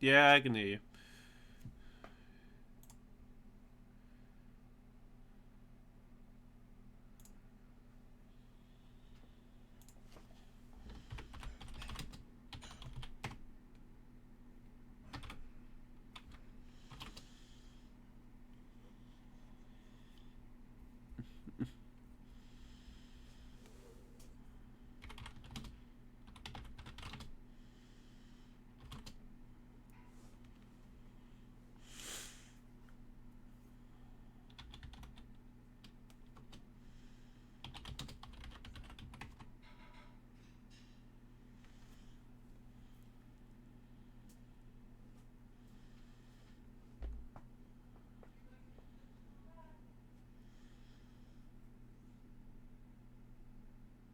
Yeah, I can hear you.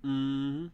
Mm-hmm.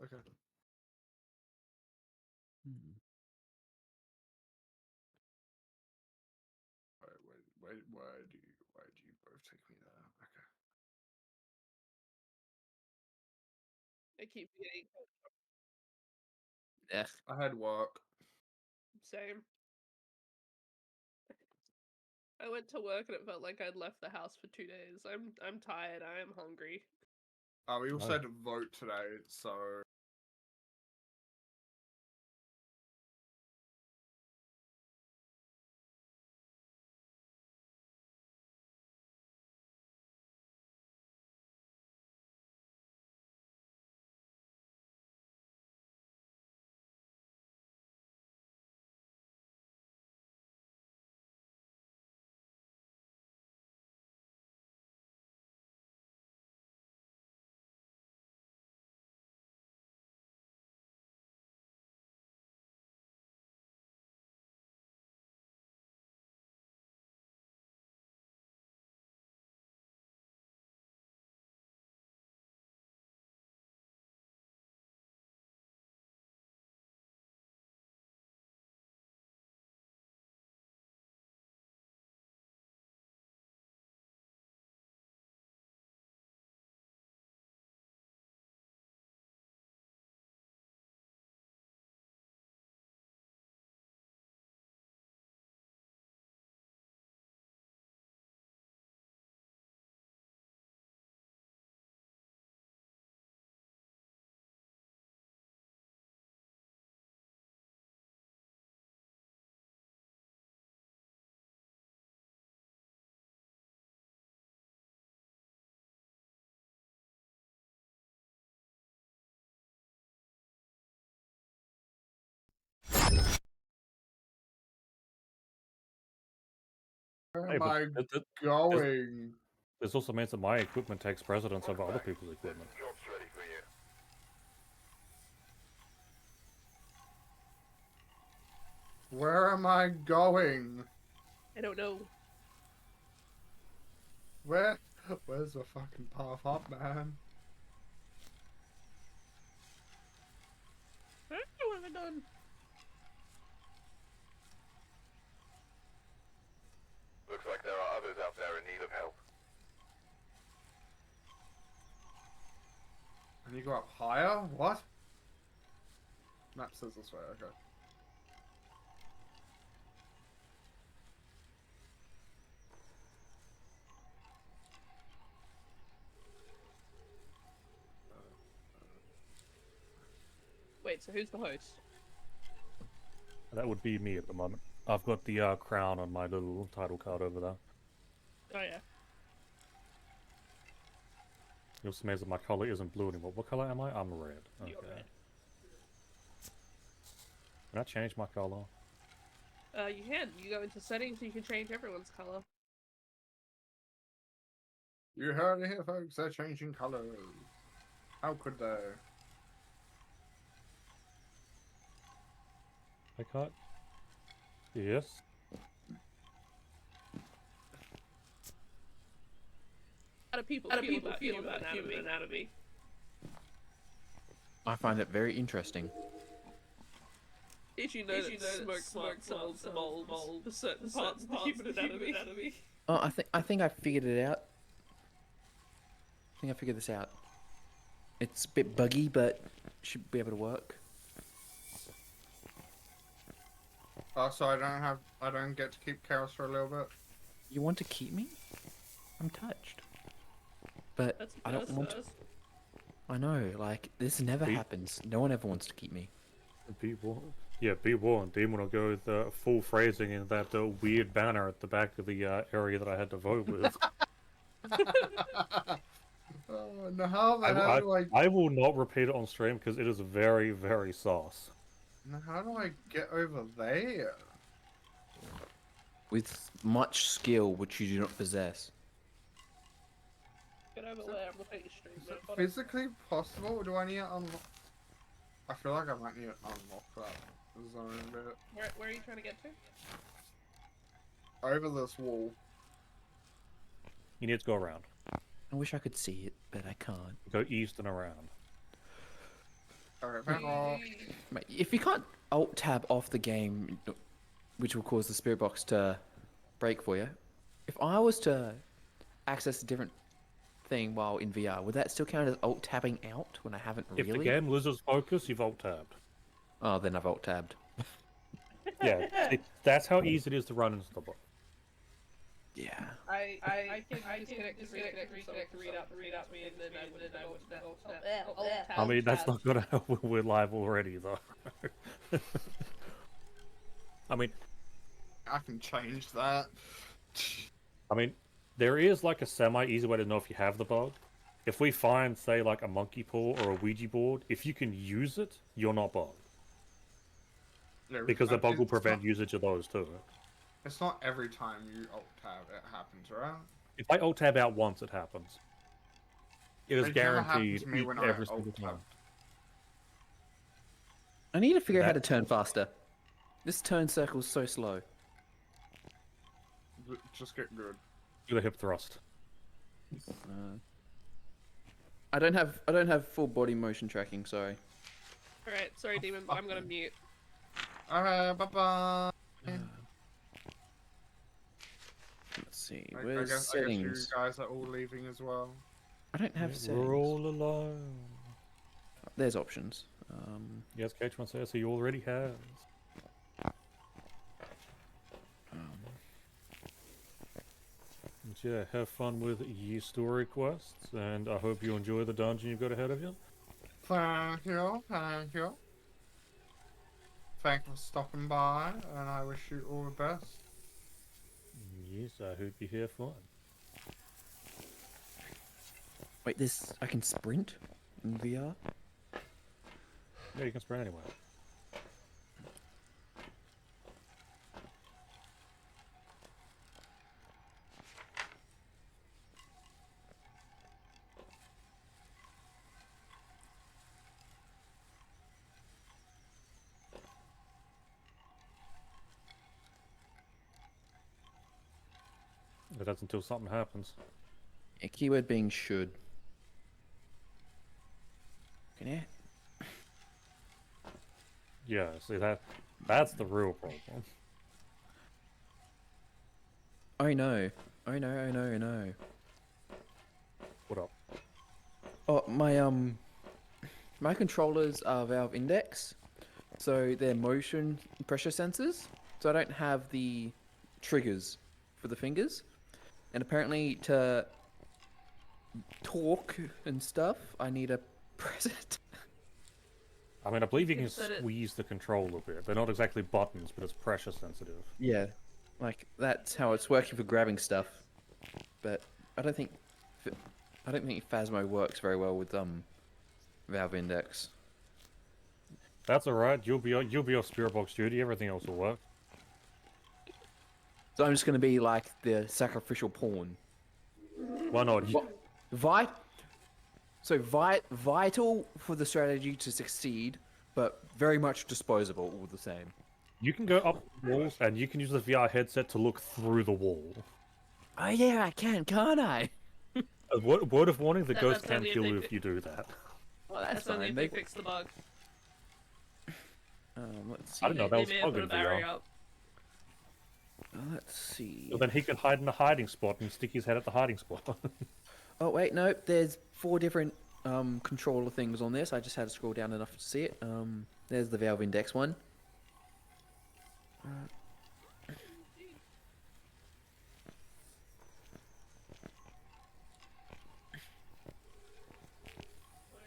Okay. Why do you both take me there? Okay. I keep getting Yeah. I had work. same. I went to work and it felt like I'd left the house for 2 days. I'm tired. I am hungry. We also had to vote today, so am I going? This also means that my equipment takes precedence over other people's equipment. Where am I going? I don't know. Where's the fucking path up, man? What have I done? Looks like there are others out there in need of help. And you go up higher? What? Map says this way, okay. Wait, so who's the host? That would be me at the moment. I've got the crown on my little title card over there. Oh yeah. It also means that my color isn't blue anymore. What color am I? I'm red. Okay. You're red. Can I change my color? You can. You go into settings, you can change everyone's color. You heard it here, folks. They're changing colors. How could they? I can't. Yes. How do people feel about human anatomy? I find it very interesting. Did you know that smoke cells mold for certain parts of the human anatomy? Oh, I think I figured it out. I think I figured this out. It's a bit buggy, but should be able to work. Oh, so I don't get to keep Chaos for a little bit? You want to keep me? I'm touched. But I don't want to. I know, like, this never happens. No one ever wants to keep me. Be warned. Demon will go with full phrasing in that weird banner at the back of the area that I had to vote with. Oh, no, how do I... I will not repeat it on stream because it is very, very sauce. Now, how do I get over there? With much skill, which you do not possess. Get over there, repeat your stream. Is it physically possible, or do I need to unlock... I feel like I might need to unlock that zone a bit. Where are you trying to get to? Over this wall. You need to go around. I wish I could see it, but I can't. Go east and around. Alright, back off. Mate, if you can't alt-tab off the game, which will cause the spirit box to break for you, if I was to access a different thing while in VR, would that still count as alt-tabbing out when I haven't really? If the game loses focus, you've alt-tabbed. Oh, then I've alt-tabbed. Yeah, that's how easy it is to run into the book. Yeah. I can disconnect to read out me, and then I would I mean, that's not gonna help when we're live already, though. I mean, I can change that. I mean, there is like a semi-easy way to know if you have the bug. If we find, say, like a monkey paw or a Ouija board, if you can use it, you're not bugged. Because the bug will prevent usage of those too. It's not every time you alt-tab it happens, right? If I alt-tab out once, it happens. It is guaranteed to me when every I single time. I need to figure out how to turn faster. This turn circle's so slow. Just get good. Do the hip thrust. I don't have full body motion tracking. Sorry. All right, sorry, Demon, but I'm gonna mute. Alright, bye-bye. Let's see. I Where's guess you settings? guys are all leaving as well. I don't have settings. We're all alone. There's options. Yes, K1 says he already has. But yeah, have fun with your story quests, and I hope you enjoy the dungeon you've got ahead of you. Thank you, thank you. Thank you for stopping by, and I wish you all the best. Yes, I hope you have fun. Wait, I can sprint in VR? Yeah, you can sprint anywhere. That's until something happens. A keyword being should. Can you? Yeah, see that's the real problem. Oh no. Oh no, oh no, oh no. What up? Oh, my controllers are Valve Index, so they're motion pressure sensors. So I don't have the triggers for the fingers, and apparently to talk and stuff, I need to press it. I mean, I believe you can can set it- squeeze the controller a bit. They're not exactly buttons, but it's pressure sensitive. Yeah, like that's how it's working for grabbing stuff, but I don't think Phasmo works very well with Valve Index. That's alright. You'll be off Spirit Box duty. Everything else will work. So I'm just gonna be like the sacrificial pawn. Why not? Vital for the strategy to succeed, but very much disposable all the same. You can go up walls, and you can use the VR headset to look through the wall. Oh yeah, I can, can't I? Word of warning: the That- ghost that's can only if kill they you fi- if you do that. Well, that's That's only fine. if they fix the bug. Let's see. I don't know. That They was may have bug put a in barrier VR. up. Let's see. So then he could hide in the hiding spot and stick his head at the hiding spot. Oh wait, no. There's 4 different controller things on this. I just had to scroll down enough to see it. There's the Valve Index one.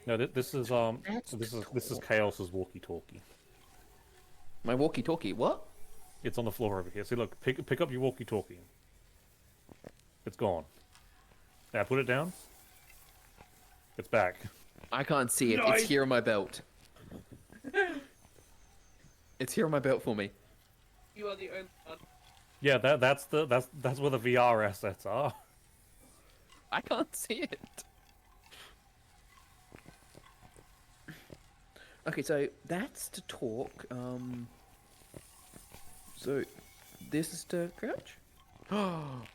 No, this is Chaos's walkie-talkie. My walkie-talkie. What? It's on the floor over here. See, look, pick up your walkie-talkie. It's gone. Now put it down. It's back. I can't see it. It's Nice. here on my belt. It's here on my belt for me. You are the only one. Yeah, that's where the VR assets are. I can't see it. Okay, so that's to talk. So this is to crouch. Crouch.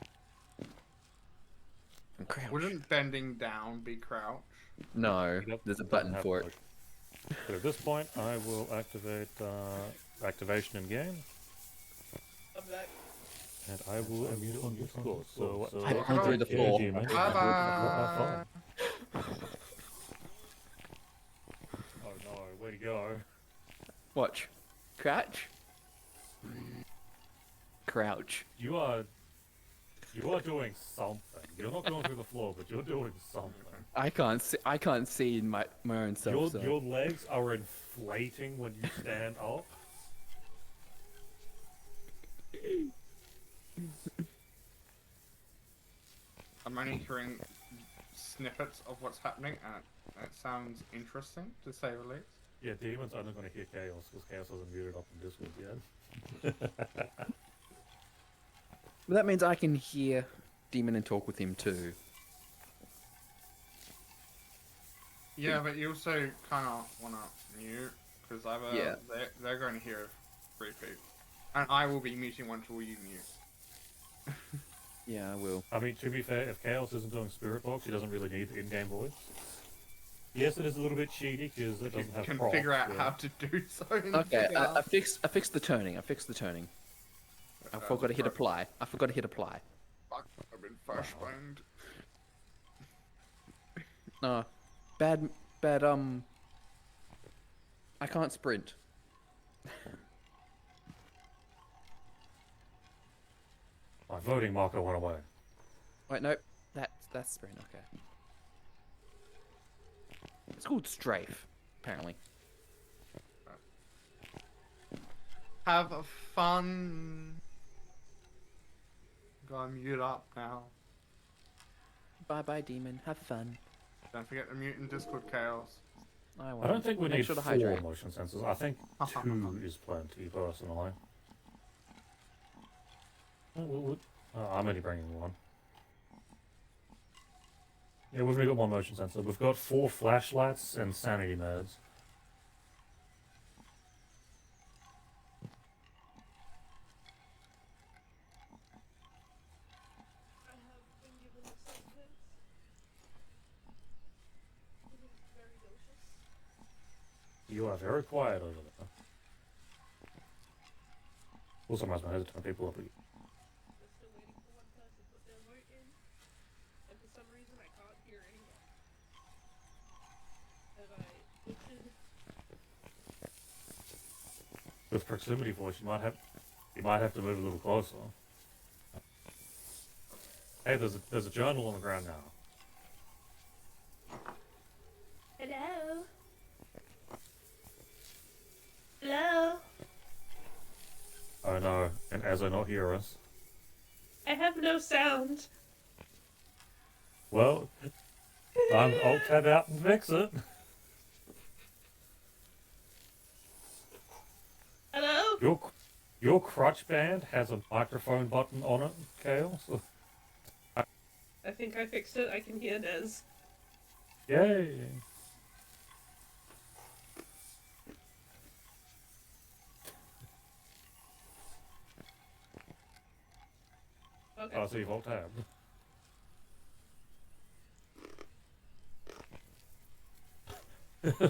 Wouldn't bending down be crouch? No, Yep, there's a doesn't button have for it. motion. But at this point, I will activate activation in game, I'm back. and I will mute on Discord. So I've gone through the floor. Bye-bye. Oh no, where'd he go? Watch. Crouch. Crouch. You are doing something. You're not going through the floor, but you're doing something. I can't see my own self. So. Your legs are inflating when you stand up. I'm only hearing snippets of what's happening, and it sounds interesting, to say the least. Yeah, Demon's only going to hear Chaos, because Chaos hasn't muted up in Discord yet. But that means I can hear Demon and talk with him too. Yeah, but you also kind of want to mute, because either Yeah. they're going to hear repeat. And I will be muting one till you mute. Yeah, I will. I mean, to be fair, if Chaos isn't doing Spirit Box, he doesn't really need the in-game voice. Yes, it is a little bit cheaty, because it You doesn't have can props, figure out yeah. how to do so. in Okay, VR. I fixed the turning. I fixed the turning. I forgot to hit apply. I forgot to hit apply. Fuck, I've been flashbanged. Bad. I can't sprint. My voting marker went away. Wait, no, that's sprint. Okay. It's called strafe, apparently. Have fun. Gotta mute up now. Bye bye, demon. Have fun. Don't forget to mute in Discord Chaos. I won't. I don't think we Make need sure to 4 hydrate. motion sensors. I think 2 is plenty, personally. I'm only bringing 1. Yeah, we've only got 1 motion sensor. We've got 4 flashlights and sanity meds. You are very quiet over there. Also, might as well have to turn people up again. We're still waiting for one person to put their vote in, and for some reason I can't hear anyone. Have I butchered? With proximity voice, you might have to move a little closer. Hey, there's a journal on the ground now. Hello? Hello? Oh no, and as I not hear us. I have no sound. Well, time to alt tab out and fix it. Hello? Your crutch band has a microphone button on it, Kale. So, I think I fixed it. I can hear Nez. yay! Okay. Oh, so you've alt tabbed.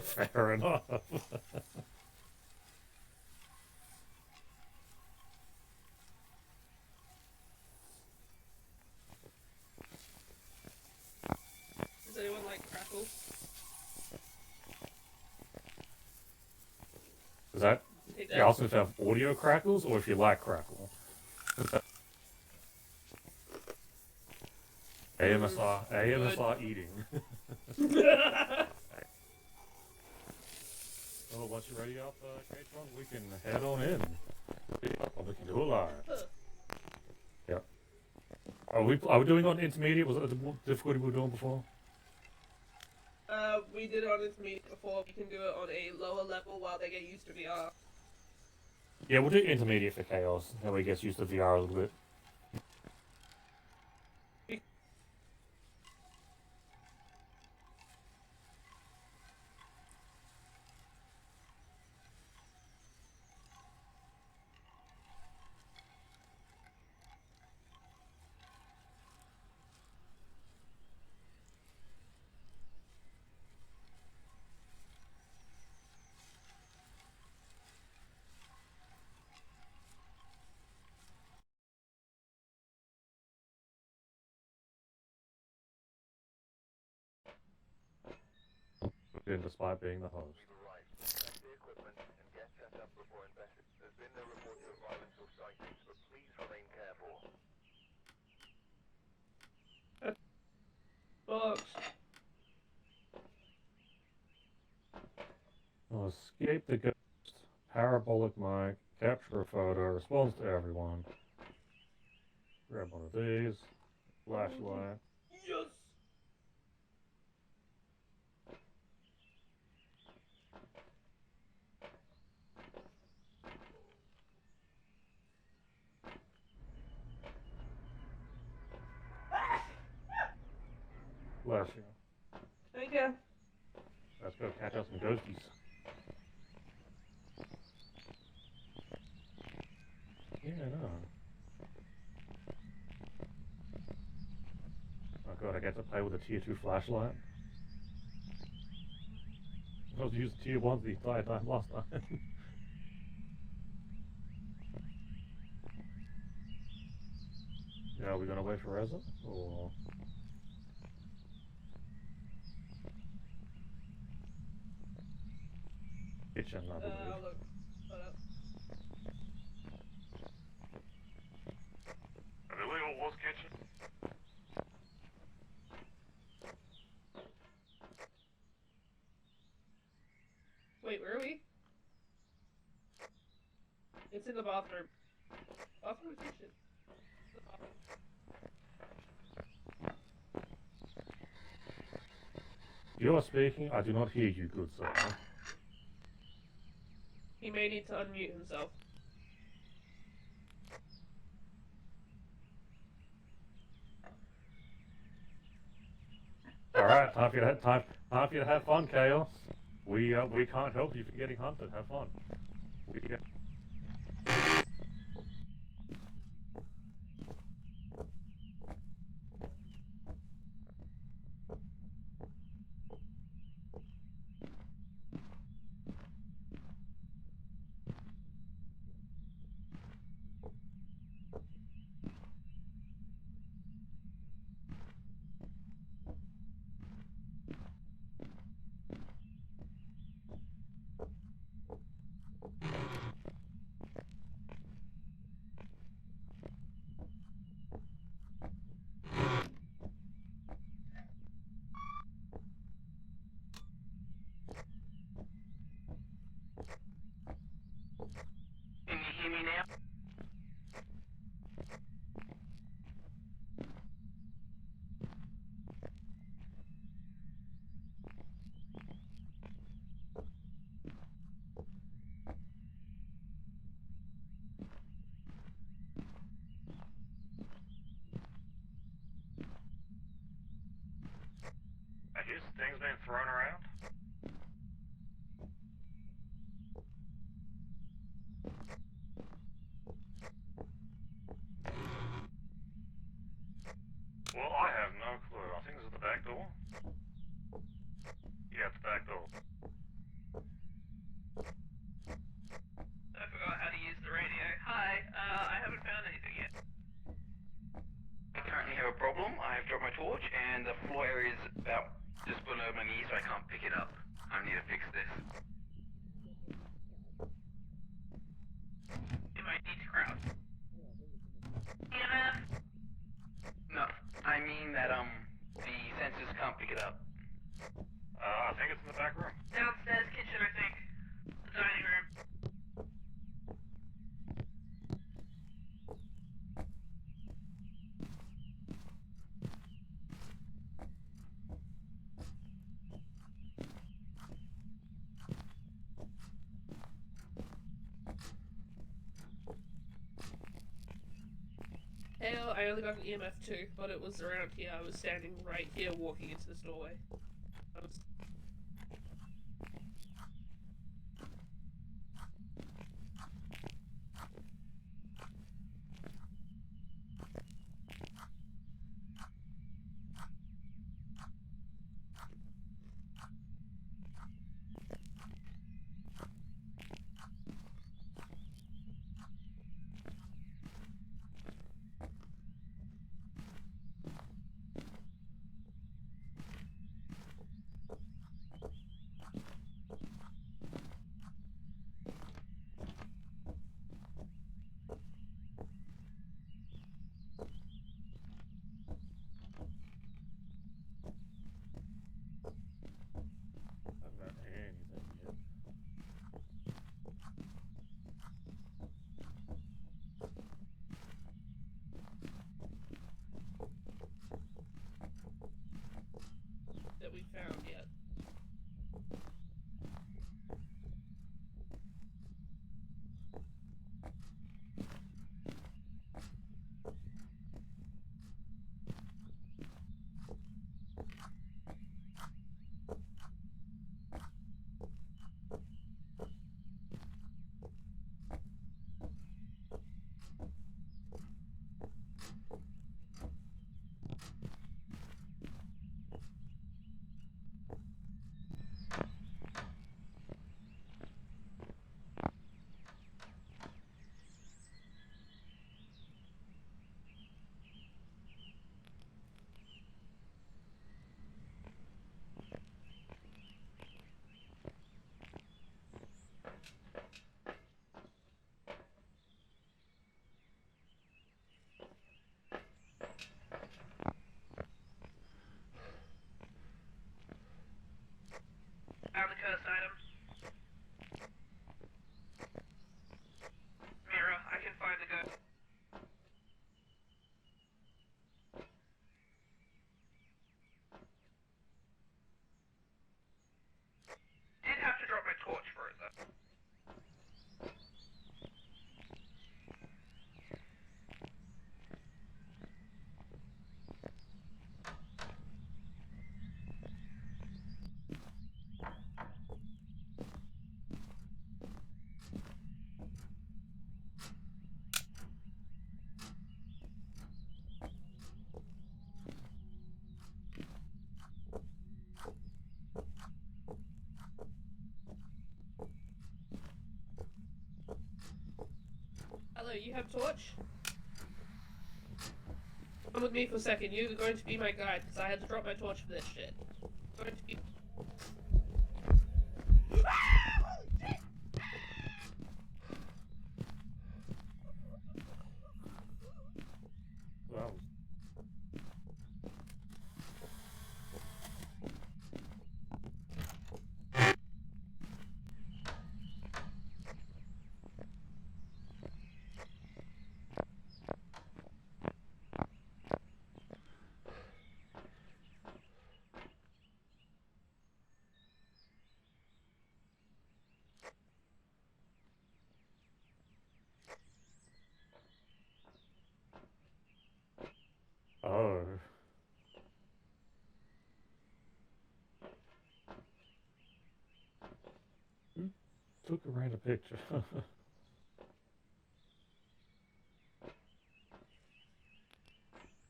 Fair enough. Does anyone like Crackle? Is that Take you also have audio crackles, or if you like crackle? AMSR eating. Well, once you're ready up, K-Tron, we can head on in. We can do it live. Yep. Are we doing on intermediate? Was that the difficulty we were doing before? We did it on intermediate before. We can do it on a lower level while they get used to VR. Yeah, we'll do intermediate for Chaos. That way he gets used to VR a little bit. Despite being the host. Check the equipment and get set up before investing. There's been no reports of violence or sightings, but please remain careful. Box. I'll escape the ghost. Parabolic mic. Capture a photo. Responds to everyone. Grab one of these. Flashlight. Yes! Bless you. Thank you. Let's go catch up some ghosties. Yeah, I know. Oh god, I get to play with a tier 2 flashlight. I was using tier 1s the entire time last time. Yeah, are we gonna wait for Reza? Or... Kitchen, I believe. Look. Hold up. An illegal was kitchen? Wait, where are we? It's in the bathroom. Bathroom or kitchen? The bathroom. You are speaking, I do not hear you, good sir. He may need to unmute himself. Alright, time for you to have fun, Chaos. We can't help you from getting hunted. Have fun. things being thrown around? Well, I have no clue. I think it's at the back door. Yeah, it's the back door. I forgot how to use the radio. Hi, I haven't found anything yet. I currently have a problem. I have dropped my torch and the floor area is about just below my knees, so I can't pick it up. I need to fix this. You might need to crowd. EMF? No, I mean that the sensors can't pick it up. I think it's in the back room. Downstairs kitchen, I think. The dining room. Hell, I only got an EMF 2, but it was around here. I was standing right here walking into this doorway. I was... I haven't done anything yet. that we found yet. Found the cursed item. Mirror, I can find the ghost. Did have to drop my torch for it though. Hello, you have torch? Come with me for a second. You're going to be my guide because I had to drop my torch for this shit. Going to be... Well, took a random picture.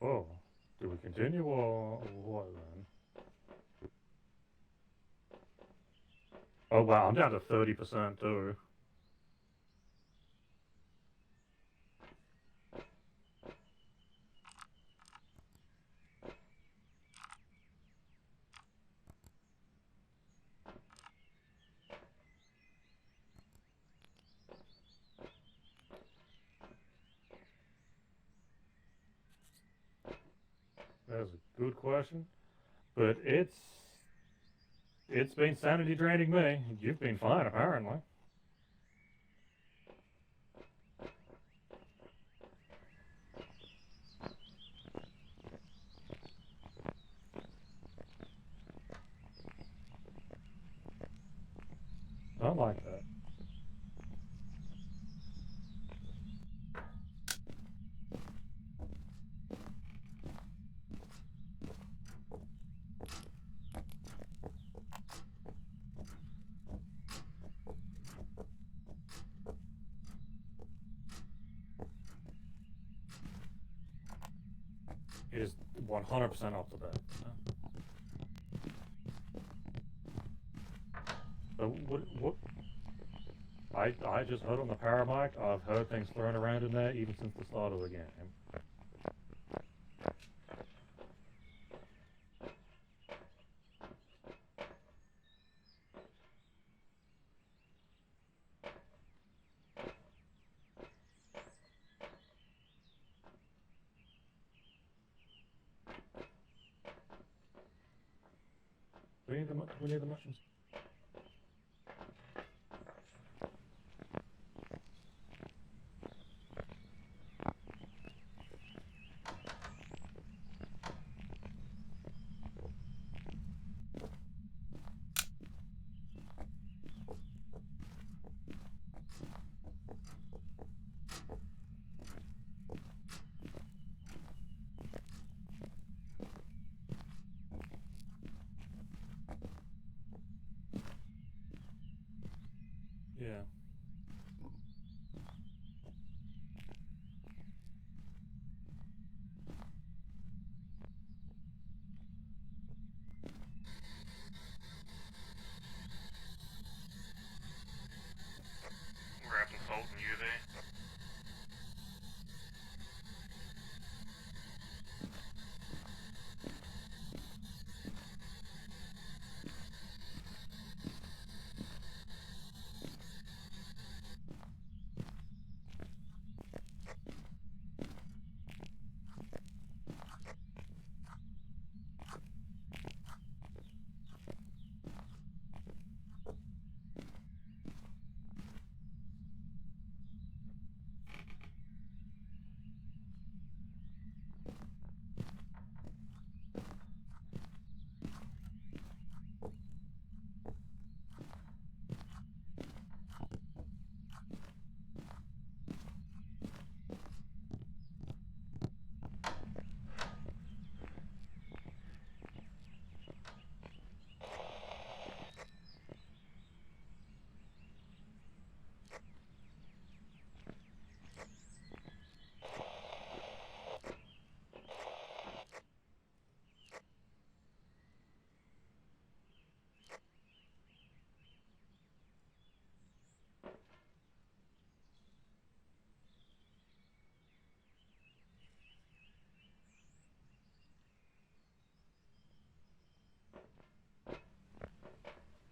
Oh, do we continue or what then? Oh wow, I'm down to 30% too. That's a good question, but it's been sanity draining me. You've been fine apparently. I like that. It is 100% up to that. So what? I just heard on the power mic. I've heard things thrown around in there even since the start of the game. Do we need the mushrooms? Yeah. Grab some salt and you there.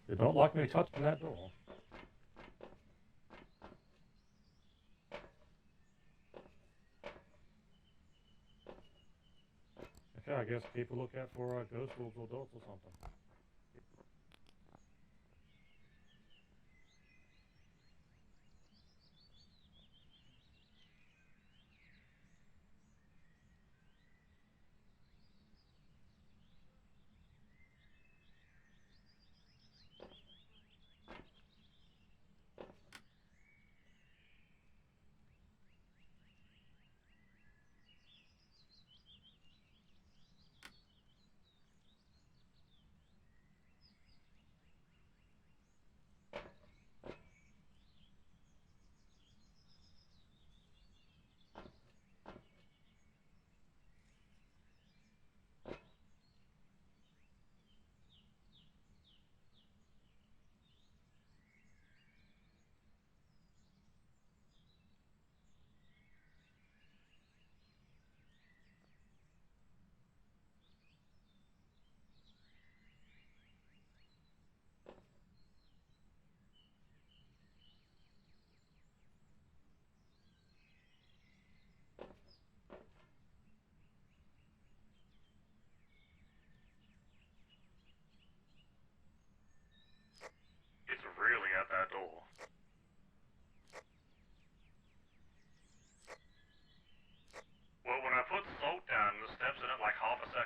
They don't like me touching that door. Okay, I guess keep a lookout for ghost wolves or dogs or something.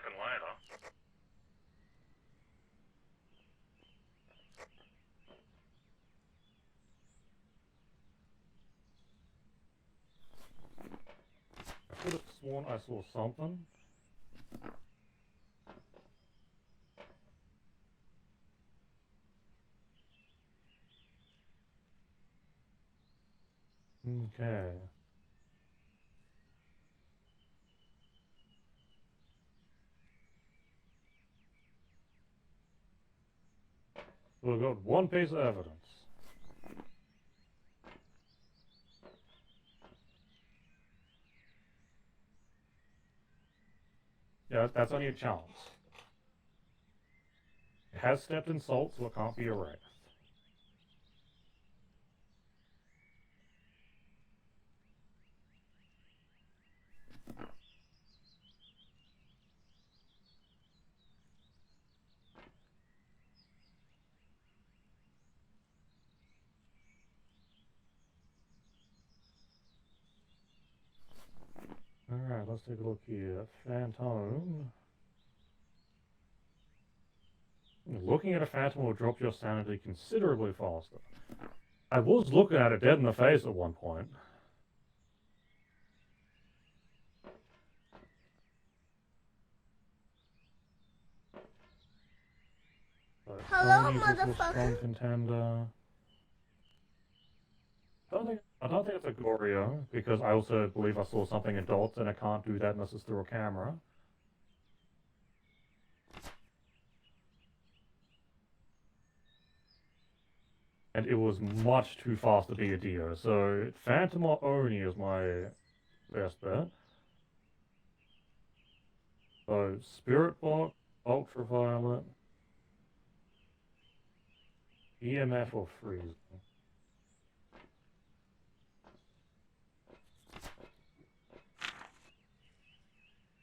second later. I could have sworn I saw something. Okay. We've got one piece of evidence. Yeah, that's only a chance. It has stepped in salt, so it can't be erased. Alright, let's take a look here. Phantom. Looking at a phantom will drop your sanity considerably faster. I was looking at it dead in the face at one point. But Hello, Tony's also a strong motherfucker. contender. I don't think it's a Gorio, because I also believe I saw something in dots, and I can't do that unless it's through a camera. And it was much too fast to be a Dio, so Phantom or Oni is my best bet. So Spirit Box, Ultraviolet, EMF or Freeze.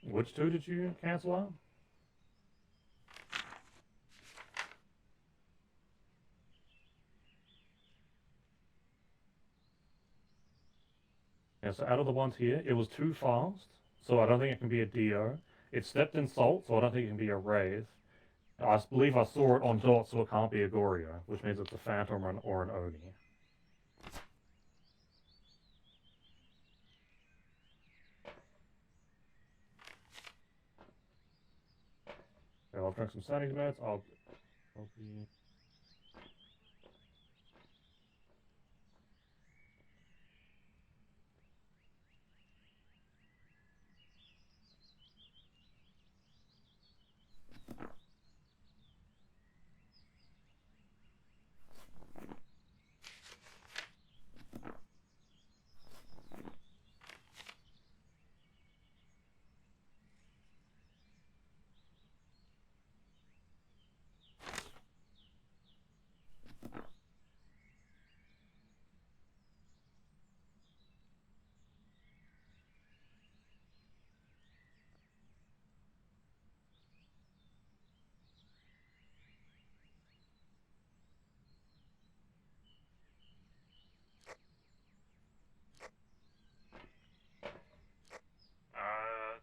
Which two did you cancel out? Yeah, so out of the ones here, it was too fast, so I don't think it can be a Dio. It stepped in salt, so I don't think it can be a Wraith. I believe I saw it on dots, so it can't be a Gorio, which means it's a Phantom or an Oni. Okay, I'll drink some sanity meds. I'll be...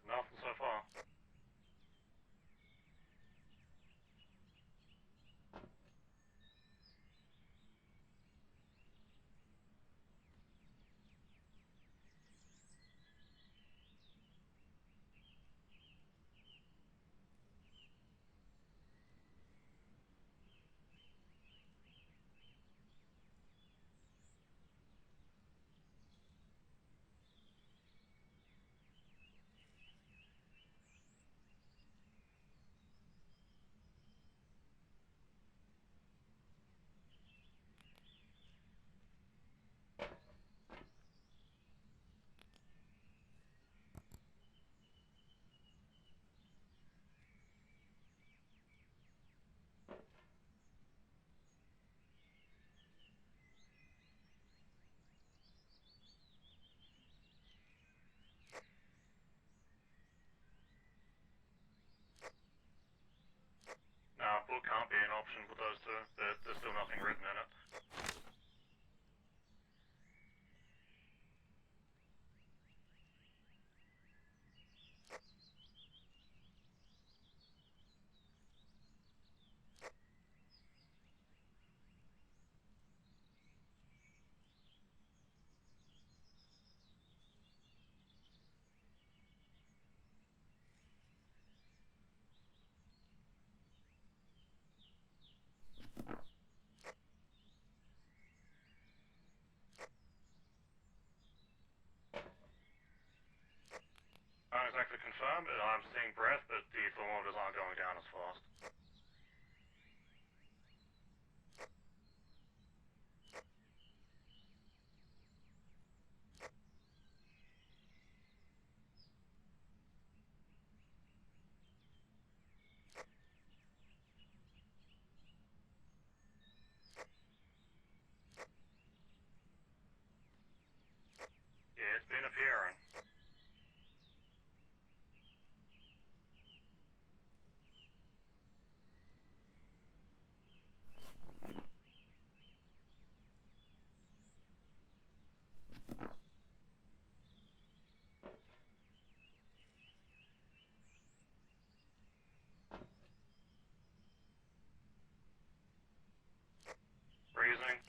Nothing so far. Nah, book can't be an option with those two. There's still nothing written in it. I'm seeing breath, but the thermometers aren't going down as fast. Yeah, it's been appearing. Freezing.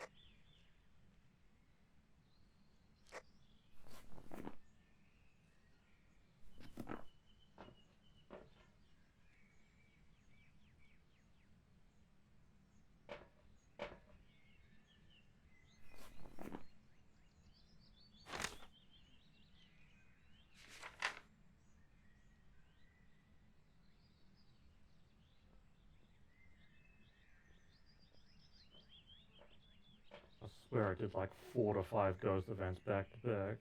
I swear I did like 4 to 5 ghost events back to back.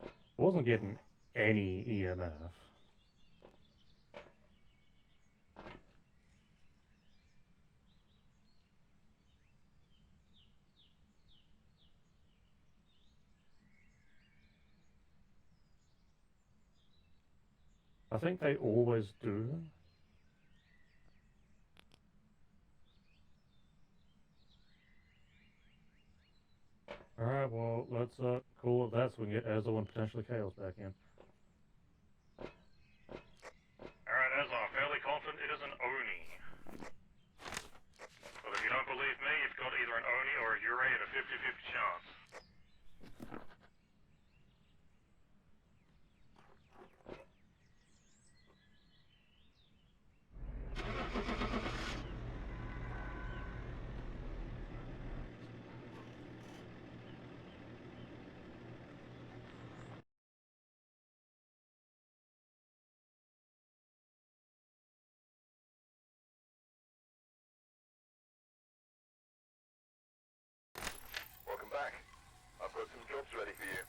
I wasn't getting any EMF. I think they always do. Alright, well, let's call it that so we can get Ezo and potentially Chaos back in. Alright, Ezo, I'm fairly confident it is an Oni. But if you don't believe me, you've got either an Oni or a Yurei at a 50-50 chance. Welcome back. I've got some jobs ready for you.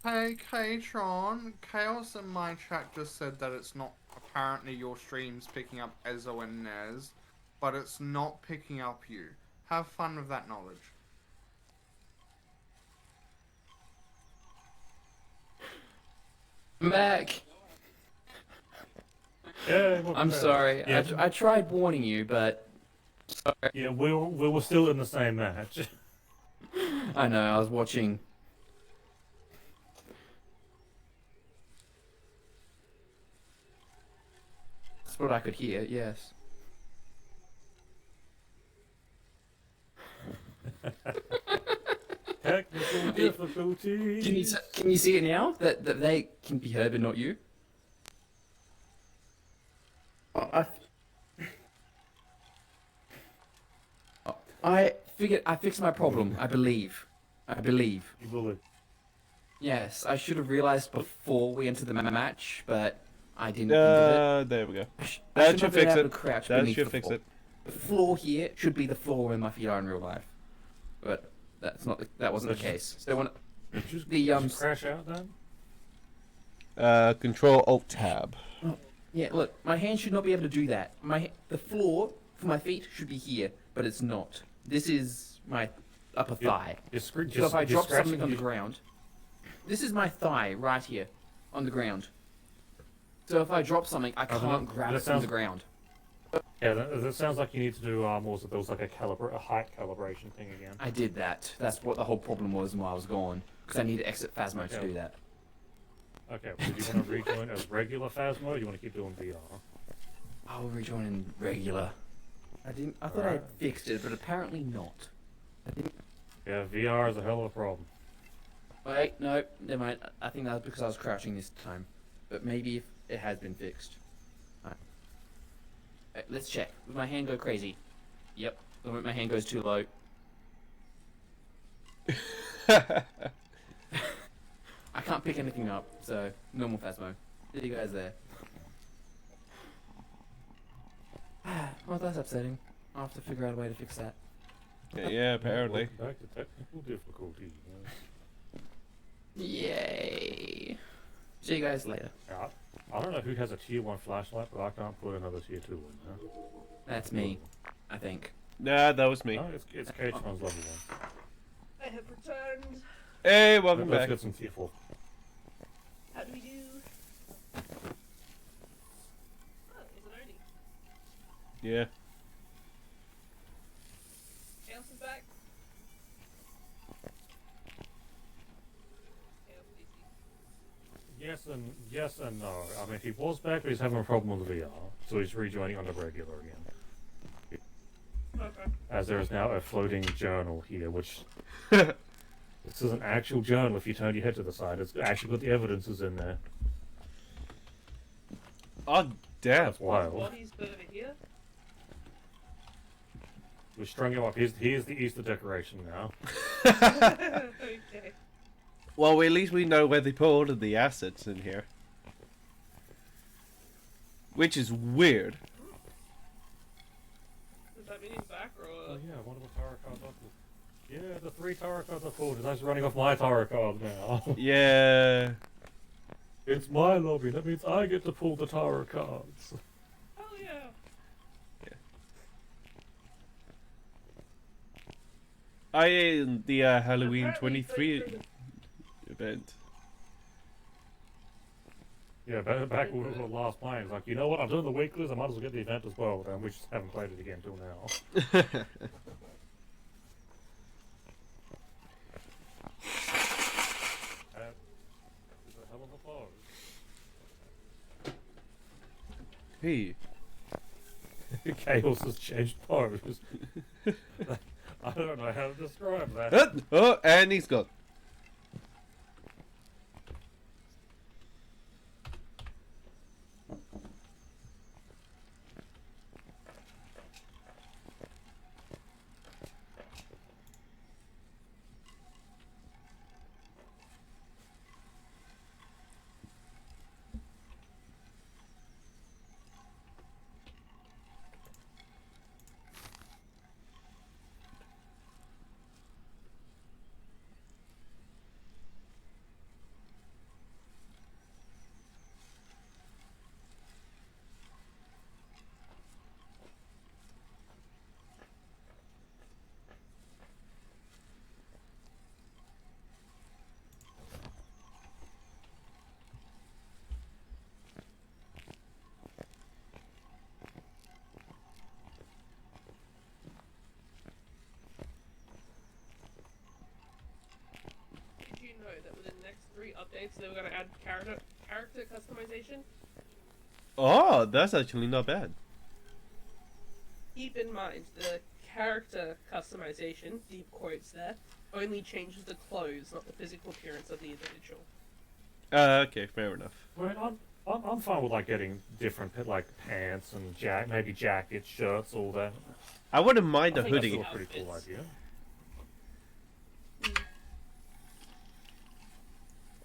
Hey, K-Tron, Chaos in my chat just said that it's not, apparently your stream's picking up Ezo and Nez, but it's not picking up you. Have fun with that knowledge. Mac, Yeah, I'm sorry. Yeah, I tried warning you, but yeah, we were still in the same match. I know I was watching. That's what I could hear. Yes. Technical difficulties. Can you see it now? That they can be heard, but not you. Oh, I figured I fixed my problem. I believe. You bully. Yes, I should have realized before we entered the match, but I didn't think of it. There we go. I That shouldn't should have been fix able it. to crouch That beneath should the fix floor. it. The floor here should be the floor where my feet are in real life, but that's not. That wasn't the case. So when the Did you crash out then? Control Alt Tab. yeah, look, my hand should not be able to do that. The floor for my feet should be here, but it's not. This is my upper thigh. So if I drop something on the ground, this is my thigh right here, on the ground. So if I drop something, I can't grab it from the ground. Yeah, that sounds like you need to do what was it? There was like a height calibration thing again. I did that. That's what the whole problem was while I was gone, because I need to exit Phasmo to do that. Okay, well, do you want to rejoin as regular Phasmo, or do you want to keep doing VR? I'll rejoin in regular. I didn't. I thought I had fixed it, but apparently not. I didn't. Yeah, VR is a hell of a problem. Wait, no, never mind. I think that was because I was crouching this time. But maybe if it has been fixed. Alright. Let's check. Will my hand go crazy? Yep. The moment my hand goes too low. I can't pick anything up, so normal Phasmo. See you guys there. Well, that's upsetting. I'll have to figure out a way to fix that. Yeah, apparently. Welcome back to technical difficulty. Yay! See you guys later. Yeah, I don't know who has a tier 1 flashlight, but I can't put another tier 2 in there. That's me, I think. Nah, that was me. No, it's K-Tron's level 1. I have returned. Hey, welcome Let's back. get some tier 4. How do we do? Oh, is it only? Yeah. Chaos is back. Chaos DC. Yes and no. I mean, he was back, but he's having a problem with the VR, so he's rejoining on the regular again. Okay. As there is now a floating journal here, which this is an actual journal. If you turn your head to the side, it's actually got the evidences in there. Oh, damn. That's wild. Bodies over here. We strung him up. Here's the Easter decoration now. Okay. Well, at least we know where they put all of the assets in here. Which is weird. Does that mean he's back or? Oh yeah, one of the tarot cards up. Yeah, the 3 tarot cards are full. I'm running off my tarot card now. Yeah. It's my lobby. That means I get to pull the tarot cards. Hell yeah. I in the Halloween Apparently 23 event. Yeah, back when we were last playing, it's like, you know what? I'm doing the weeklies. I might as well get the event as well. And we just haven't played it again till now. It's a hell of a pose. Hey. Chaos has changed pose. I don't know how to describe that. Oh, and he's gone. Did you know that within the next 3 updates they were going to add character customization? Oh, that's actually not bad. Keep in mind, the character customization, deep quotes there, only changes the clothes, not the physical appearance of the individual. Okay, fair enough. Well, I'm fine with like getting different like pants and maybe jackets, shirts, all that. I wouldn't mind a I think That's hoodie. still a pretty cool Outfits. idea.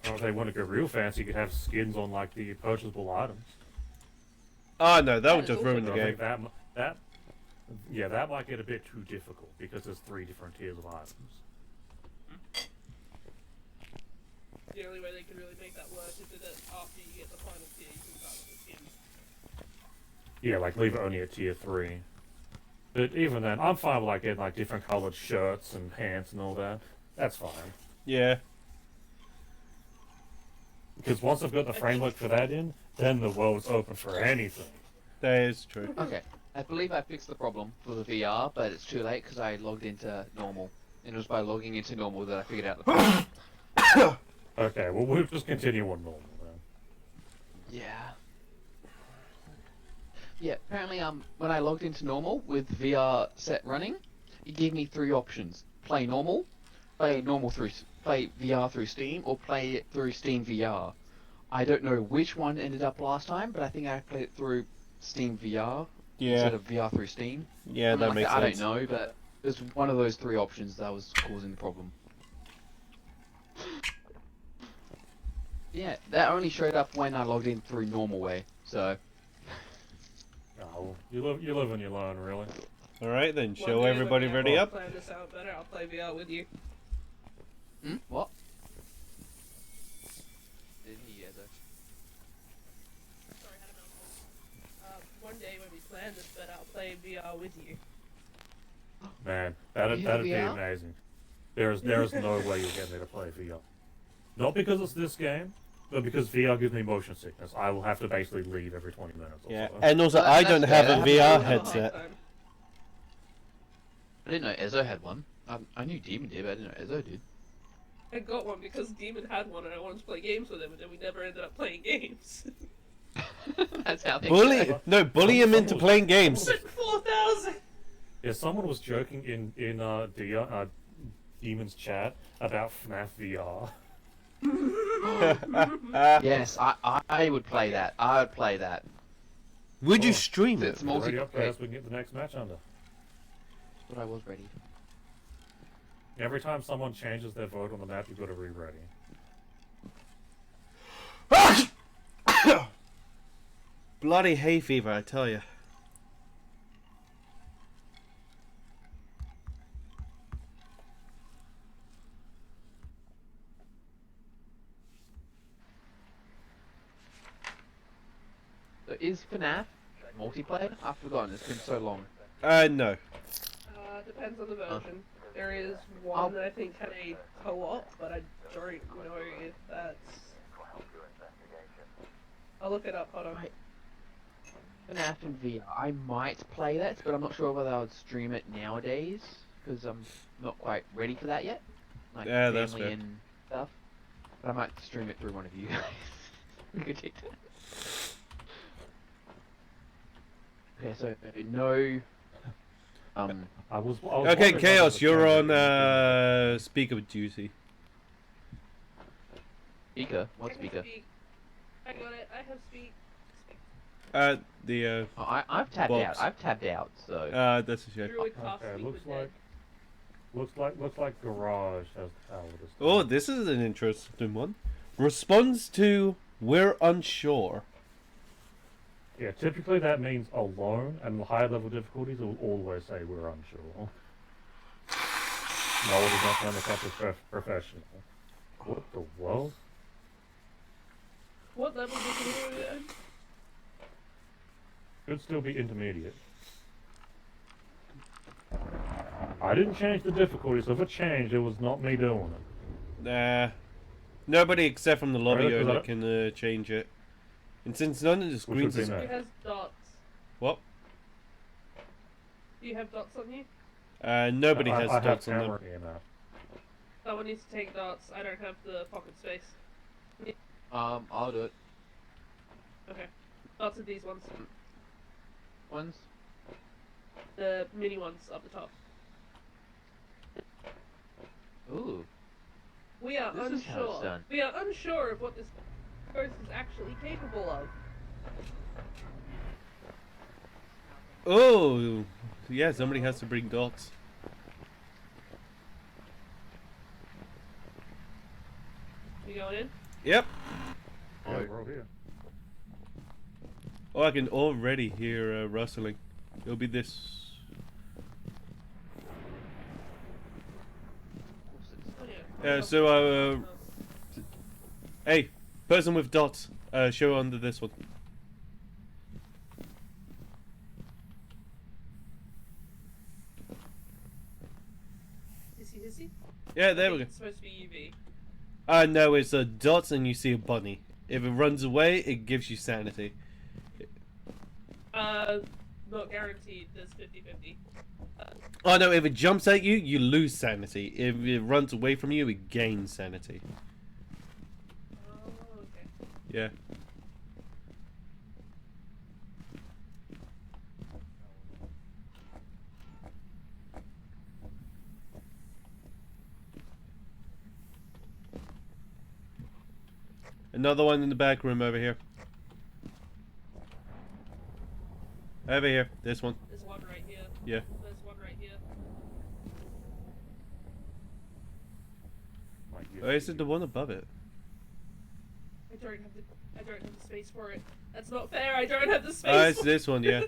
Or if they want to go real fancy, you could have skins on like the purchasable items. Oh no, that That would is just also ruin the But I game. think that might get a bit too difficult because there's 3 different tiers of items. The only way they could really make that work is that after you get the final tier, you can start with the skins. Yeah, like leave it only at tier 3. But even then, I'm fine with like getting like different colored shirts and pants and all that. That's fine. Yeah. Because once I've got the framework for that in, then the world's open for anything. That is true. Okay, I believe I fixed the problem for the VR, but it's too late because I logged into normal. And it was by logging into normal that I figured out the problem. Okay, well we'll just continue on normal then. Yeah. Yeah, apparently when I logged into normal with VR set running, it gave me 3 options: play normal play VR through Steam, or play it through Steam VR. I don't know which one ended up last time, but I think I played it through Steam VR Yeah. instead of VR through Steam. Yeah, Something that like makes I sense. don't know, but there's one of those 3 options that was causing the problem. Yeah, that only showed up when I logged in through normal way, so... Oh, you live and you learn, really. Alright then, One show day when everybody we ready have up. Plan this out better. I'll play VR with you. What? Didn't hear you, though. Sorry, I had a mouthful. One day when we plan this better, I'll play VR with you. Man, that'd You have be VR? amazing. There's no way you'll get me to play VR. Not because it's this game, but because VR gives me motion sickness. I will have to basically leave every 20 minutes or Yeah, so. and also Well, I that's don't fair, have a that VR I'll have a hard headset. time. I didn't know Ezo had one. I knew Demon did, but I didn't know Ezo did. I got one because Demon had one and I wanted to play games with him, and then we never ended up playing games. That's how they Bully him into Someone- playing games. Spent 4,000! Yeah, someone was joking in Demon's chat about FNAF VR. Yes, I would play that. I would play that. Would you Oh, stream it? It's Ready up, multiplayer. guys, we can get the next match under. But I was ready. Every time someone changes their vote on the map, you've got to re-ready. Bloody hay fever, I tell you. So is FNAF multiplayer? I've forgotten. It's been so long. No. Depends on the version. There is I'll- one that I think had a co-op, but I don't know if that's... I'll look it up, hold on. Right. FNAF in VR. I might play that, but I'm not sure whether I would stream it nowadays because I'm not quite ready for that yet. Like Yeah, that's family fair. and stuff. But I might stream it through one of you guys. We could take that. Okay, so no. I was Okay, wondering Chaos, whether you're the on change- speaker duty. Speaker. I What can speaker? speak. I got it, I have speak. The Oh, I've tabbed Box. out. I've tabbed out. So. that's a shame. Druid cast Okay, speak looks with looks like Garage has the power to Oh, start. this is an interesting one. Responds to "We're unsure." Yeah, typically that means alone, and higher level difficulties will always say we're unsure. No, it is not done as professional. What the world? What level did you do it at? Could still be intermediate. I didn't change the difficulty, so if it changed, it was not me doing it. Nobody except from the lobby Right, 'cause I owner don't- can change it. And since none of the would screens be is... nice. Who has dots? What? Do you have dots on you? Nobody I has have dots on camera them. here now. Someone needs to take dots. I don't have the pocket space. I'll do it. Okay. Dots are these ones. Ones. The mini ones up the top. Ooh. We are This is how it's unsure. done. We are unsure of what this ghost is actually capable of. Oh, yeah, somebody has to bring dots. You going in? Yep. Yeah, we're all here. Oh, I can already hear rustling. It'll be this. Oh yeah. So, hey, person with dots, show under this one. Is he? Yeah, there we go. It's supposed to be UV. No, it's dots and you see a bunny. If it runs away, it gives you sanity. Not guaranteed. There's 50-50. Oh no, if it jumps at you, you lose sanity. If it runs away from you, it gains sanity. Oh, okay. Yeah. Another one in the back room over here. Over here. This one. There's one right here. Yeah. There's one right here. Like, yes, Oh, is you- it the one above it? I don't have the space for it. That's not fair. I don't have the space. Oh, it's this one, yeah.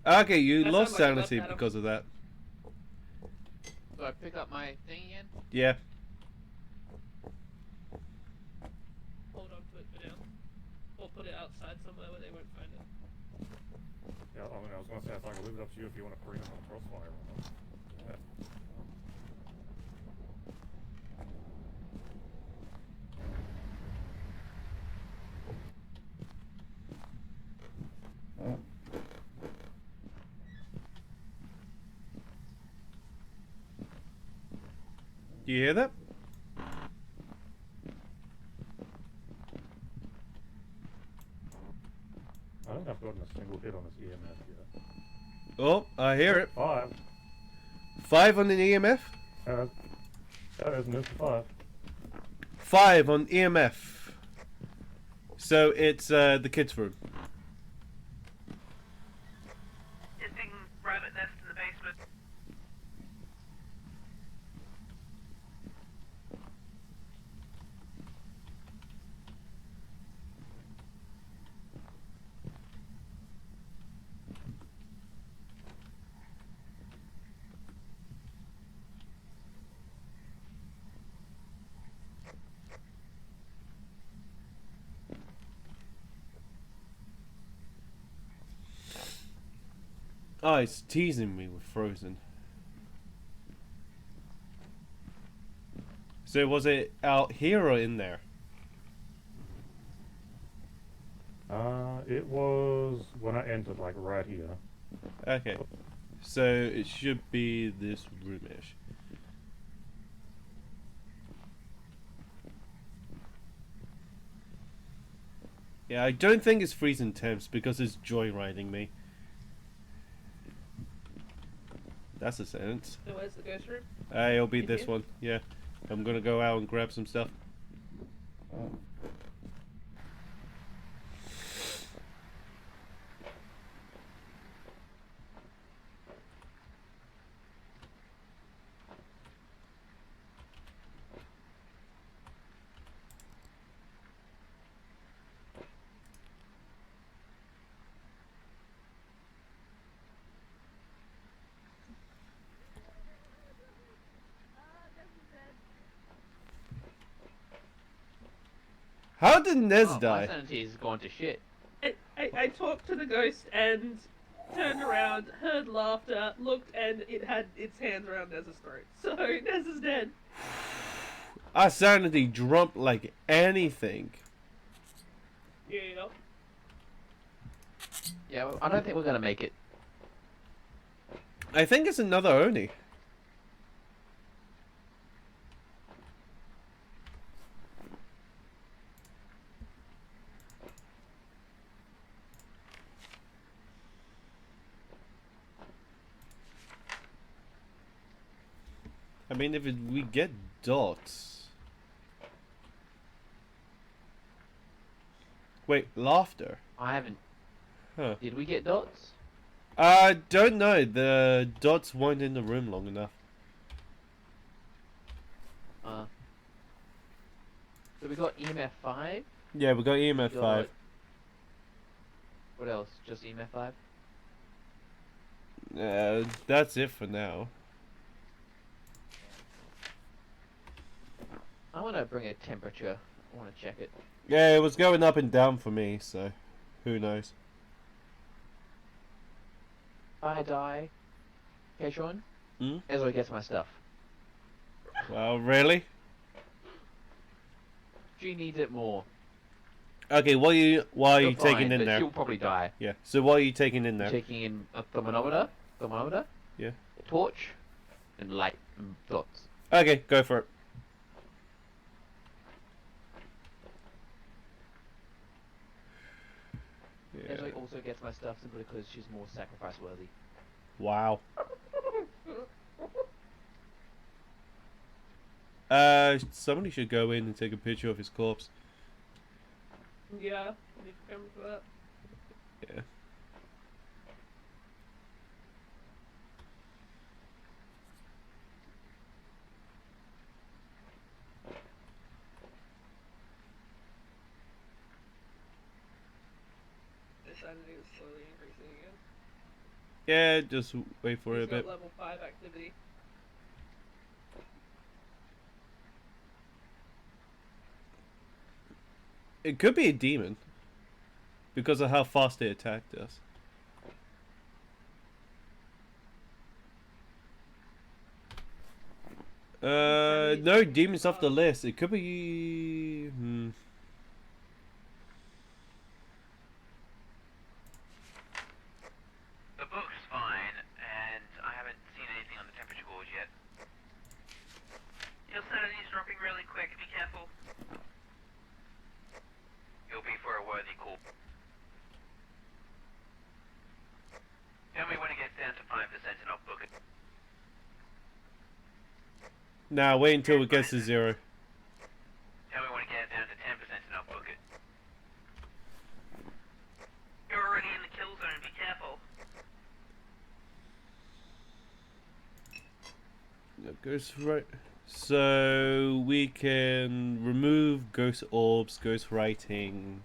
Okay, you That lost sounds like I left sanity Adam. because of that. So I pick up my thing again? Yeah. Hold on to it for now. Or put it outside somewhere where they won't find it. Yeah, I mean, I was gonna say, it's like, I'll leave it up to you if you want to bring it on crossfire or not. Yeah. Do you hear that? I don't think I've gotten a single hit on this EMF yet. Oh, I hear it. 5. 5 on an EMF. That is moved to 5. 5 on EMF. So it's the kids' room. Hissing rabbit nest in the basement. Oh, it's teasing me with Frozen. So was it out here or in there? It was when I entered, like, right here. Okay. So it should be this roomish. Yeah, I don't think it's freezing temps because it's joyriding me. That's a sentence. So where's the ghost room? It'll be In this here? one. Yeah. I'm gonna go out and grab some stuff. How did Nez Oh, my die? sanity is going to shit. I talked to the ghost and turned around, heard laughter, looked, and it had its hands around Nez's throat. So Nez is dead. Our sanity dropped like anything. Yeah. Yeah, well, I don't think we're gonna make it. I think it's another Oni. I mean, if we get dots. Wait, laughter. I haven't. Huh. Did we get dots? I don't know. The dots weren't in the room long enough. So we got EMF 5. Yeah, we got EMF Got- 5. What else? Just EMF 5? That's it for now. I want to bring a temperature. I want to check it. Yeah, it was going up and down for me, so who knows. If I die, okay, Sean? Hmm? Ezra gets my stuff. Well, really? She needs it more. Okay, what are you You're taking fine, in but there? She'll probably die. Yeah. So what are you taking in there? Taking in a thermometer, Yeah. a torch, and light and dots. Okay, go for it. Ezra Yeah. also gets my stuff simply because she's more sacrifice worthy. Wow. somebody should go in and take a picture of his corpse. Yeah, need to come for that. Yeah. This sanity is slowly increasing again. Yeah, just wait for it a He's got bit. level 5 activity. It could be a demon. Because of how fast they attacked us. No, demons off the list. It could be... The book's fine, and I haven't seen anything on the temperature gauge yet. Your sanity's dropping really quick, be careful. You'll be for a worthy call. Tell me when it gets down to 5% and I'll book it. Nah, wait until it gets to 0. Tell me when it gets down to 10% and I'll book it. You're already in the kill zone, be careful. Ghost right. So we can remove ghost orbs, ghost writing.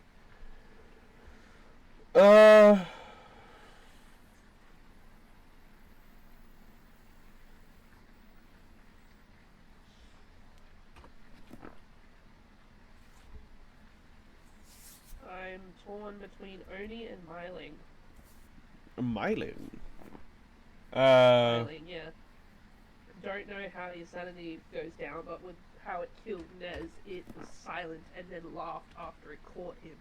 I'm torn between Oni and Myling. Myling. Myling, yeah. Don't know how his sanity goes down, but with how it killed Nez, it was silent and then laughed after it caught him.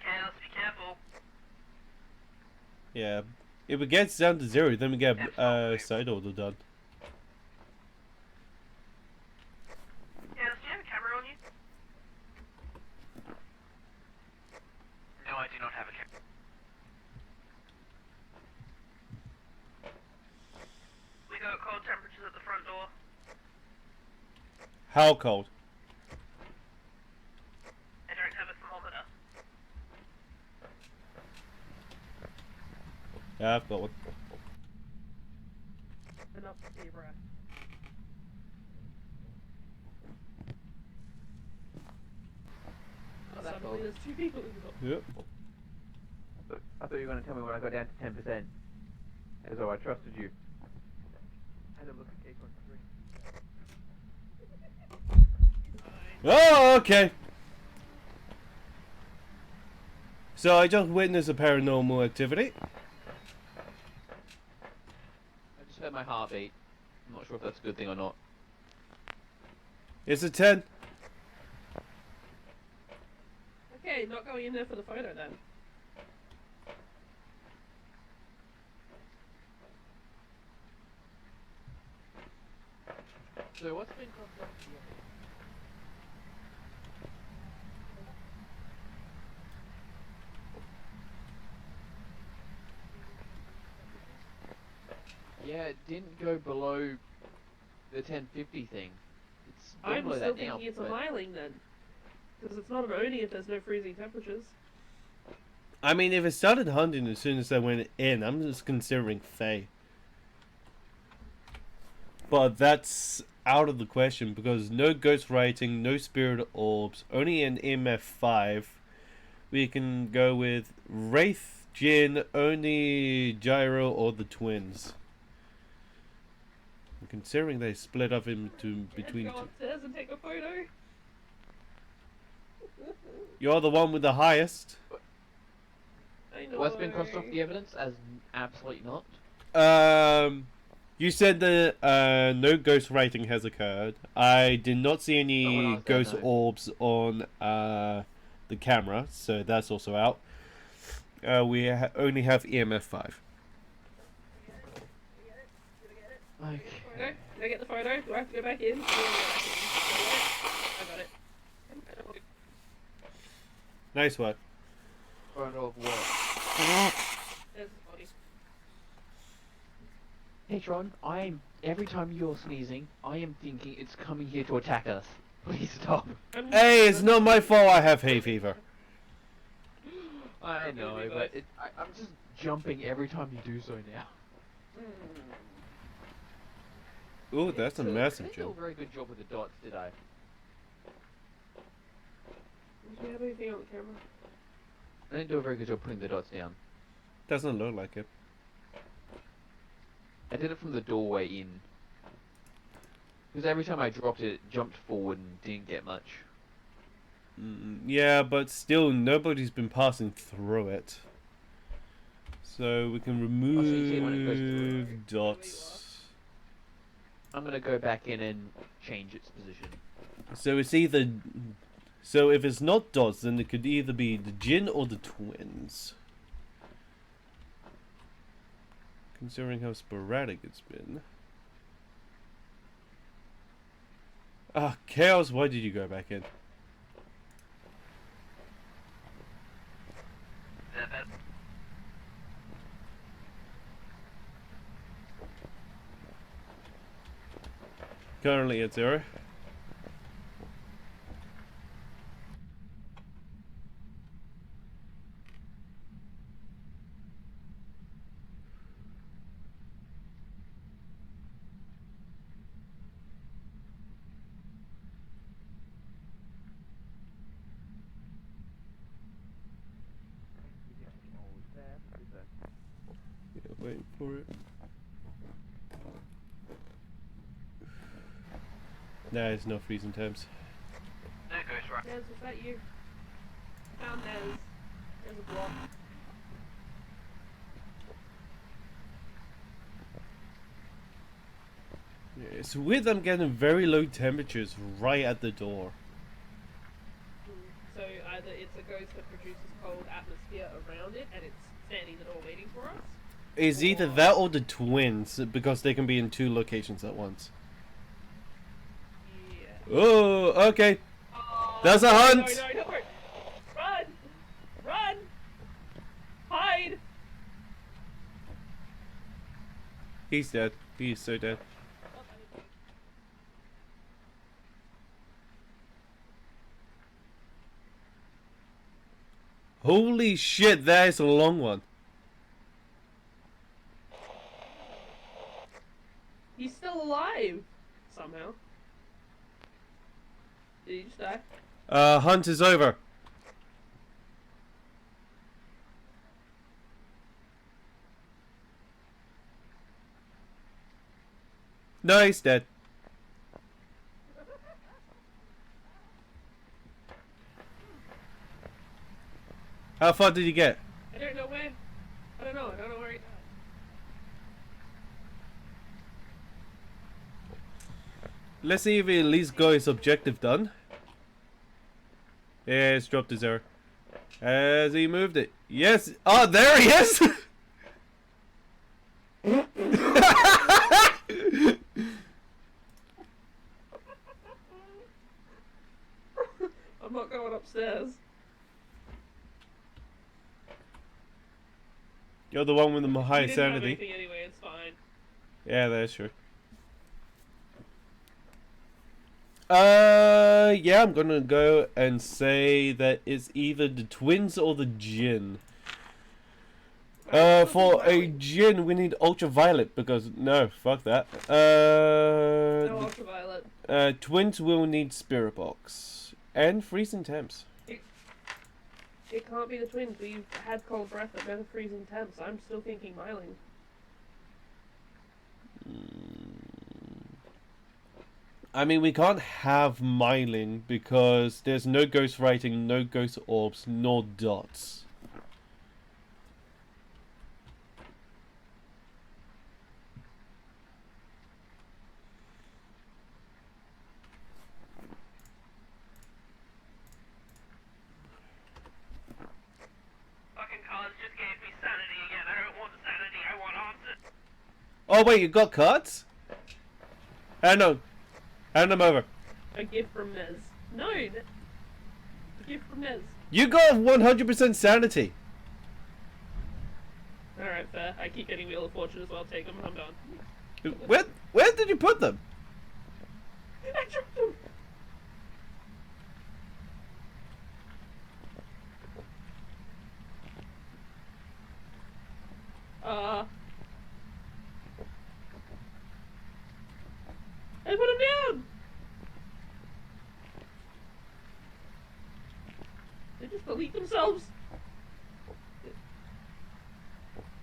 Chaos, be careful. Yeah. If it gets down to 0, then we get side order done. Chaos, do you have a camera on you? No, I do not have a camera. We got cold temperatures at the front door. How cold? I don't have a thermometer. Yeah, I've got one. Enough to see your breath. Not that Suddenly cold. there's 2 people in the door. Yep. I thought you were going to tell me when I got down to 10%. As though I trusted you. Had a look at Geek on screen. Oh, okay. So I just witnessed a paranormal activity. I just heard my heartbeat. I'm not sure if that's a good thing or not. It's a 10. Okay, not going in there for the photo then. So what's been crossed off the Yeah, it didn't go below the 1050 thing. It's gone I'm below still that now, thinking it's a but- Myling then. Because it's not an Oni if there's no freezing temperatures. I mean, if it started hunting as soon as I went in, I'm just considering Fae. But that's out of the question because no ghost writing, no spirit orbs, only an MF5. We can go with Wraith, Jin, only Gyro, or the twins. Considering they split up into between Go two. upstairs and take a photo. You're the one with the highest. I know. What's been crossed off the evidence as absolutely not? You said that no ghost writing has occurred. I did not see Not when I any was there, ghost no. orbs on the camera, so that's also out. We only have EMF 5. Okay. Photo? Did I get the photo? Do I have to go back in? Yeah, I got it. Nice work. Photo of what? There's the body. Hey Tron, every time you're sneezing, I am thinking it's coming here to attack us. Please stop. Hey, it's not my fault I have hay fever. I know, but I'm just jumping every time you do so now. Ooh, that's a So, massive I didn't do a jump. very good job with the dots, did I? Do you have anything on the camera? I didn't do a very good job putting the dots down. Doesn't look like it. I did it from the doorway in. Because every time I dropped it, it jumped forward and didn't get much. Yeah, but still, nobody's been passing through it. So we can so you see when it goes through. remove dots. I'm gonna go back in and change its position. So it's either... So if it's not dots, then it could either be the Jinn or the twins. Considering how sporadic it's been. Ah, Chaos, why did you go back in? Currently at 0. Yeah, waiting for it. Nah, it's no freezing temps. There goes right. Nez, was that you? Found Nez. There's a block. Yeah, it's weird I'm getting very low temperatures right at the door. So either it's a ghost that produces cold atmosphere around it and it's standing the door waiting for us. It's either that or the twins, because they can be in 2 locations at once. Yeah. Oh, okay. Oh, That's a hunt! No. Run! Run! Hide! He's dead. He's so dead. Holy shit, that is a long one. He's still alive! Somehow. Did he just die? Hunt is over. No, he's dead. How far did you get? I don't know where. I don't know where he died. Let's see if he at least got his objective done. Yeah, it's dropped his arrow. Has he moved it? Yes. Oh, there he is! I'm not going upstairs. You're the one with the high He didn't have sanity. anything anyway, it's fine. Yeah, that's true. Yeah, I'm gonna go and say that it's either the twins or the Jinn. For a Jinn, we need ultraviolet because no, fuck that. No ultraviolet. Twins will need spirit box and freezing temps. It can't be the twins. We've had cold breath at better freezing temps. I'm still thinking myling. I mean, we can't have myling because there's no ghost writing, no ghost orbs, nor dots. Fucking cards just gave me sanity again. I don't want sanity, I want answers. Oh wait, you got cards? No. Hand them over. A gift from Nez. No! A gift from Nez. You got 100% sanity. Alright, fair. I keep getting Wheel of Fortune as well. Take them, I'm done. Where did you put them? I dropped them. I put them down. They just delete themselves.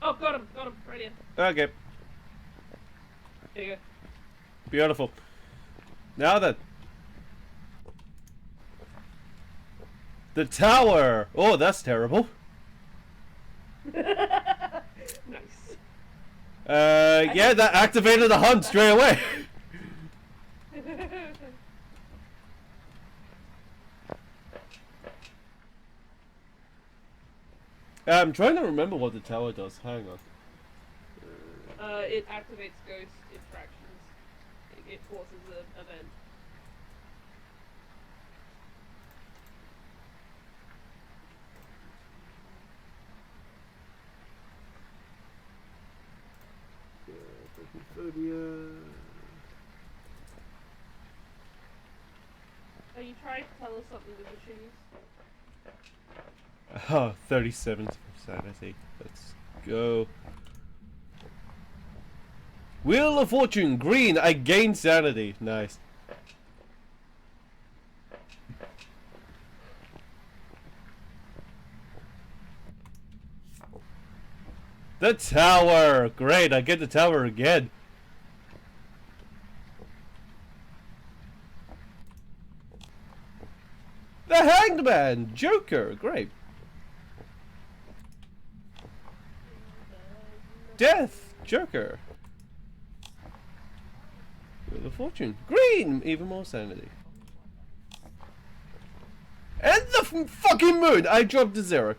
Oh, got him, right here. Okay, There you beautiful. Now then. The tower! Oh, that's terrible. go. Nice. Yeah, that activated the hunt straight away. I'm trying to remember what the tower does. Hang on. It activates ghost interactions. It forces an event. Are you trying to tell us something with the shoes? Oh, 37 sanity. Let's go. Wheel of Fortune, green. I gained sanity. Nice. The tower. Great, I get the tower again. The Hanged Man. Joker. Great. Death. Joker. Wheel of Fortune. Green! Even more sanity. And the fucking moon! I dropped to 0.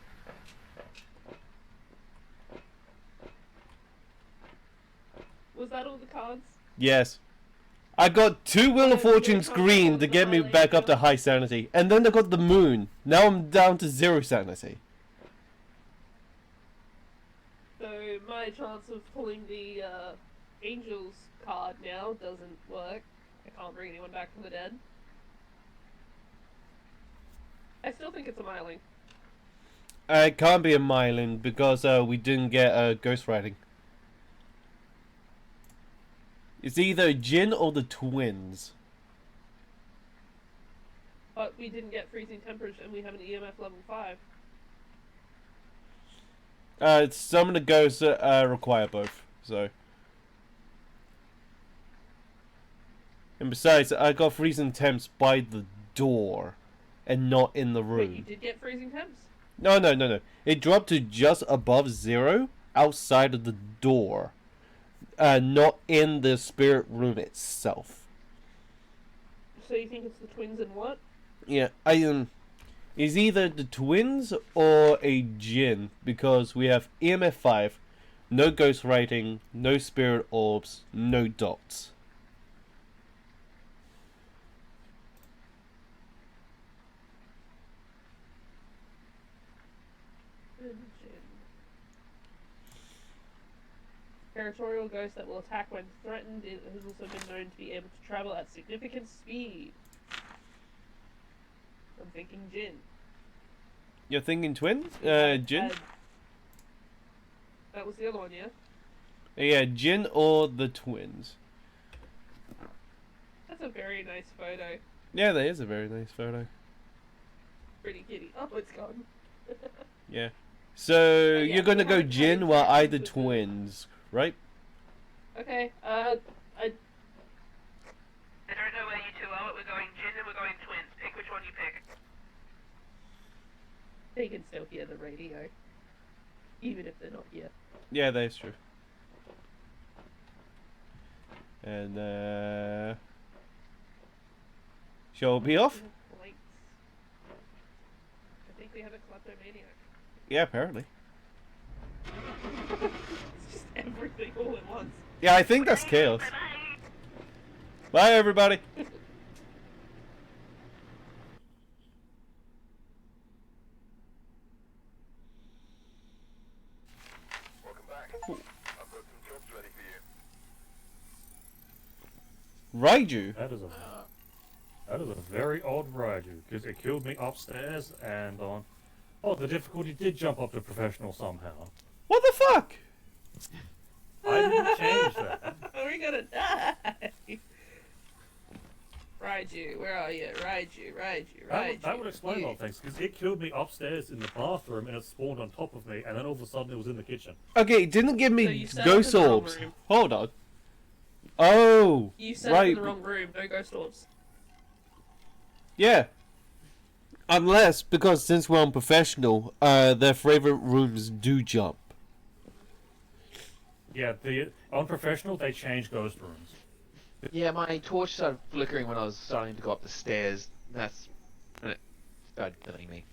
Was that all the cards? Yes. I got 2 Wheel of Fortunes green to get me back up to high sanity. And then I got the moon. Now I'm down to 0 sanity. So my chance of pulling the Angels card now doesn't work. I can't bring anyone back from the dead. I still think it's a Myling. It can't be a Myelin because we didn't get ghost writing. It's either Jin or the twins. But we didn't get freezing temperature and we have an EMF level 5. Some of the ghosts require both, so. And besides, I got freezing temps by the door, and not in the room. Wait, you did get freezing temps? No. It dropped to just above 0 outside of the door, not in the spirit room itself. So you think it's the twins and what? Yeah, it's either the twins or a Jinn, because we have EMF 5, no ghost writing, no spirit orbs, no dots. Territorial ghost that will attack when threatened. It has also been known to be able to travel at significant speed. I'm thinking Jin. You're thinking twins? Jinn? That was the other one, yeah? Yeah, Jinn or the twins. That's a very nice photo. Yeah, that is a very nice photo. Pretty kitty. Oh, it's gone. Yeah. So, yeah, you're gonna we go haven't Jinn had while I interactions the with the- twins, right? Okay, I don't know where you two are, but we're going Jin and we're going twins. Pick which one you pick. they can still hear the radio. Even if they're not here. Yeah, that is true. And, shall we be off? Lights. I think we have a kleptomaniac. Yeah, apparently. It's just everything all at once. Yeah, I think that's chaos. Bye, everybody. Welcome back. I've got some jobs ready for you. Raiju? That is a very odd Raiju, because it killed me upstairs and on. Oh, the difficulty did jump up to professional somehow. What the fuck? I didn't change that. We're gonna die. Raiju, where are you? Raiju. That would explain a lot of things, because it killed me upstairs in the bathroom and it spawned on top of me, and then all of a sudden it was in the kitchen. Okay, it didn't give So me you set up ghost in the wrong orbs. room. Hold on. Oh, You set up right. in the wrong room, no ghost orbs. Yeah. Unless, because since we're on professional, their favorite rooms do jump. Yeah, on professional they changed ghost rooms. Yeah, my torch started flickering when I was starting to go up the stairs. That's when it started killing me.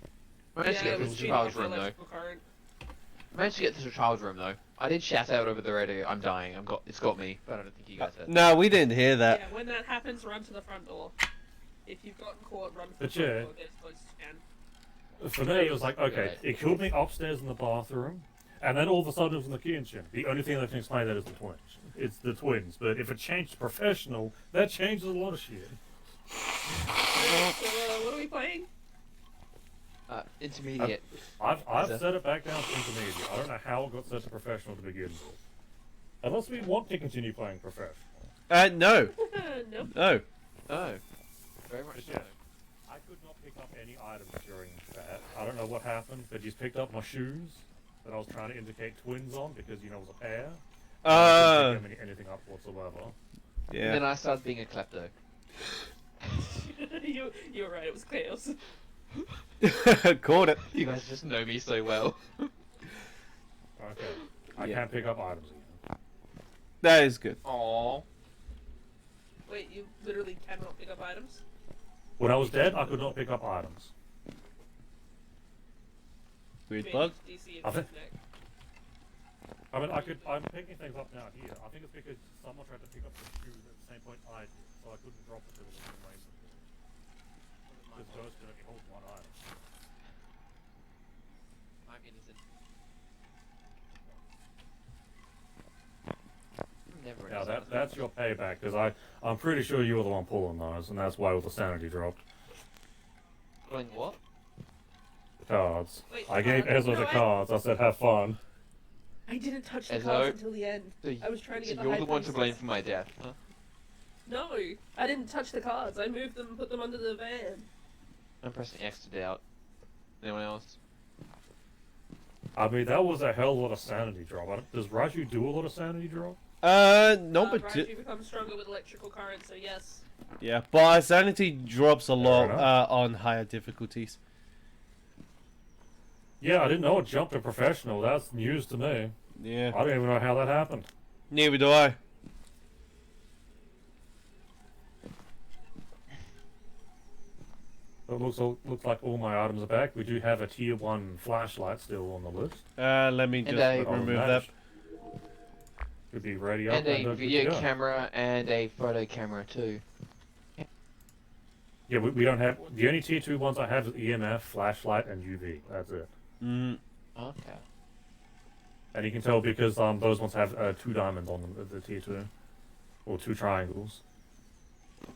I managed to Yeah, get it to was the cheating child's off the room though. electrical current. I managed to get to the child's room though. I did shout out over the radio, "I'm dying. It's got me." But I don't think you guys heard. No, we didn't hear that. Yeah, when that happens, run to the front door. If you've gotten caught, run to the But front yeah. door, get as close as you can. For me, it was like, okay, it killed me upstairs in the bathroom, and then all of a sudden it was in the kitchen. The only thing that can explain that is the twins. It's the twins. But if it changed to professional, that changes a lot of shit. So, what are we playing? Intermediate. I've Is it? set it back down to intermediate. I don't know how it got set to professional to begin with. Unless we want to continue playing professional. No. Nope. No. Oh, very much so. Yeah. I could not pick up any items during that. I don't know what happened, but he's picked up my shoes that I was trying to indicate twins on because, you know, it was a pair. I couldn't pick anything up whatsoever. And then Yeah. I started being a klepto. You're right, it was chaos. Caught it. You guys just know me so well. Okay. I Yeah. can't pick up items again. That is good. Aww. Wait, you literally cannot pick up items? When I was dead, I could not pick up items. Weird bug. DC I and think- neck. I mean, I'm picking things up now here. I think it's because someone tried to pick up the shoes at the same point I did, so I couldn't drop it to the same way. This ghost can only hold one item. I'm innocent. Never Yeah, innocent. that's your payback, because I'm pretty sure you were the one pulling those, and that's why all the sanity dropped. Pulling what? Cards. Wait, I gave Ezra no, the cards. I said, have fun. I didn't touch the As cards though- until the end. I was trying to So get the you're high the one to places. blame for my death, huh? No, I didn't touch the cards. I moved them, put them under the van. I'm pressing X to doubt. Anyone else? I mean, that was a hell of a lot of sanity drop. Does Raju do a lot of sanity drop? No, but Raichu becomes stronger with electrical current, so yes. yeah, but our sanity drops a lot enough. on higher difficulties. Yeah, I didn't know it jumped to professional. That's news to me. Yeah. I don't even know how that happened. Neither do I. It looks like all my items are back. We do have a tier 1 flashlight still on the list. Let me And just a- remove that. Should be ready up And a good to video go. camera and a photo camera too. Yeah, we don't have... The only tier 2 ones I have is EMF, flashlight, and UV. That's it. Mm. Okay. And you can tell because those ones have 2 diamonds on them, the tier 2. Or 2 triangles.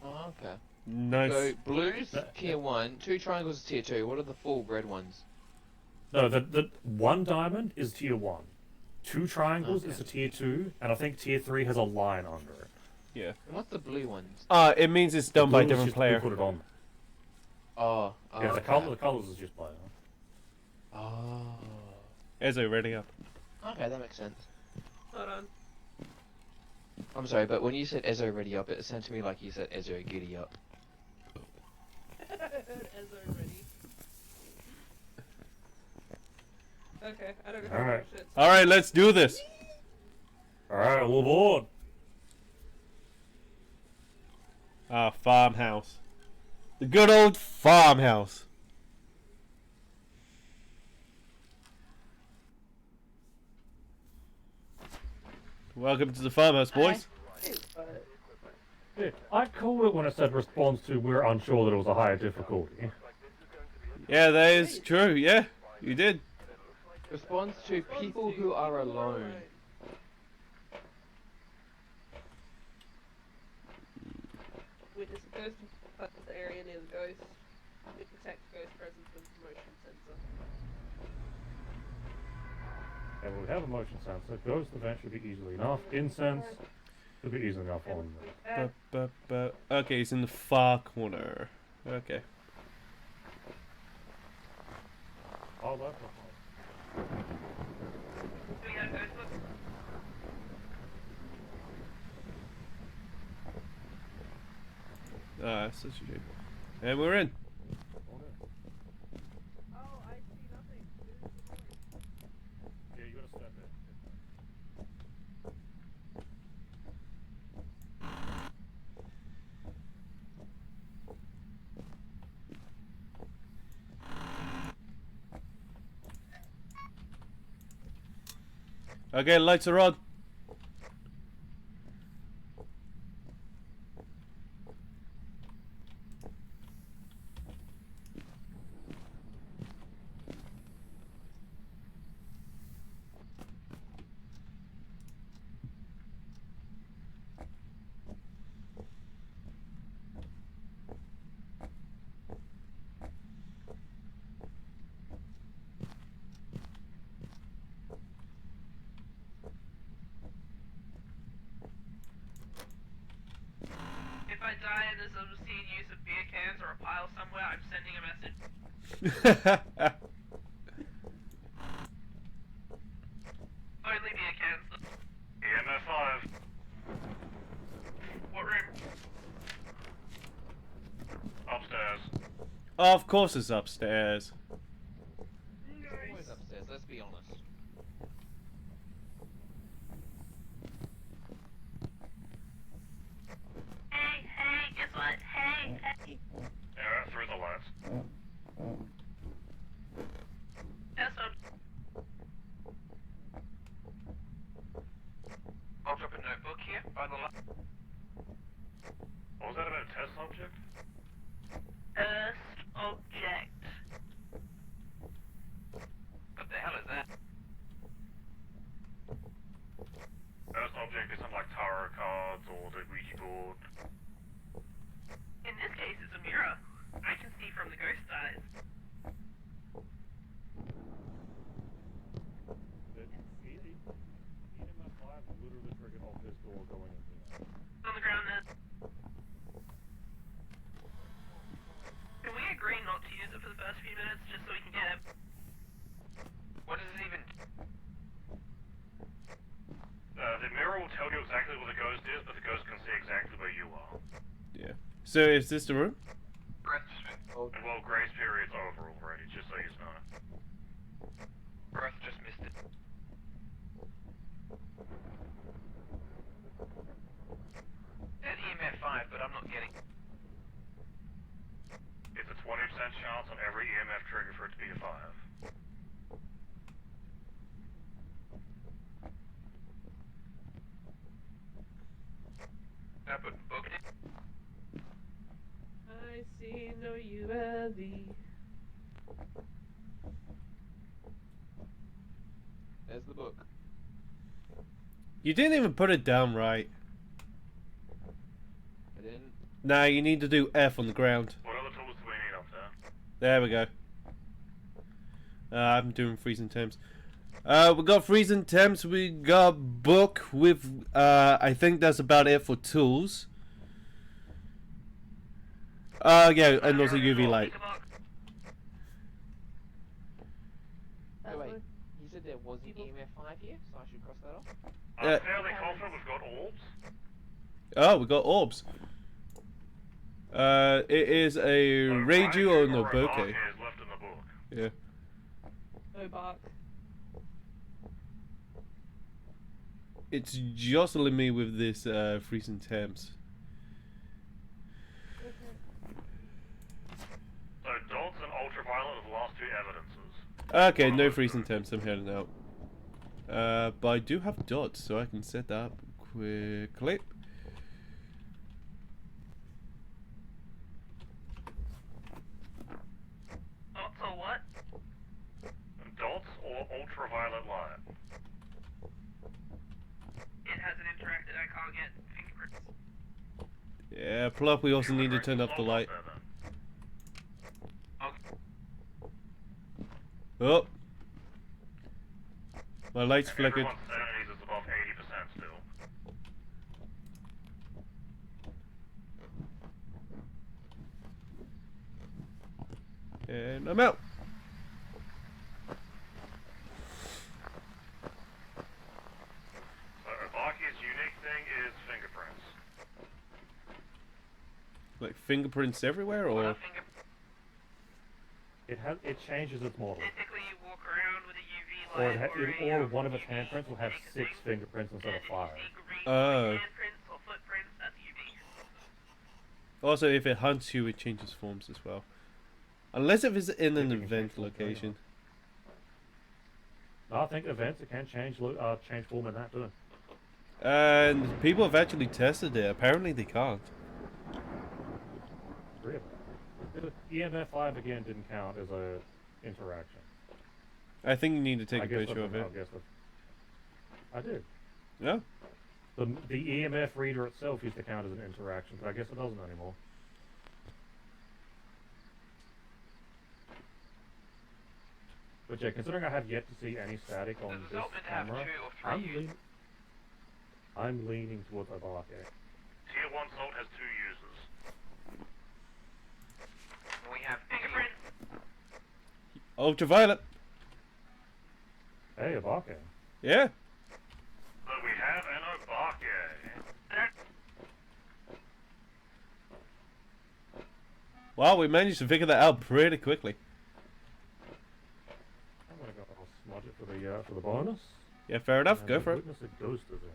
Okay. Nice. So blues tier 1, 2 triangles is tier 2. What are the full red ones? No, the 1 diamond is tier 1. 2 triangles is Okay. a tier 2, and I think tier 3 has a line under it. Yeah. And what's the blue ones? It means it's done by Blue is different just player. who put it on. Oh. Yeah, the colors is just player. Oh. Ezzo, ready up. Okay, that makes sense. Hold on. I'm sorry, but when you said Ezzo ready up, it sounded to me like you said Ezzo giddy up. Ezra ready. Okay, I don't know how Alright. to shit. Alright, let's do this. Alright, all aboard. Farmhouse. The good old farmhouse. Welcome to the farmhouse, boys. Yeah, I called it when it said response to we're unsure that it was a higher difficulty. Yeah, that is true. Yeah, you did. Responds to people who are alone. Witness a ghost in the area near the ghost. Detect ghost presence with motion sensor. And we have a motion sensor. Ghost event should be easily enough. Incense should be easy enough on there. Okay, it's in the far corner. Okay. Oh, that's a Do we have ghost book? Ah, that's such a shame. And we're in. Oh, I see nothing. Yeah, you gotta step in. Okay, lights are on. If I die and there's obscene use of beer cans or a pile somewhere, I'm sending a message. Only beer cans. EMF 5. What room? Upstairs. Of course it's upstairs. Always upstairs, let's be honest. Hey, guess what? Hey. Yeah, through the lights. Guess what? I'll drop a notebook here by the light. What was that about a test subject? First object. What the hell is that? First object isn't like tarot cards or the Ouija board. In this case, it's a mirror. I can see from the ghost eyes. EMF 5 literally triggered off this door going in here. On the ground then. Can we agree not to use it for the first few minutes just so we can get it? What does it even... The mirror will tell you exactly where the ghost is, but the ghost can see exactly where you are. Yeah. So is this the room? Breath, And well, grace period's over already, just so you know. breath just missed it. At EMF 5, but I'm not getting... It's a 20% chance on every EMF trigger for it to be a 5. I put book in. I see no ULV. There's the book. You didn't even put it down right. I didn't. Nah, you need to do F on the ground. What other tools do we need up there? There we go. I'm doing freezing temps. We got freezing temps. We got book with. I think that's about it for tools. Yeah, and also UV light. Oh wait, you said there was an EMF 5 here, so I should cross that off? I'm Yeah. fairly confident we've got orbs. Oh, we got orbs. It is a Reiju or no Noboke. bokeh. Is left in the book. Yeah. No bark. It's jostling me with this freezing temps. So dots and ultraviolet are the last two evidences. Okay, no freezing temps. I'm heading out. But I do have dots, so I can set that up quickly. Dots or what? Dots or ultraviolet light. It hasn't interacted. I can't get fingerprints. Yeah, plus we also need to turn off the light. Oh! My lights flickered. Everyone's sanities is above 80% still. And I'm out. So Obaki's unique thing is fingerprints. Like fingerprints everywhere, or? It changes its model. Typically, you walk around with a UV Or, light or one of its handprints will have 6 fingerprints instead of 5. Oh. Handprints or footprints, that's UV. Also, if it hunts you, it changes forms as well. Unless if it's in an Maybe it can event change form location. No, I think events, it can change form in that too. And people have actually tested it. Apparently they can't. Really? EMF 5 again didn't count as a interaction. I think you need to take I a guess picture of it. I did. No? The EMF reader itself used to count as an interaction, but I guess it doesn't anymore. But yeah, considering I have yet to see any static on Does this result meant to have camera, 2 or 3 users? I'm leaning towards Obake. Tier 1 Salt has 2 users. We have fingerprints. Ultraviolet. Hey, Obake. Yeah. But we have an Obake. Wow, we managed to figure that out pretty quickly. I'm gonna go smudge it for the bonus. Yeah, fair enough. And Go for it. witness a ghost of it.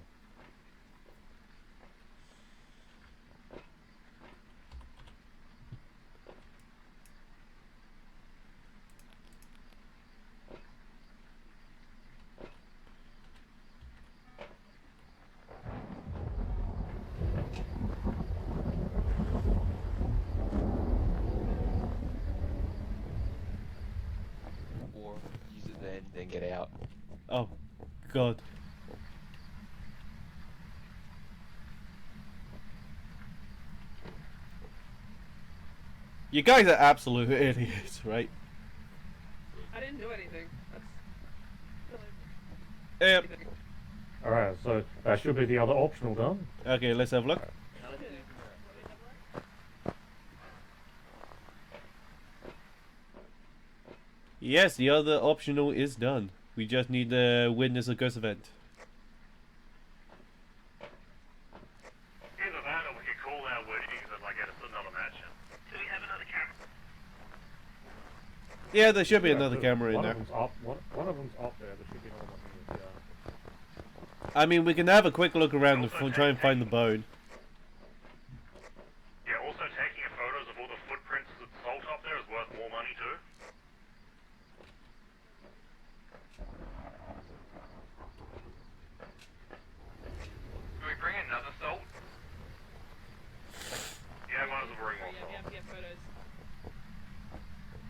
Or use it then get out. Oh, God. You guys are absolute idiots, right? I didn't do anything. Yep. Alright, so that should be the other optional done. Okay, let's have a look. Yes, the other optional is done. We just need to witness a ghost event. Either that or we could call our weddings and like get another match in. Do we have another camera? Yeah, there should be Yeah, another camera in one there. Of them's up, one of them's up there, there should be another one here. I mean, we can have a quick look around and try and find the bone. Yeah, also taking photos of all the footprints of salt up there is worth more money too. Do we bring another salt? Yeah, might as well bring more Yeah, salt. we have to get photos.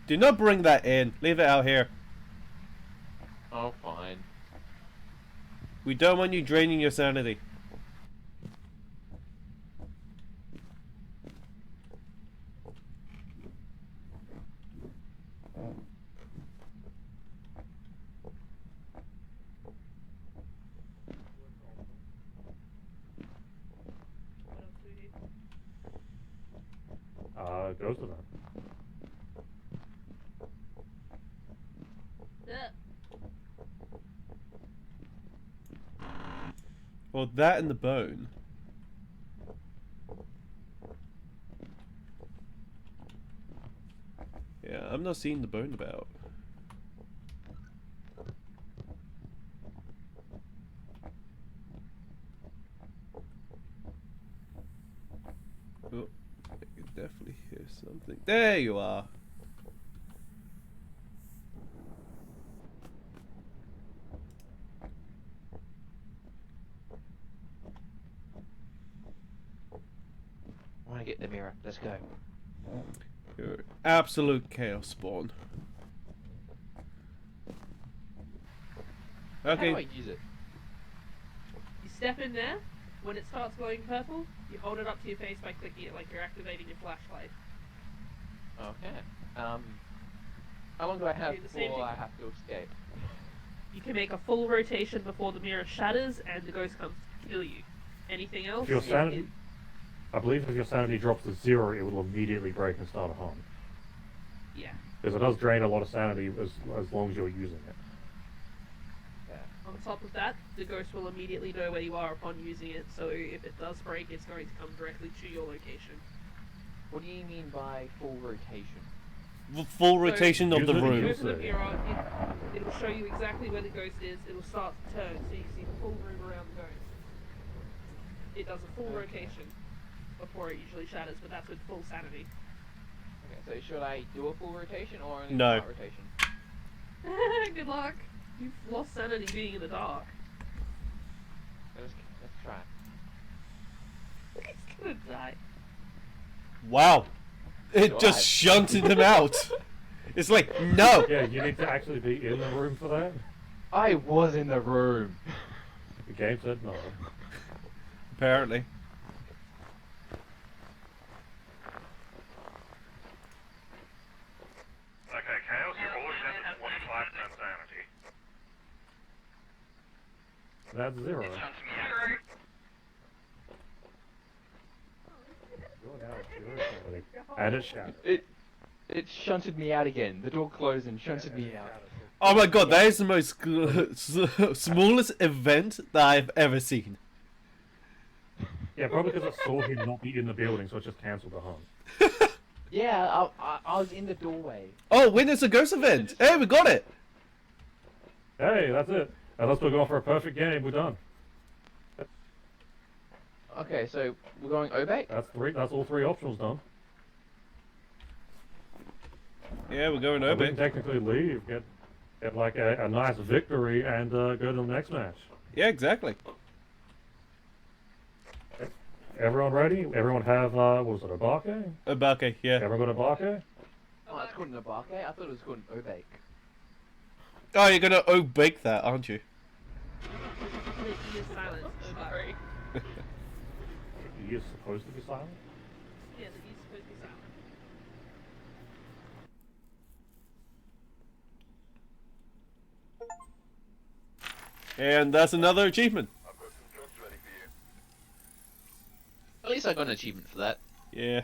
Do not bring that in. Leave it out here. Oh, fine. We don't want you draining your sanity. What else do we need? Ghost of that. Yeah. Well, that and the bone. Yeah, I'm not seeing the bone about. Oh, I can definitely hear something. There you are. I want to get the mirror. Let's go. You're absolute chaos spawn. How Okay. do I use it? You step in there, When it starts glowing purple, you hold it up to your face by clicking it like you're activating your flashlight. Okay. How long do I have Do the same before thing. I have to escape? You can make a full rotation before the mirror shatters and the ghost comes to kill you. Anything else? If your sanity, I believe if your sanity drops to 0, it will immediately break and start a hunt. Yeah. Because it does drain a lot of sanity as long as you're using it. On top of that, the ghost will immediately know where you are upon using it, so if it does break, it's going to come directly to your location. What do you mean by full rotation? Full rotation of the Use it, room. use Open the mirror, it'll show you exactly where the ghost is, it'll start to turn, so you see the full room around the ghost. It does a full rotation before it usually shatters, but that's with full sanity. Okay, so should I do a full rotation or only No. a part rotation? Good luck. You've lost sanity being in the dark. Let's try it. It's gonna die. Wow. It Do just I? shunted him out. It's like, no. Yeah, you need to actually be in the room for that. I was in the room. The game said no. Apparently. Okay, Chaos, you're always at 25% sanity. That's 0. It hunts me out. You're now at 0 sanity. And it's shattered. It shunted me out again. The door closed and shunted me out. Oh my god, that is the most smallest event that I've ever seen. Yeah, probably because it saw him not be in the building, so it just cancelled the hunt. Yeah, I was in the doorway. Oh, witness a ghost event! Hey, we got it! Hey, that's it. Unless we're going for a perfect game, we're done. Okay, so we're going Obey? That's all 3 options done. Yeah, we're going So we over. can technically leave, get like a nice victory, and go to the next match. Yeah, exactly. Everyone ready? Everyone have, what was it, Abake? Abake, yeah. Everyone got Abake? Oh, it's called an Abake? I thought it was called an Obey. Oh, you're gonna bake that, aren't you? The E is silent. Sorry. He is supposed to be silent? Yeah, the E is supposed to be silent. And that's another achievement. I've got some jobs ready for you. At least I got an achievement for that. Yeah.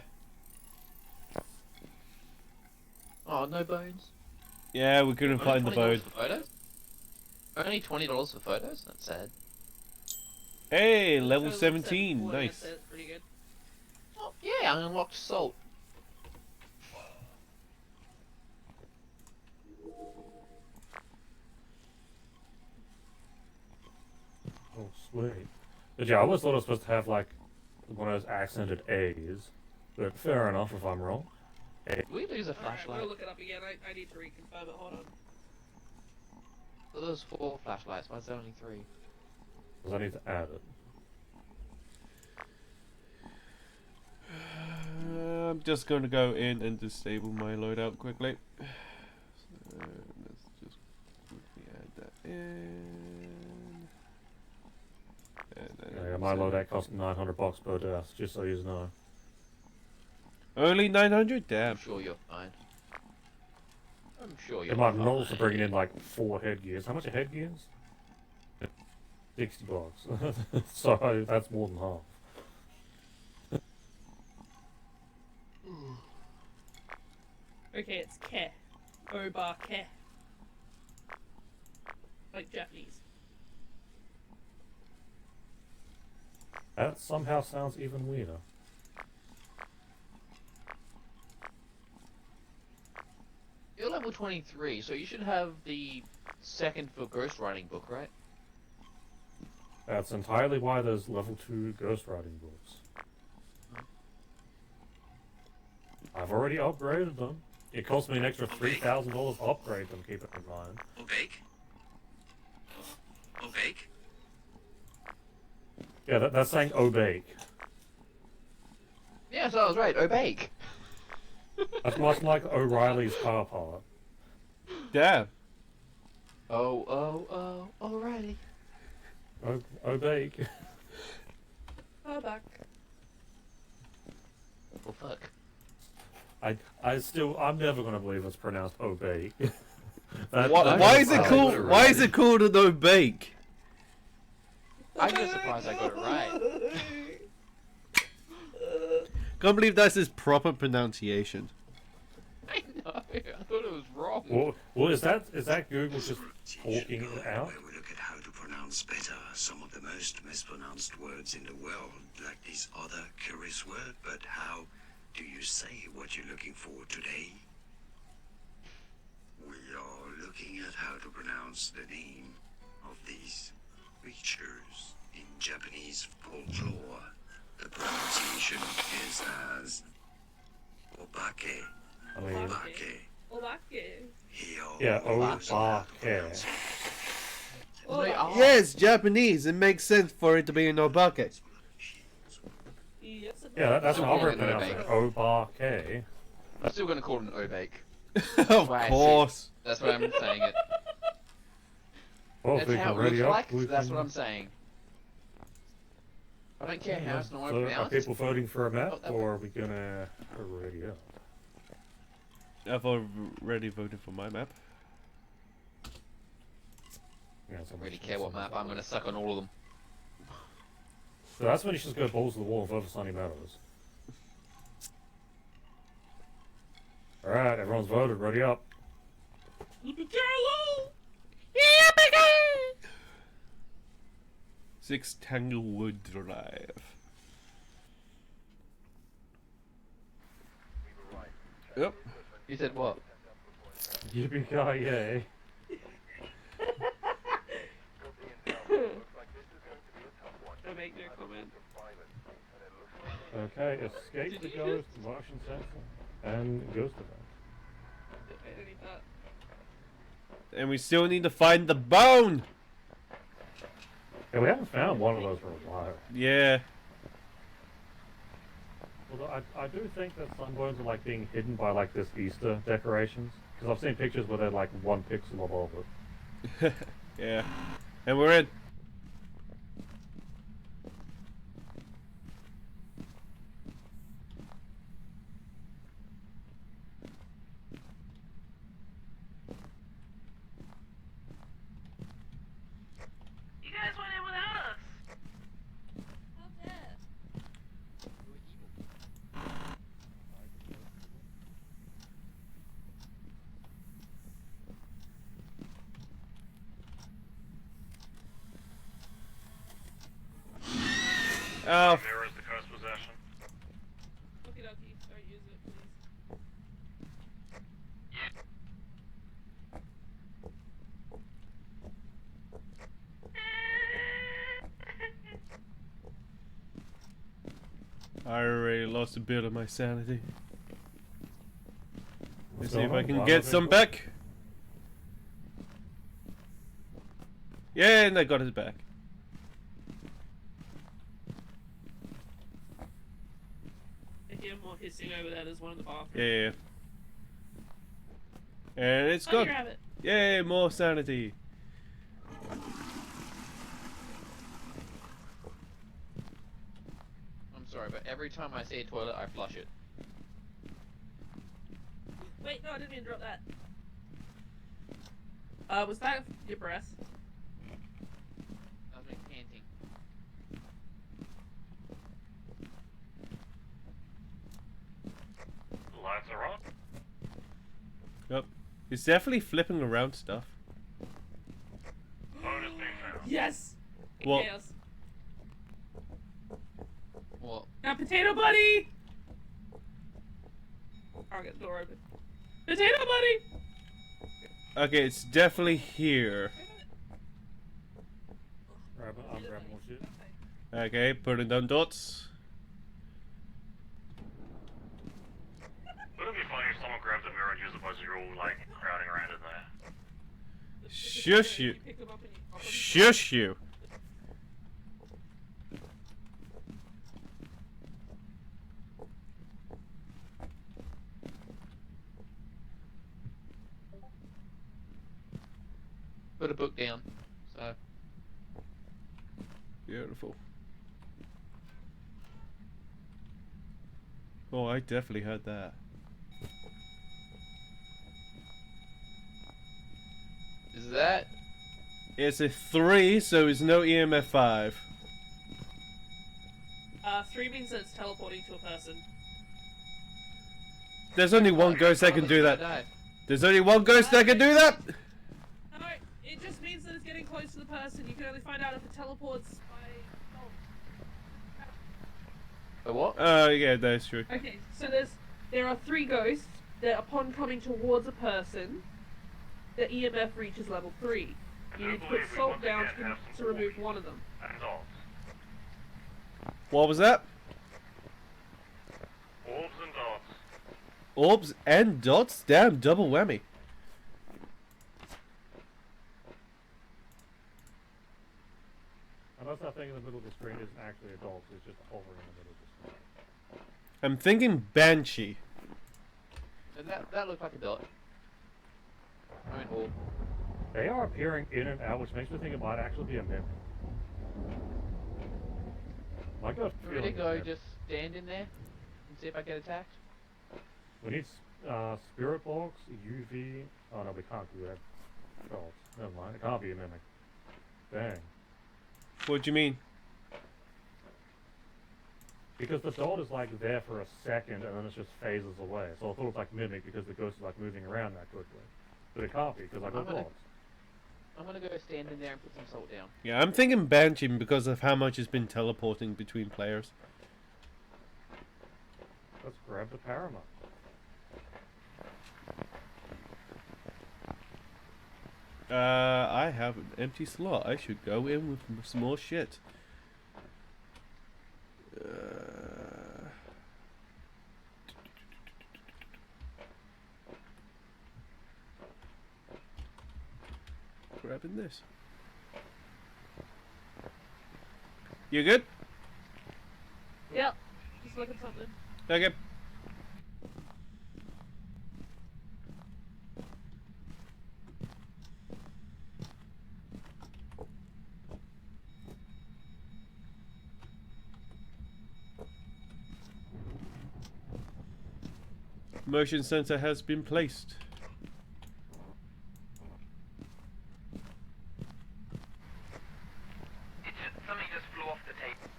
Oh, no bones. Yeah, we couldn't find the $20 boat. for photos? Only $20 for photos? That's sad. Hey, level So, 17, 7, nice. that's pretty good. Oh, yeah, I unlocked salt. Oh, sweet. But yeah, I always thought it was supposed to have, like, one of those accented A's. But fair enough if I'm wrong. Did we lose a Alright, flashlight? we'll look it up again. I need to reconfirm it. Hold on. So there's 4 flashlights, why is there only 3? Because I need to add it. I'm just going to go in and disable my loadout quickly. So, let's just quickly add that in. And then Yeah, my loadout cost $900 per death, just so you know. Only 900? Damn. I'm sure you're fine. I'm sure It you're might fine. also bring in like 4 headgears. How much are headgears? $60. So that's more than half. Okay, it's ke. Oba ke. Like Japanese. That somehow sounds even weirder. You're level 23, so you should have the second for ghostwriting book, right? That's entirely why there's level 2 ghostwriting books. I've already upgraded them. It cost me an extra $3,000 to upgrade them, keep it in mind. Obake? Obake? Yeah, that's saying Obake. Yeah, so I was right, Obey. That's much like O'Reilly's car part. Damn. Oh, O'Reilly. Obake. I'm back. Well, fuck. I'm never gonna believe it's pronounced obake. Why is it called? Why is it called an obake? I'm just surprised I got it right. Can't believe that's his proper pronunciation. I know. I thought it was wrong. Well, is that Google just talking it out? Where we look at how to pronounce better some of the most mispronounced words in the world, like this other curious word. But how do you say what you're looking for today? We are looking at how to pronounce the name of these creatures in Japanese folklore. The pronunciation is as obake. I mean, Obake. Obake. yeah, obake. Obake. Yes, Japanese. It makes sense for it to be an obake. Yes, it Yeah, that's how I Obake. pronounce it. Obake. I'm still gonna call it an obake. Of Why I see. course. That's why I'm saying it. Well, That's if we how can it ready looks up, like, we so that's can- what I'm saying. I don't care how it's So normally are pronounced. people voting for a map, Oh, that or are we gonna ready up? I've already voted for my map. Yeah, I don't really care what map. I'm gonna suck on all of them. So that's when you should just go balls to the wall and vote for Sunny Meadows. Alright, everyone's voted, ready up. Six Tanglewood Drive. Yep. You said what? Yippee-ki-yay. Don't make no comment. Okay, escape the ghost, motion sensor, and ghost event. I don't need that. And we still need to find the bone! Yeah, we haven't found one of those for a while. Yeah. Although I do think that some bones are like being hidden by like this Easter decorations. Because I've seen pictures where they're like 1 pixel above it. Yeah. And we're in. You guys went in without us. Oh, There is the cursed possession. Okie dokie. Don't use it, please. I already lost a bit of my sanity. Let's see going if I on? can Why get was I some go- back. Yeah, and I got it back. I hear more hissing over there. There's one in the bathroom. Yeah. And it's Oh, gone. grab it. Yay, more sanity. I'm sorry, but every time I see a toilet, I flush it. Wait, no, I didn't mean to drop that. Was that your breath? I was like panting. The lights are on. Yep. He's definitely flipping around stuff. Bone is being found. Yes! Well- Chaos. What? Now, Potato Buddy! I'll get the door open. Potato Buddy! Okay, it's definitely here. I'm grabbing more shit. Okay, putting down dots. Wouldn't it be funny if someone grabbed the mirror and used it as you're all like crowding around in there? Shush you. pick them up and you pop them. Shush you. Put a book down. So, Beautiful. Oh, I definitely heard that. Is that? It's a 3, so it's no EMF 5. 3 means that it's teleporting to a person. There's only one ghost that can do that. There's only one ghost that can do that! No, it just means that it's getting close to the person. You can only find out if it teleports by... A what? Yeah, that's true. Okay, so there are 3 ghosts that upon coming towards a person, the EMF reaches level 3. You need to put salt down to remove one of them. And dots. What was that? Orbs and dots. Orbs and dots? Damn, double whammy. Unless that thing in the middle of the screen isn't actually a dot, it's just hovering in the middle of the screen. I'm thinking Banshee. That looks like a dot. I mean, orb. They are appearing in and out, which makes me think it might actually be a mimic. My gut I'm gonna feeling go is that just stand in there and see if I get attacked. we need spirit box, UV. Oh no, we can't do that. Dots. Never mind. It can't be a mimic. Dang. What do you mean? Because the dot is like there for a second and then it just phases away. So I thought it was like mimic because the ghost is like moving around that quickly. But it can't be because I got dots. I'm gonna go stand in there and put some salt down. Yeah, I'm thinking Banshee because of how much it's been teleporting between players. Let's grab the Paramount. I have an empty slot. I should go in with some more shit. Grabbing this. You good? Yep. Just look at something. Okay. Motion sensor has been placed. Something just flew off the table.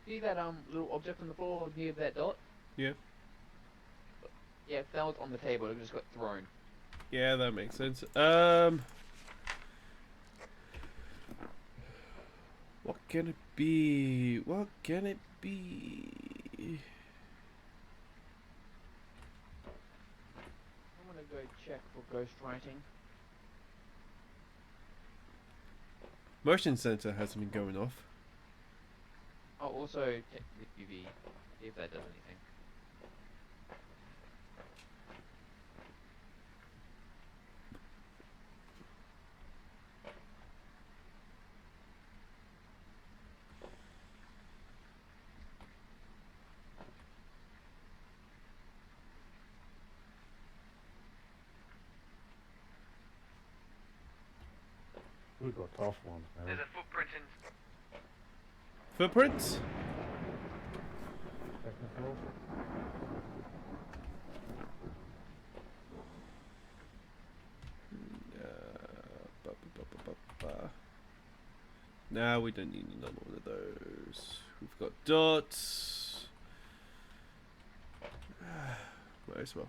See that little object on the floor near that dot? Yeah. Yeah, if that was on the table, it just got thrown. Yeah, that makes sense. What can it be? What can it be? I'm gonna go check for ghost writing. Motion sensor hasn't been going off. I'll also check the UV, see if that does anything. We've got tough ones, man. There's a footprint in. Footprints? Technical. Nah, we don't need another one of those. We've got dots. Might as well.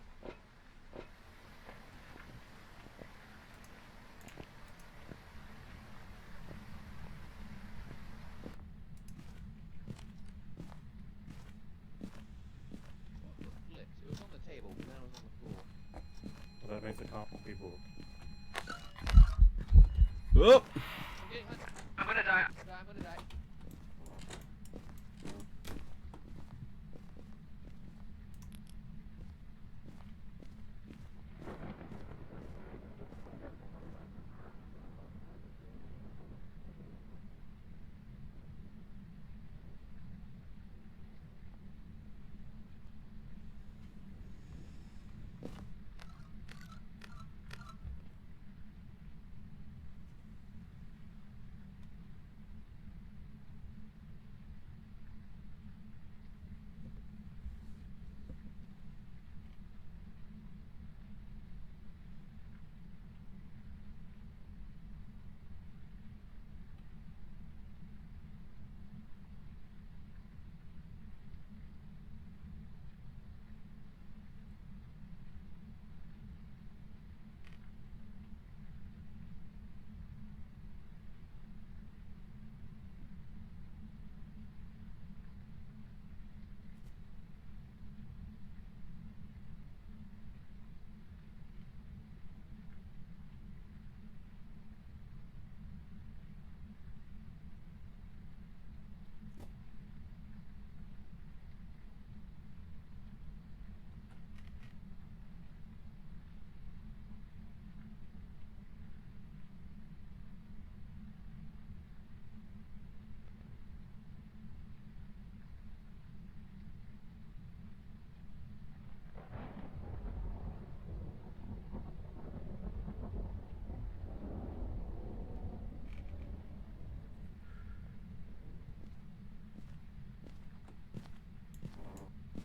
It was on the table, but then it was on the floor. Well, that makes it can't be booked. Oh! I'm gonna die. I'm gonna die.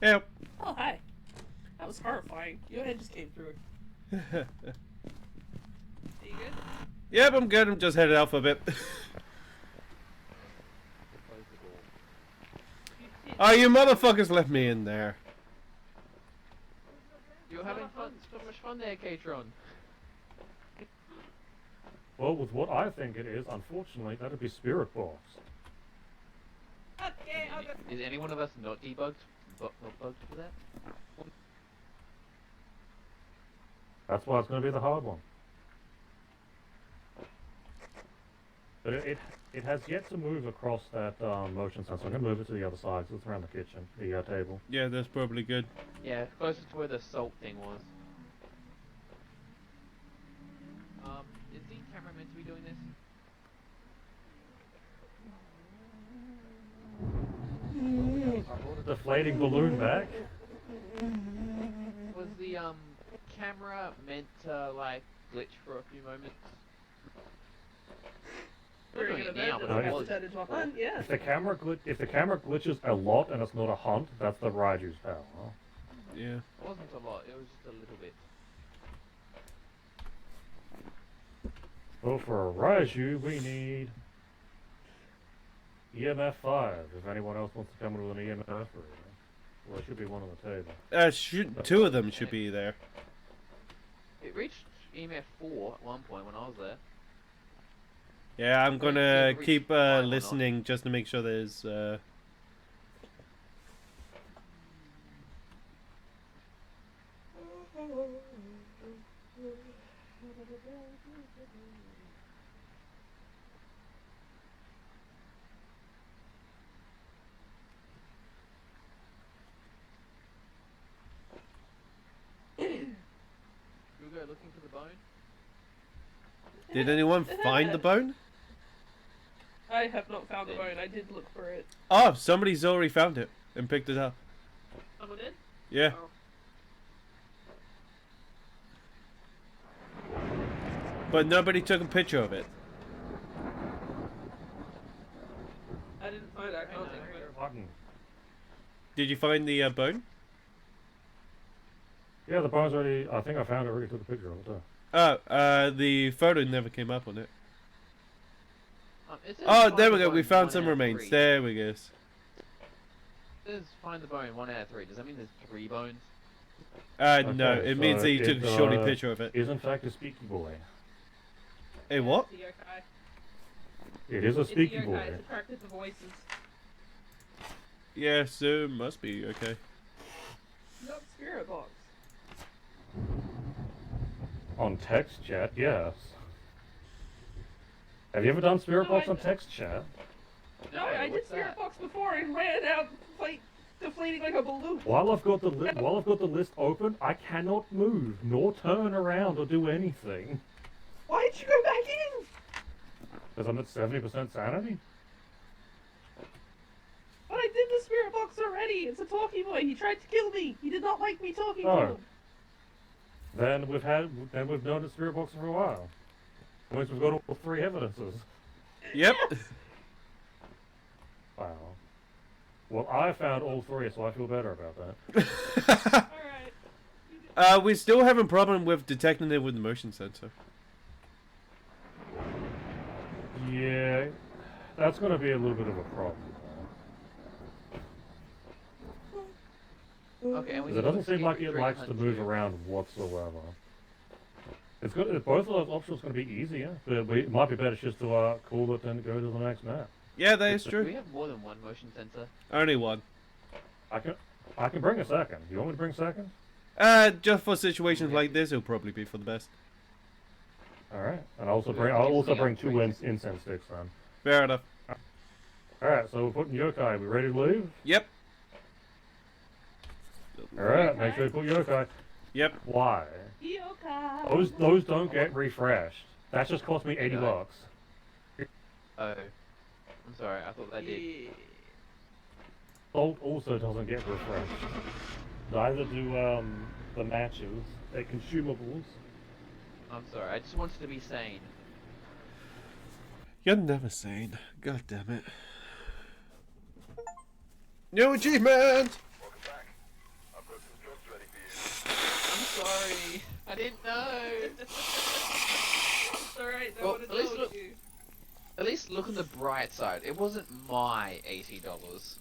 Yep. Oh, hi. That was horrifying. Your head just came through. Are you good? Yep, I'm good. I'm just headed out for a bit. Oh, you motherfuckers left me in there. You're having fun, so much fun there, Katron. Well, with what I think it is, unfortunately, that'd be Spirit Box. Okay, I'll go. Is any one of us not debugged? Not bugged for that? That's why it's going to be the hard one. But it has yet to move across that motion sensor. I'm going to move it to the other side, so it's around the kitchen, the table. Yeah, that's probably good. Yeah, closer to where the salt thing was. Is the camera meant to be doing this? Deflating balloon back. Was the camera meant to like glitch for a few moments? We're doing it now, but No, it was. Yeah. If the camera glitches a lot and it's not a hunt, that's the Raiju's power. Yeah. It wasn't a lot, it was just a little bit. Well, for a Raiju, we need EMF 5. If anyone else wants to come in with an EMF, well, there should be one on the table. Two of them should be there. It reached EMF 4 at one point when I was there. Yeah, I'm gonna reach keep five or not. listening just to make sure there's You go looking for the bone? Did anyone find the bone? I have not found the bone. I did look for it. Oh, somebody's already found it and picked it up. Someone did? Yeah. Oh. But nobody took a picture of it. I didn't find it. I can't think of it. Button. Did you find the bone? Yeah, the bone's already. I think I found it. Already took a picture of it too. Oh, the photo never came up on it. It says Oh, find there the we go. We bone, found 1 some out of remains. 3. There we go. It says find the bone 1 out of 3. Does that mean there's 3 bones? No, Okay, it means so that you took a shorty it, picture of it. Is in fact a speaky boy. Hey, what? It's a yokai. It is a It's a speaky yokai. boy. It's attracted to voices. Yeah, so must be okay. Not spirit box. On text chat, yes. Have you ever done Spirit No, Box I- on text chat? No, I did what's spirit that? box before and ran out, like, deflating like a balloon. While I've got the list open, I cannot move, nor turn around or do anything. Why did you go back in? Because I'm at 70% sanity. But I did the spirit box already. It's a talkie boy. He tried to kill me. He did not like me talking to Oh. him. Then we've known the Spirit Box for a while. Once we've got all 3 evidences. Yep. Wow. Well, I found all 3, so I feel better about that. Alright. We still have a problem with detecting it with the motion sensor. Yeah, that's going to be a little bit of a problem. Okay, and we Because it need to doesn't seem escape like it during likes hunt to move too. around whatsoever. It's good. Both of those options going to be easier, but it might be better just to call it and go to the next map. Yeah, that is Do true. we have more than one motion sensor? Only one. I can bring a second. You want me to bring a second? Just for situations like this, it'll probably be for the best. All right, and I'll also Yeah, bring yeah, 2 incense sticks then. Fair enough. All right, so we're putting yokai. We ready to leave? Yep. All right, make sure you put yokai. Yep. Why? Yokai. Those don't get refreshed. That just cost me $80. Oh. I'm sorry, I thought that did. Salt also doesn't get refreshed. Neither do the matches. They're consumables. I'm sorry, I just wanted to be sane. You're never sane. God damn it. New achievement! Welcome back. sorry. I didn't know. It's alright, no Well, one had at least told look- you. At least look on the bright side. It wasn't my $80.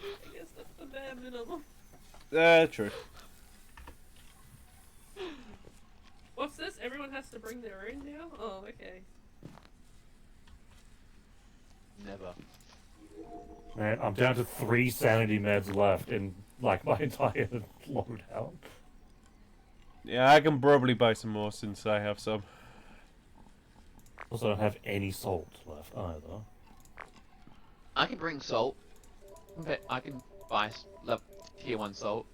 I guess that's the bare minimum. True. What's this? Everyone has to bring their own now? Oh, okay. Never. Man, I'm down to 3 sanity meds left in like my entire loadout. Yeah, I can probably buy some more since I have some. Also, I don't have any salt left either. I can bring salt. Okay, I can buy tier 1 salt.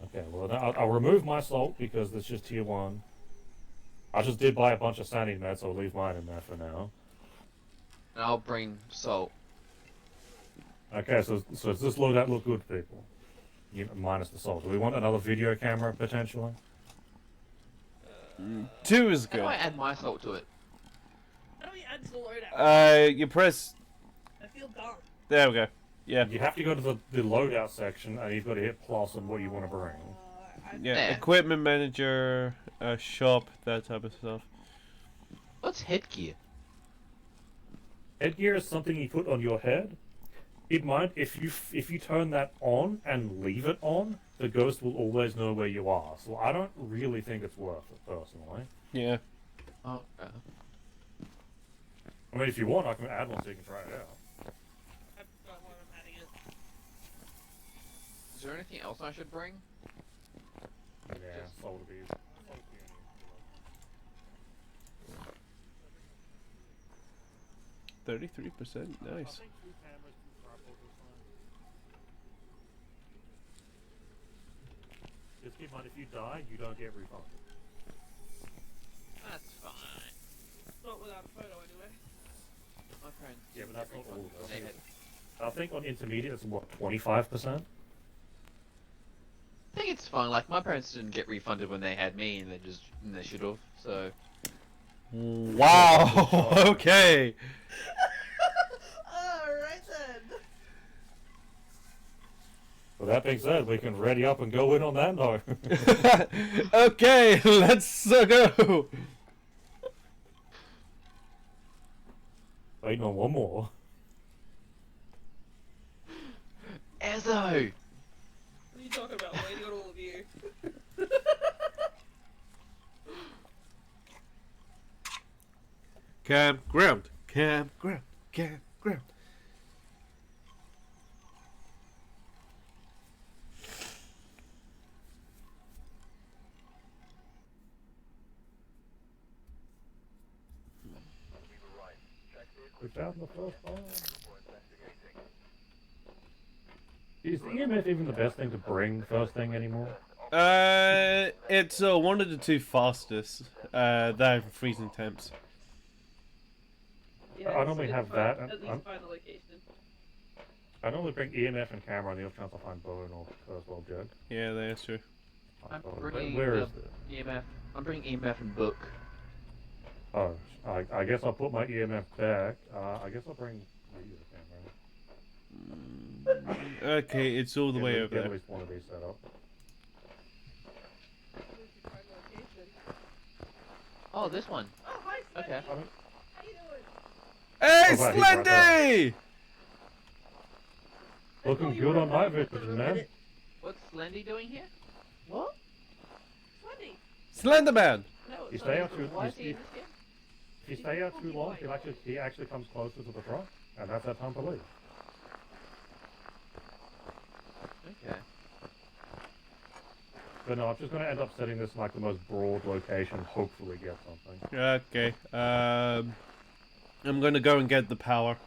Okay, well, I'll remove my salt because it's just tier 1. I just did buy a bunch of sanity meds, so I'll leave mine in there for now. And I'll bring salt. Okay, so does this loadout look good, people? Minus the salt. Do we want another video camera, potentially? 2 is How do good. I add my salt to it? How do we add to the loadout? You press... I feel dumb. There we go. Yeah. You have to go to the loadout section, and you've got to hit plus on what you want to bring. Yeah, There. equipment manager, shop, that type of stuff. What's headgear? Headgear is something you put on your head. It might, if you turn that on and leave it on, the ghost will always know where you are. So I don't really think it's worth it, personally. Yeah. Oh, I mean, if you want, I can add one so you can try it out. I forgot why I'm adding it. Is there anything else I should bring? Yeah, solar bees. 33%, nice. Just keep in mind, if you die, you don't get refunded. That's fine. Not without a photo, anyway. My friend. Yeah, but that's not all of They it. had- I think on intermediate it's what, 25%? I think it's fine. Like my parents didn't get refunded when they had me, and they should have. So Wow. Okay. Alright then. With that being said, we can ready up and go in on that note. Okay, let's go. Waiting on one more. Ezzo. What are you talking about? Waiting on all of you. Campground. Campground. Campground. We found the first one. Is EMF even the best thing to bring first thing anymore? It's one of the 2 fastest. That have freezing temps. Yeah, I normally so have find- that, At and least find the location. I normally bring EMF and camera on the off chance I find bone or first object. Yeah, that's true. I'm Oh, bringing where the is it? EMF. I'm bringing EMF and book. Oh, I guess I'll put my EMF back. I guess I'll bring the camera. Okay, it's all the way over At there. least one of these set up. Find the location. Oh, this one. Oh, hi, Spendy. Okay. I mean, How you doing? Hey, Oh, wow, he's right Slendy! looking Oh, you good were on night around for a vision, man. minute. What's Slendy doing here? What? Slendy. Slenderman! No, You it's stay not. out too. Why is he You, in this game? if you stay out too long, he actually comes closer to the front, and that's our time to leave. Okay. But no, I'm just going to end up setting this in like the most broad location. Hopefully, get something. Okay, I'm gonna go and get the power.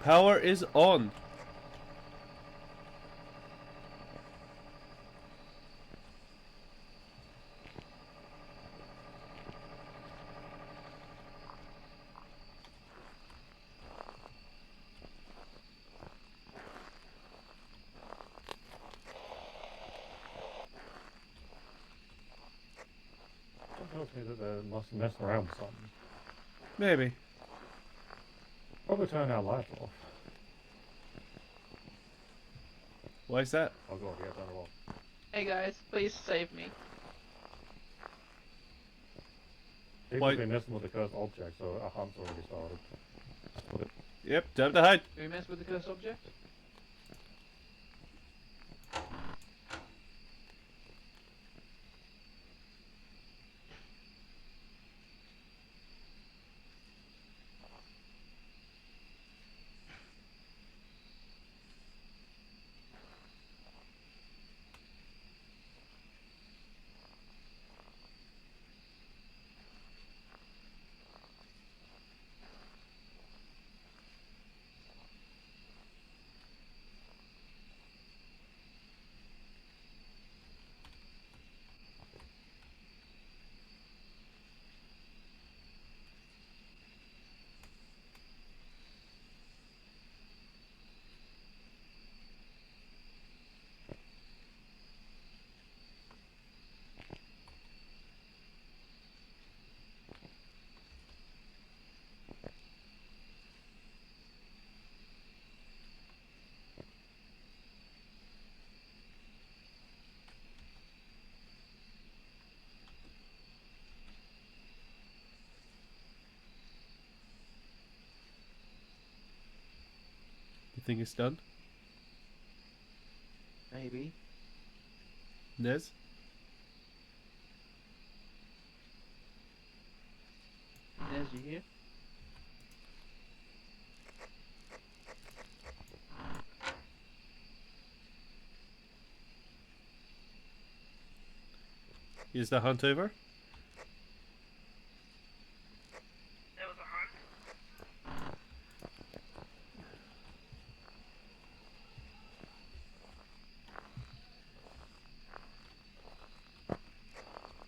Power is on. Either they must mess around with something. Maybe. Probably turn our lights off. Why is that? Oh god, yeah, turn it off. Hey guys, please save me. People Why- have been messing with the cursed object, so a hunt's already started. Yep, time to hide. Who messed with the cursed object? You think it's done? Maybe. Nez? Nez, you here? Is the hunt over? There was a hunt.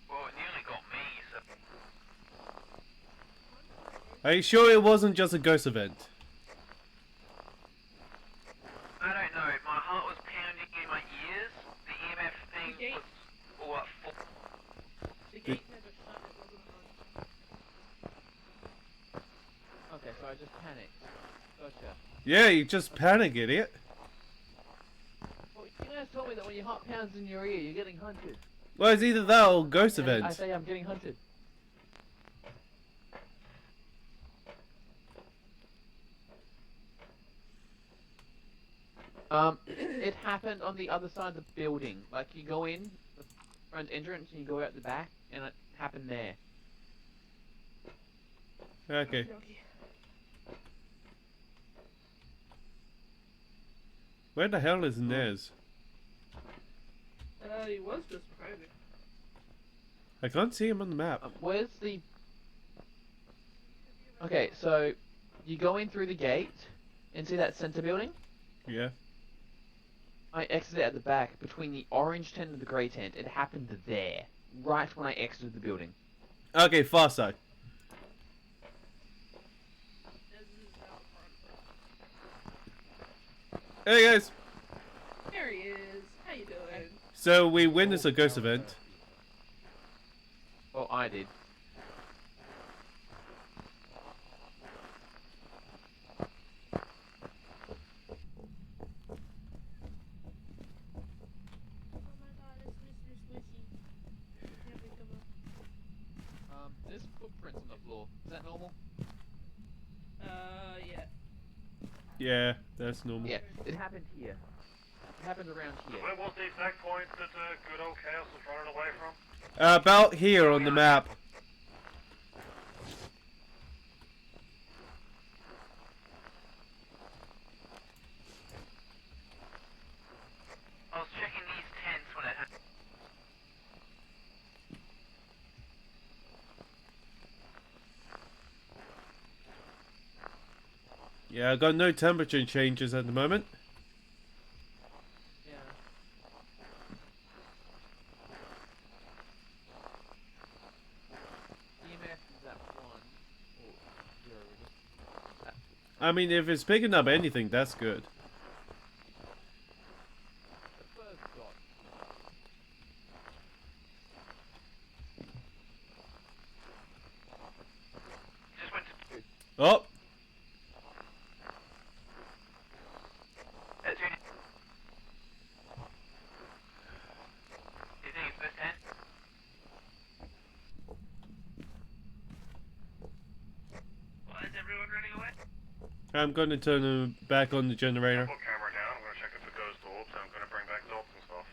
Well, it nearly got me, so... Are you sure it wasn't just a ghost event? I don't know, my heart was pounding in my ears. The EMF thing Okay. was all up full. The gate never shut, it wasn't a hunt. Okay, so I just panicked. Gotcha. Yeah, you just panic, idiot. Well, you guys told me that when your heart pounds in your ear, you're getting hunted. Well, it's either that or ghost And I event. say I'm getting hunted. It happened on the other side of the building. Like, you go in the front entrance and you go out the back, and it happened there. Okay. Okay. Where the hell is Nez? He was just behind it. I can't see him on the map. Where's the... Okay, so you go in through the gate and see that center building? Yeah. I exited at the back between the orange tent and the grey tent. It happened there, right when I exited the building. Okay, far side. This is out front. Hey guys. There he is. How you doing? So we witnessed a ghost event. Oh, I did. Oh my god, it's Mr. Squishy. There's footprints on the floor. Is that normal? Yeah. Yeah, that's normal. Yeah, it happened here. It happened around here. Where was the exact point that good old Chaos was running away from? About here on the map. I was checking these tents when it happened. Yeah, I got no temperature changes at the moment. Yeah. EMF is at 1 or 0. I mean, if it's picking up anything, that's good. The first dot. Oh, That's your... Do you think it's first hand? Why is everyone running away? I'm going to turn them back on the generator. Put camera down. I'm gonna check if it goes to orbs. I'm gonna bring back dots and stuff.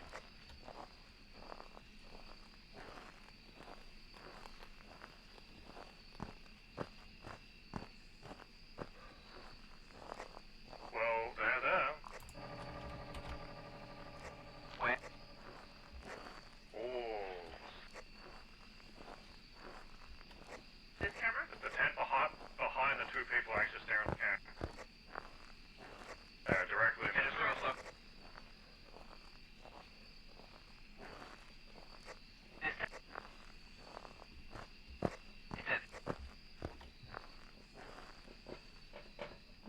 Well, they're there. Where? Orbs. This camera? The tent behind the two people actually staring at the camera. Directly in Yeah, just front. cross up. This time. It says...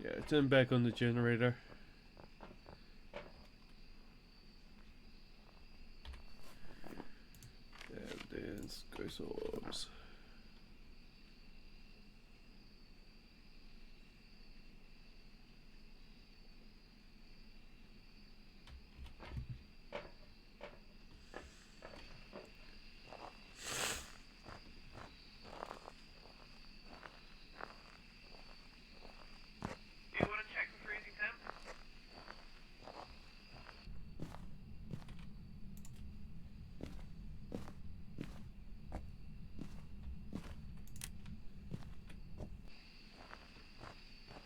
Yeah, turn back on the generator. Evidence, ghost orbs. Do you want to check for freezing temps?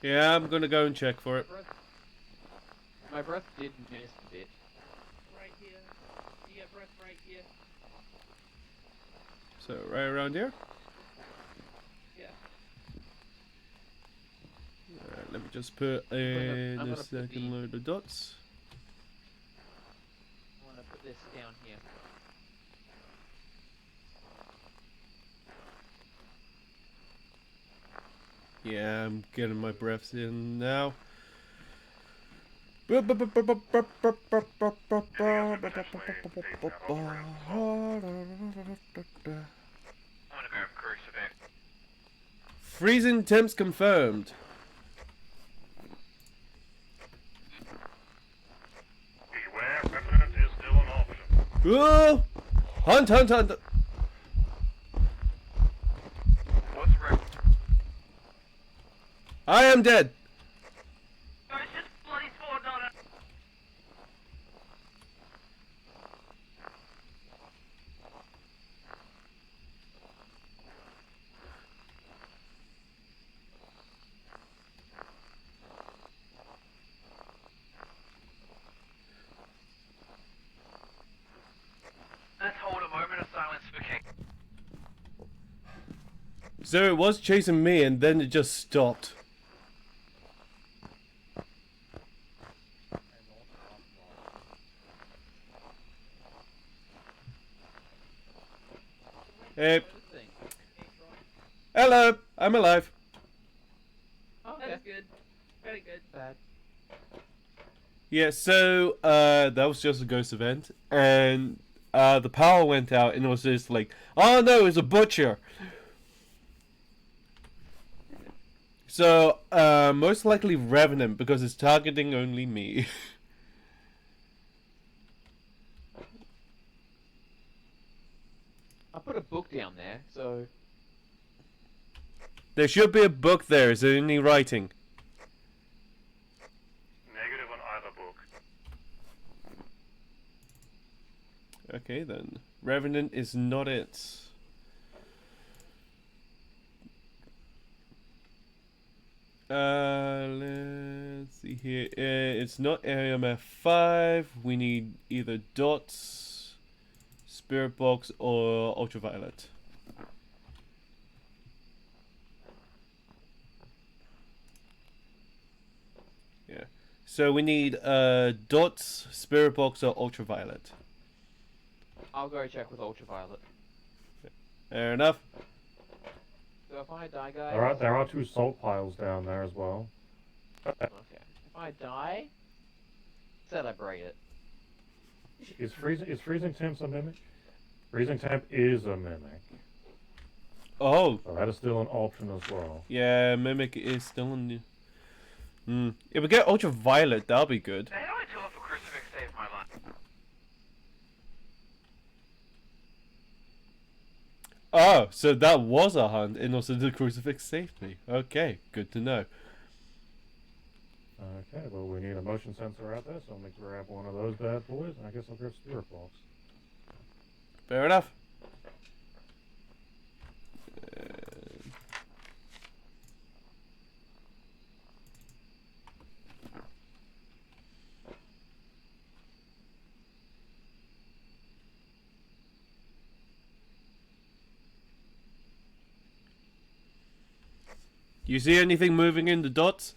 Yeah, I'm gonna go and check for it. My breath did miss a bit. Right here. You get breath right here. So, right around here? Yeah. Alright, let me just put in I'm a gonna put second the- load of dots. I want to put this down here. Yeah, I'm getting my breaths in now. I'm gonna grab crucifix. Freezing temps confirmed. Beware, revenant is still an option. Oh! Hunt, hunt, hunt! What's red? I am dead! No, it's just bloody spawned on it. Let's hold a moment of silence for King. So it was chasing me and then it just stopped. Hey, What is this thing? hello, I'm alive. Oh, okay. That's good. Very good. Bad. Yeah, so that was just a ghost event, and the power went out, and it was just like, oh no, it's a butcher. So most likely Revenant because it's targeting only me. I put a book down there, so There should be a book there. Is there any writing? Negative on either book. Okay then, Revenant is not it. Let's see here. It's not AMF 5. We need either dots, spirit box, or ultraviolet. Yeah. So we need dots, spirit box, or ultraviolet. I'll go check with ultraviolet. Fair enough. So if I die, guys. There are two salt piles down there as well. Okay. If I die, celebrate it. Is freezing temps a mimic? Freezing temp is a mimic. Oh, So that is still an option as well. yeah, Mimic is still in the... If we get Ultraviolet, that'll be good. How do I tell if a crucifix saved my life? Oh, so that was a hunt, and also the crucifix saved me. Okay, good to know. Okay, well, we need a motion sensor out there, so I'm going to grab one of those bad boys, and I guess I'll grab Spirit Box. Fair enough. You see anything moving in the dots?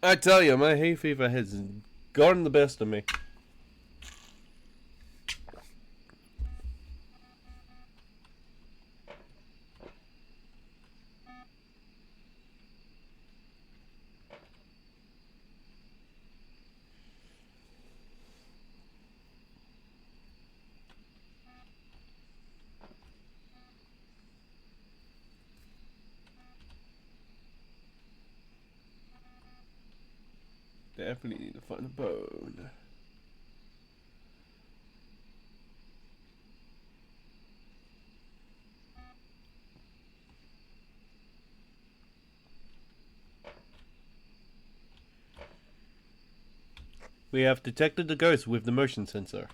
I tell you, my hay fever has gotten the best of me. Definitely need to find a bone. We have detected the ghost with the motion sensor.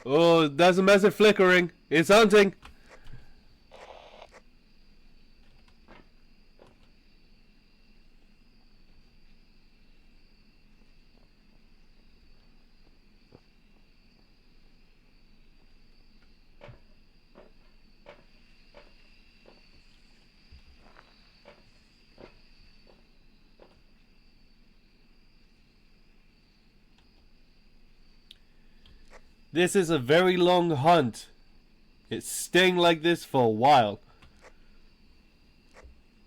Oh, there's a massive flickering. It's hunting. This is a very long hunt. It's staying like this for a while.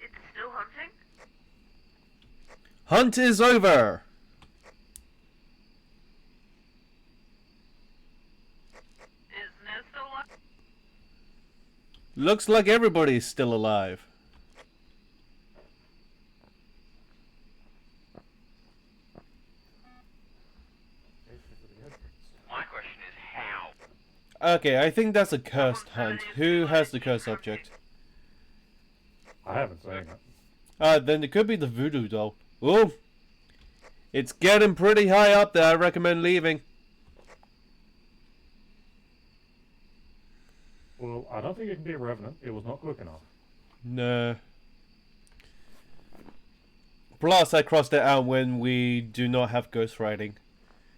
It's still hunting? Hunt is over. Is Ned still alive? Looks like everybody's still alive. My question is how? Okay, I think that's a cursed hunt. Who has the cursed object? I haven't seen it. Then it could be the voodoo doll. Oh! It's getting pretty high up there. I recommend leaving. Well, I don't think it can be a revenant. It was not quick enough. No. Plus, I crossed it out when we do not have ghost riding.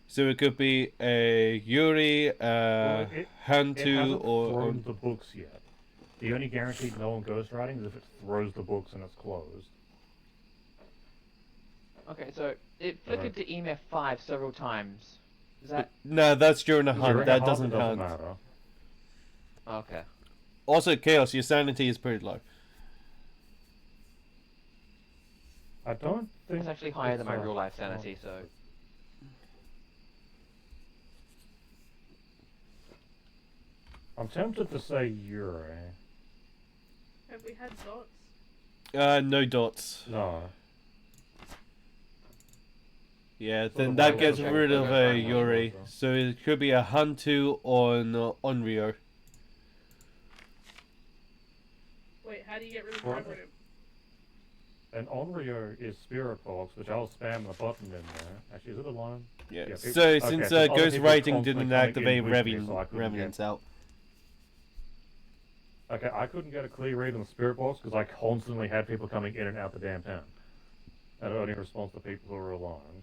So it could be a Yuri, Well, it Hantu, hasn't or... thrown the books yet. The only guaranteed no on ghost riding is if it throws the books and it's closed. Okay, so it flickered to EMF 5 several times. Is that... No, that's during a hunt. During a That hunt, doesn't it count. matter. Okay. Also, Chaos, your sanity is pretty low. I don't think It's actually higher than my it's, real life sanity, so. I'm tempted to say Uri. Have we had dots? No dots. No. Yeah, So then the that one gets with the- rid of the- Yuri. So it could be a Hantu on Onryo. Wait, how do you get rid of What? Reverend? And Onryo is Spirit Box, which I'll spam the button in there. Actually, is it a line? Yeah. Yeah, So okay, since so other Ghost people Writing constantly didn't coming in activate with me, so I couldn't Revenants get- out. Okay, I couldn't get a clear read on the Spirit Box because I constantly had people coming in and out the damn pen. And it only responds to people who are alone.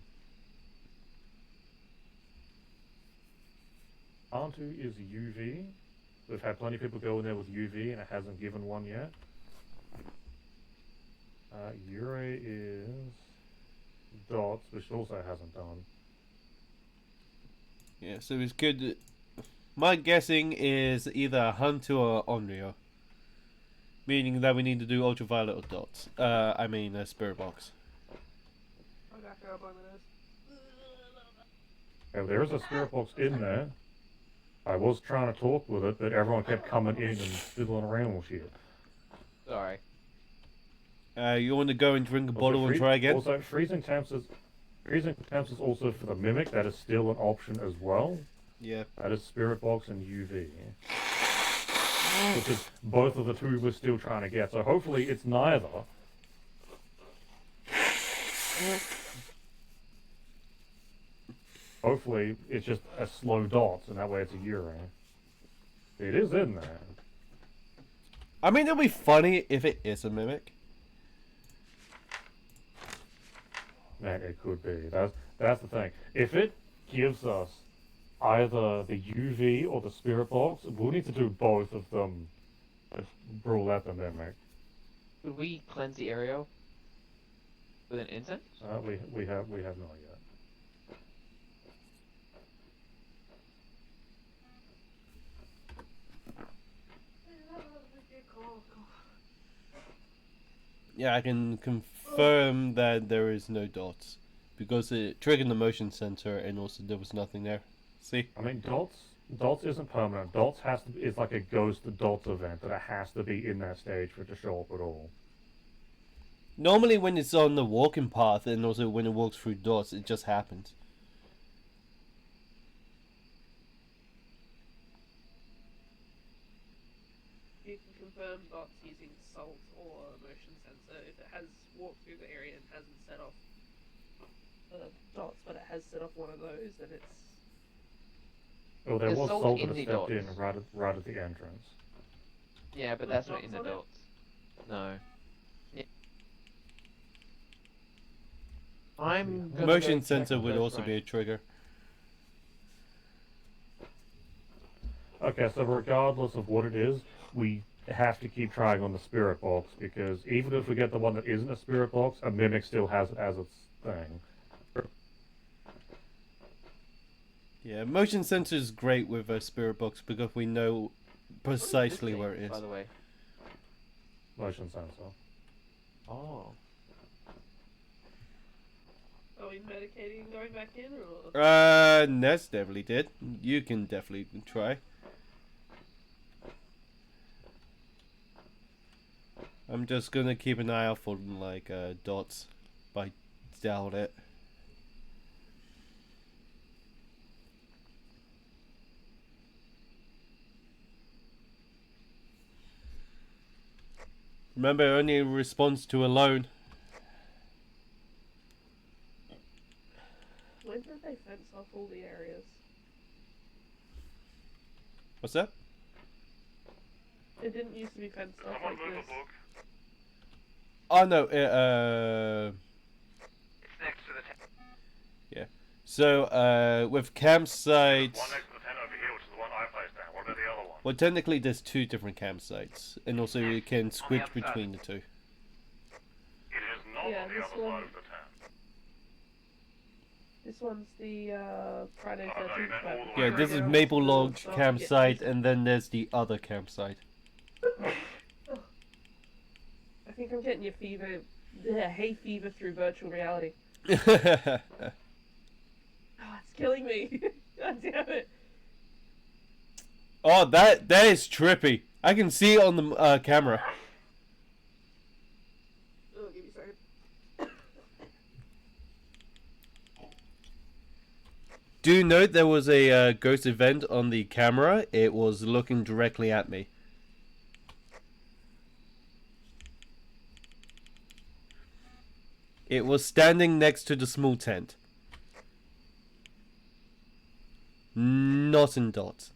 Hantu is UV. We've had plenty of people go in there with UV and it hasn't given one yet. Ure is dots, which also hasn't done. Yeah, so it's good. My guessing is either a Hantu or Onryo. Meaning that we need to do ultraviolet or dots. I mean, a Spirit Box. I got go by the nose. Yeah, there is a Spirit Box in there. I was trying to talk with it, but everyone kept coming in and fiddling around with shit. Sorry. You want to go and drink a bottle and try again? Also, freezing temps is also for the mimic. That is still an option as well. Yeah. That is Spirit Box and UV, which is both of the two we're still trying to get. So hopefully it's neither. Hopefully it's just a slow dots, and that way it's a urine. It is in there. I mean, it'll be funny if it is a mimic. Man, it could be. That's the thing. If it gives us either the UV or the Spirit Box, we'll need to do both of them to rule out the mimic. Could we cleanse the area with an incense? We have not yet. Yeah, I can confirm that there is no dots. Because it triggered the motion sensor and also there was nothing there. See? I mean, dots isn't permanent. Dots is like a ghost dots event that it has to be in that stage for it to show up at all. Normally when it's on the walking path and also when it walks through dots, it just happens. You can confirm dots using salt or motion sensor. If it has walked through the area and hasn't set off dots, but it has set off one of those, then it's... Oh, there There's was salt salt in that the stepped in dots. right at the entrance. Yeah, but There's that's not in the dots on it? dots. No. Yeah. I'm gonna Motion go check sensor on would Ghost also be a Writing. trigger. Okay, so regardless of what it is, we have to keep trying on the Spirit Box, because even if we get the one that isn't a Spirit Box, a Mimic still has it as its thing. Yeah, motion sensor is great with a Spirit Box because we know What is this precisely thing, where it is. By the way. Motion sensor. Oh. Are we medicating and going back in, or...? Ness definitely did. You can definitely try. I'm just gonna keep an eye out for like dots, but I doubt it. Remember, it only responds to alone. When did they fence off all the areas? What's that? It didn't used to be fenced off like this. Oh no, It's next to the tent. yeah. So with campsites, One next to the tent over here, which is the one I placed down. What about the other one? well, technically there's two different campsites, and also you can switch outside. between the two. It is not Yeah, on the this other one- side of the tent. This one's the Friday Oh, no, 13th. you meant all the map. way Yeah, this is Yeah. Maple The Lodge stuff campsite, gets- and then there's the other campsite. I think I'm getting your fever Yeah, hay fever through virtual reality. Oh, Oh, it's killing me. God damn it. that is trippy. I can see it on the camera. Oh, give me a second. Do note there was a ghost event on the camera. It was looking directly at me. It was standing next to the small tent. Not in dots.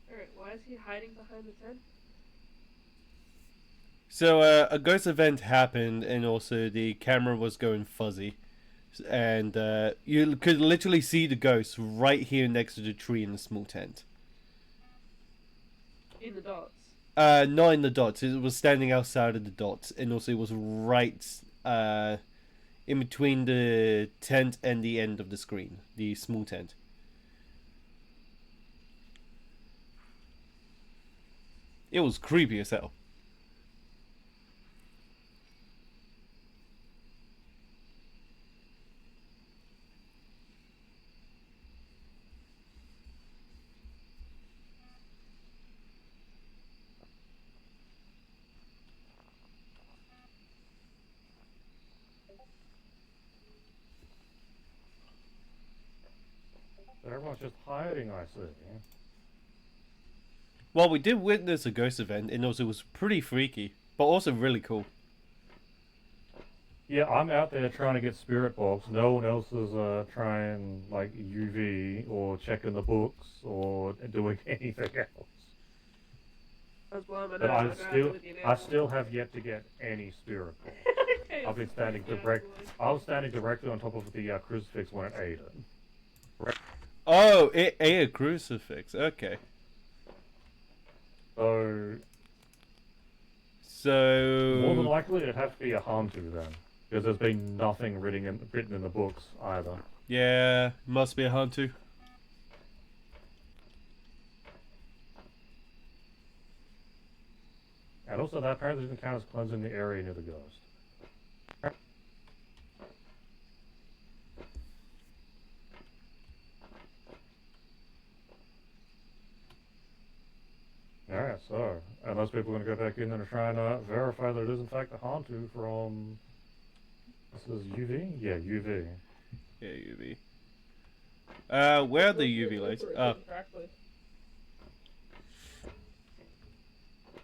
Alright, why is he hiding behind the tent? So a ghost event happened, and also the camera was going fuzzy, and you could literally see the ghost right here next to the tree in the small tent. In the dots. Not in the dots. It was standing outside of the dots, and also it was right in between the tent and the end of the screen, the small tent. It was creepy as hell. Everyone's just hiding, I see. Well, we did witness a ghost event, and also it was pretty freaky, but also really cool. Yeah, I'm out there trying to get spirit box. No one else is trying like UV or checking the books or doing anything else. That's why I'm But I still have yet to get any spirit box. I've been standing I was standing directly on top of the crucifix when it ate it. Oh, it ate a crucifix. Okay. So more than So likely it'd have to be a Hantu then, because there's been nothing written in the books either. yeah, must be a Hantu. And also that apparently doesn't count as cleansing the area near the ghost. Alright, so, unless people are going to go back in and try and verify that it is in fact a Hantu from... This is UV? Yeah, UV. Yeah, UV. Where are the UV lights?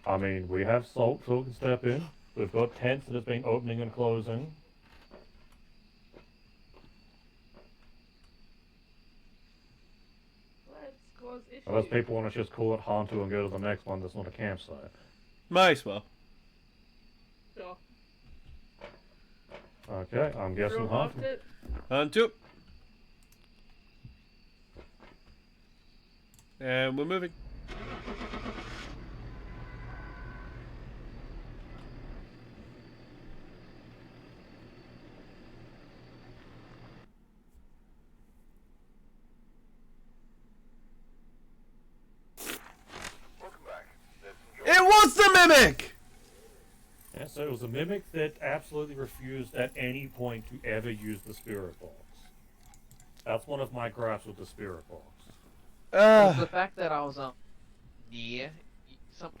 I mean, we have salt so we can step in. We've got tents that have been opening and closing. Let's cause issues. Unless people want to just call it Hantu and go to the next one that's not a campsite. Might as well. Sure. Okay, I'm guessing Everyone marked Hantu. it? Hantu. And we're moving. Welcome back. There's some It was the mimic! Yeah, so it was a mimic that absolutely refused at any point to ever use the spirit box. That's one of my gripes with the spirit box. Was the fact that I was near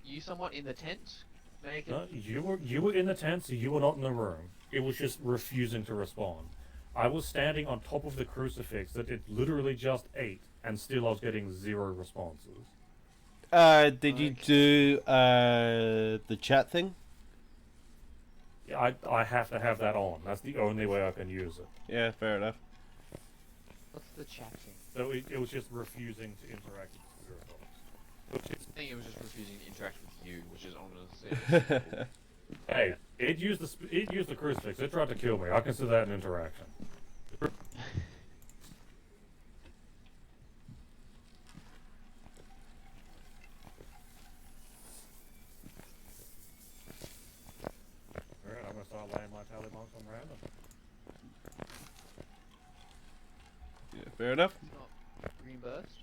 you somewhat in the tent make it? No, you were in the tent, so you were not in the room. It was just refusing to respond. I was standing on top of the crucifix that it literally just ate, and still I was getting 0 responses. Did you do the chat thing? Yeah, I have to have that on. That's the only way I can use it. Yeah, fair enough. What's the chatting? So it was just refusing to interact with the spirit box. Which is, I think it was just refusing to interact with you, which is honestly. hey, It used the crucifix. It tried to kill me. I consider that an interaction. Alright, I'm gonna start laying my tally marks on random. Yeah, fair enough. It's not green burst.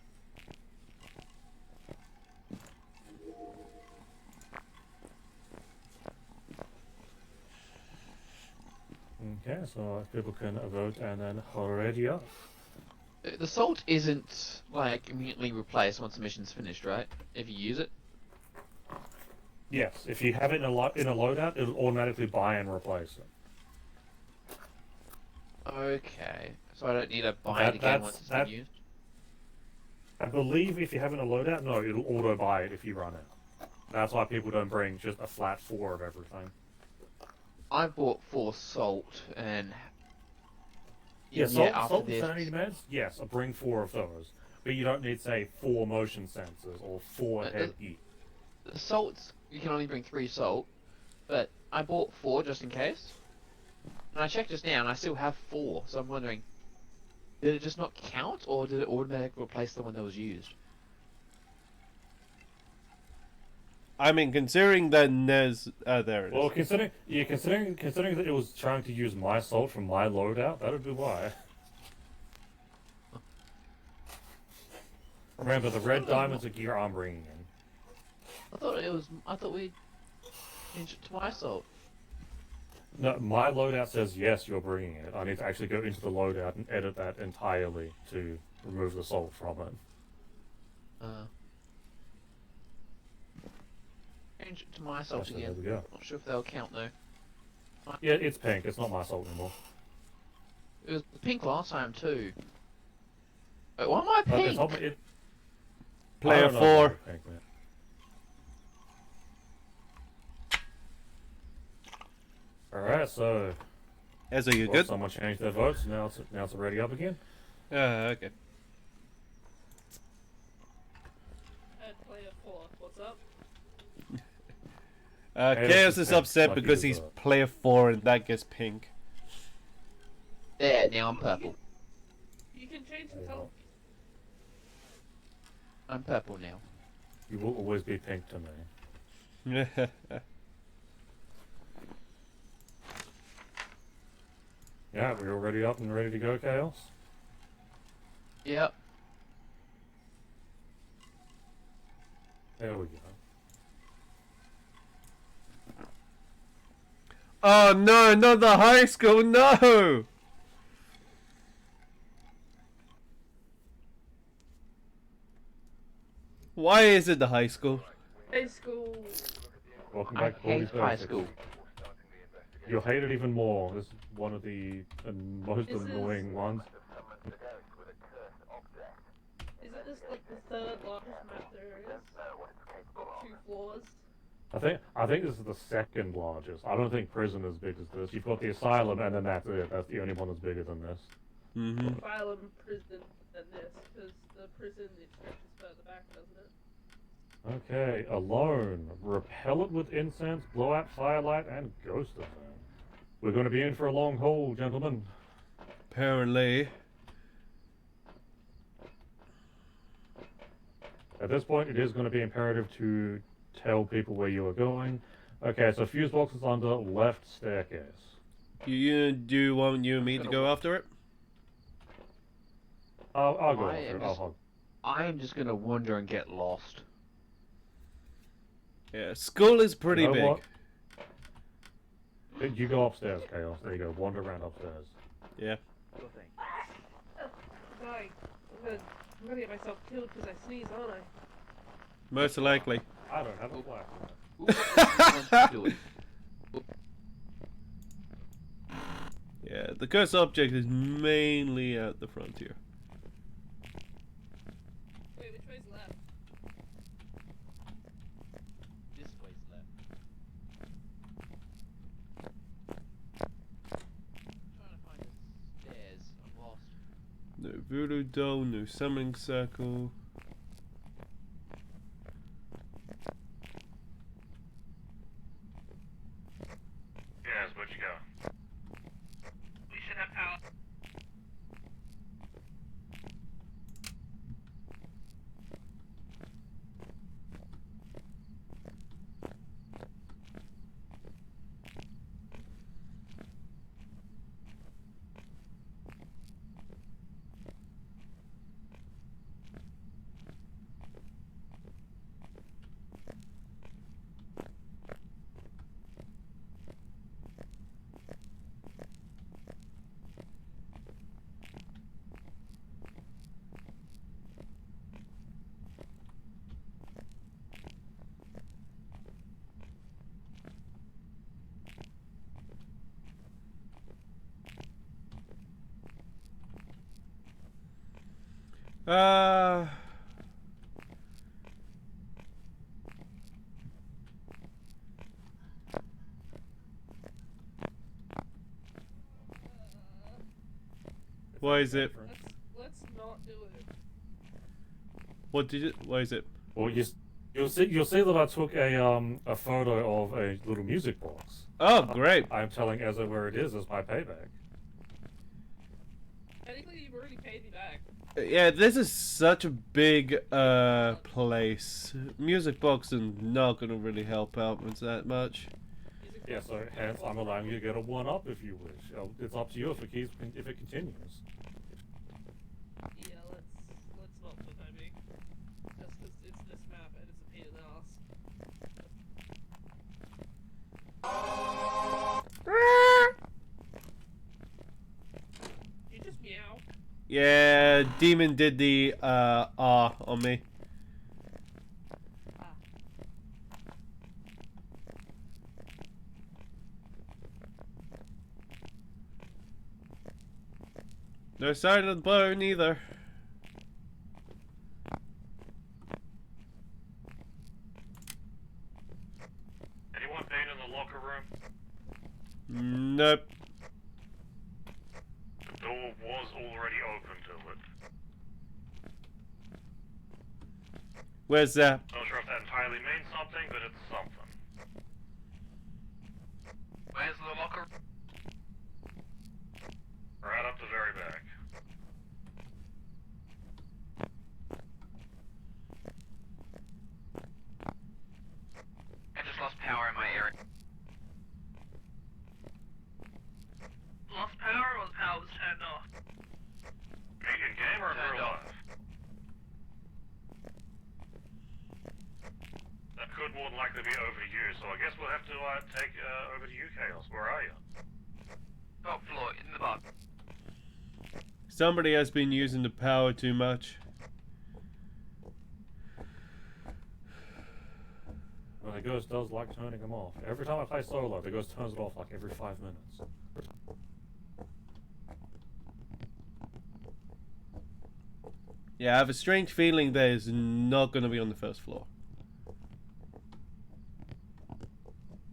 Okay, so people can vote and then ready up. The salt isn't like immediately replaced once the mission's finished, right? If you use it. Yes, if you have it in a loadout, it'll automatically buy and replace it. Okay, so I don't need to buy it again once it's been used. I believe if you have it in a loadout, no, it'll auto buy it if you run it. That's why people don't bring just a flat 4 of everything. I bought 4 salt and Yeah, after salt and this, sanity meds, yes, I'll bring 4 of those. But you don't need, say, 4 motion sensors or 4 head heat. the salts you can only bring 3 salt, but I bought 4 just in case. And I checked just now and I still have 4, so I'm wondering, did it just not count or did it automatically replace the one that was used? I mean, considering that Nez, there it is. Well, considering that it was trying to use my salt from my loadout, that would be why. Remember, the red diamonds are gear I'm bringing in. I thought we changed it to my salt. No, my loadout says yes, you're bringing it. I need to actually go into the loadout and edit that entirely to remove the salt from it. Change it to my salt So again. there we go. Not sure if they'll count though. Yeah, it's pink. It's not my salt anymore. It was pink last time too. Wait, why am I But pink? Player I don't know 4. if it's pink, man. Alright, so Ezra, you well, good? someone changed their votes. Now it's already up again. Okay. Player 4, what's up? Chaos is pink, upset like you because he's deserve. player 4 and that gets pink. There, now I'm purple. You can change the color. I'm purple now. You will always be pink to me. Yeah, we're already up and ready to go, Chaos? Yep. There we go. Oh no, not the high school, no! Why is it the high school? High school. Welcome I back, hate Baldy's high Basics. school. You'll hate it even more. This is one of the most This is- annoying ones. Isn't this like the 3rd largest map there is? 2 floors. I think this is the 2nd largest. I don't think prison is as big as this. You've got the asylum, and then that's it. That's the only one that's bigger than this. Mm-hmm. Asylum, prison, and this, because the prison it stretches further back, doesn't it? Okay, alone. Repel it with incense, blow out firelight, and ghost of them. We're going to be in for a long haul, gentlemen. Apparently. At this point, it is going to be imperative to tell people where you are going. Okay, so fuse box is on the left staircase. Do you want you and me to go after it? I'll go I after am it. I'll just- hug. I am just gonna wander and get lost. Yeah, school is pretty You know big. what? You go upstairs, Chaos. There you go. Wander around upstairs. Yeah. Sure thing. Dying. I'm gonna get myself killed because I sneeze, aren't I? Most likely. I don't have a flash. Who wants to do it? Yeah, the cursed object is mainly out the front here. Wait, which way's left? This way's left. Trying to find the stairs. I'm lost. No voodoo doll, no summoning circle. you go? We should have power. Uh, Why is it? Let's not do it. What did it? Why is it? Well, you'll see that I took a photo of a little music box. Oh, great. I'm telling Ezra where it is as my payback. Technically, you've already paid me back. Yeah, this is such a big place. Music box is not gonna really help out with that much. Yeah, so hence I'm allowing you to get a 1-up if you wish. It's up to you if it continues. Yeah, let's not for the time being. Just 'cause it's this map and it's a pain in the ass. You just meow. Yeah, Demon did the ah on me. No sign of the blow neither. Anyone been in the locker room? Nope. The door was already open to it. Where's that? Not sure if that entirely means something, but it's something. Where's the locker? Right up the very back. I just lost power in my area. Lost power or the power was turned off? In game or in Turned real off. life? That could more than likely be over to you, so I guess we'll have to take over to you, Chaos. Where are you? Top floor, in the box. Somebody has been using the power too much. Well, the ghost does like turning them off. Every time I play solo, the ghost turns it off like every 5 minutes. Yeah, I have a strange feeling that is not going to be on the first floor.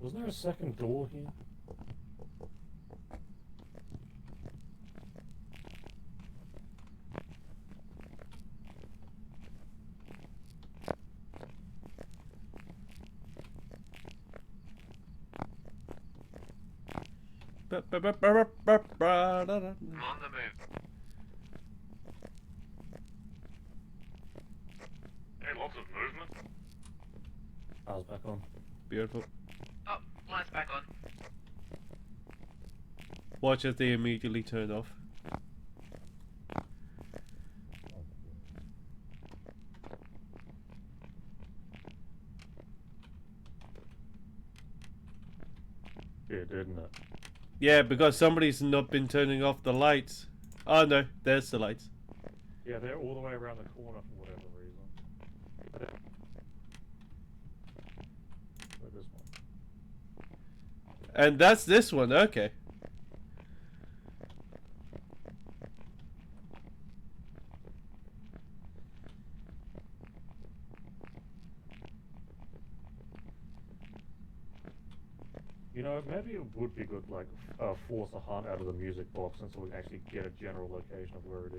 Was there a second door here? I'm on the move. Hey, lots of movement. I was back on. Beautiful. Oh, lights back on. Watch as they immediately turn off. Yeah, didn't it? Yeah, because somebody's not been turning off the lights. Oh no, there's the lights. Yeah, they're all the way around the corner for whatever reason. Where's this one? And that's this one, okay. You know, maybe it would be good, like, force a hunt out of the music box, and so we can actually get a general location of where it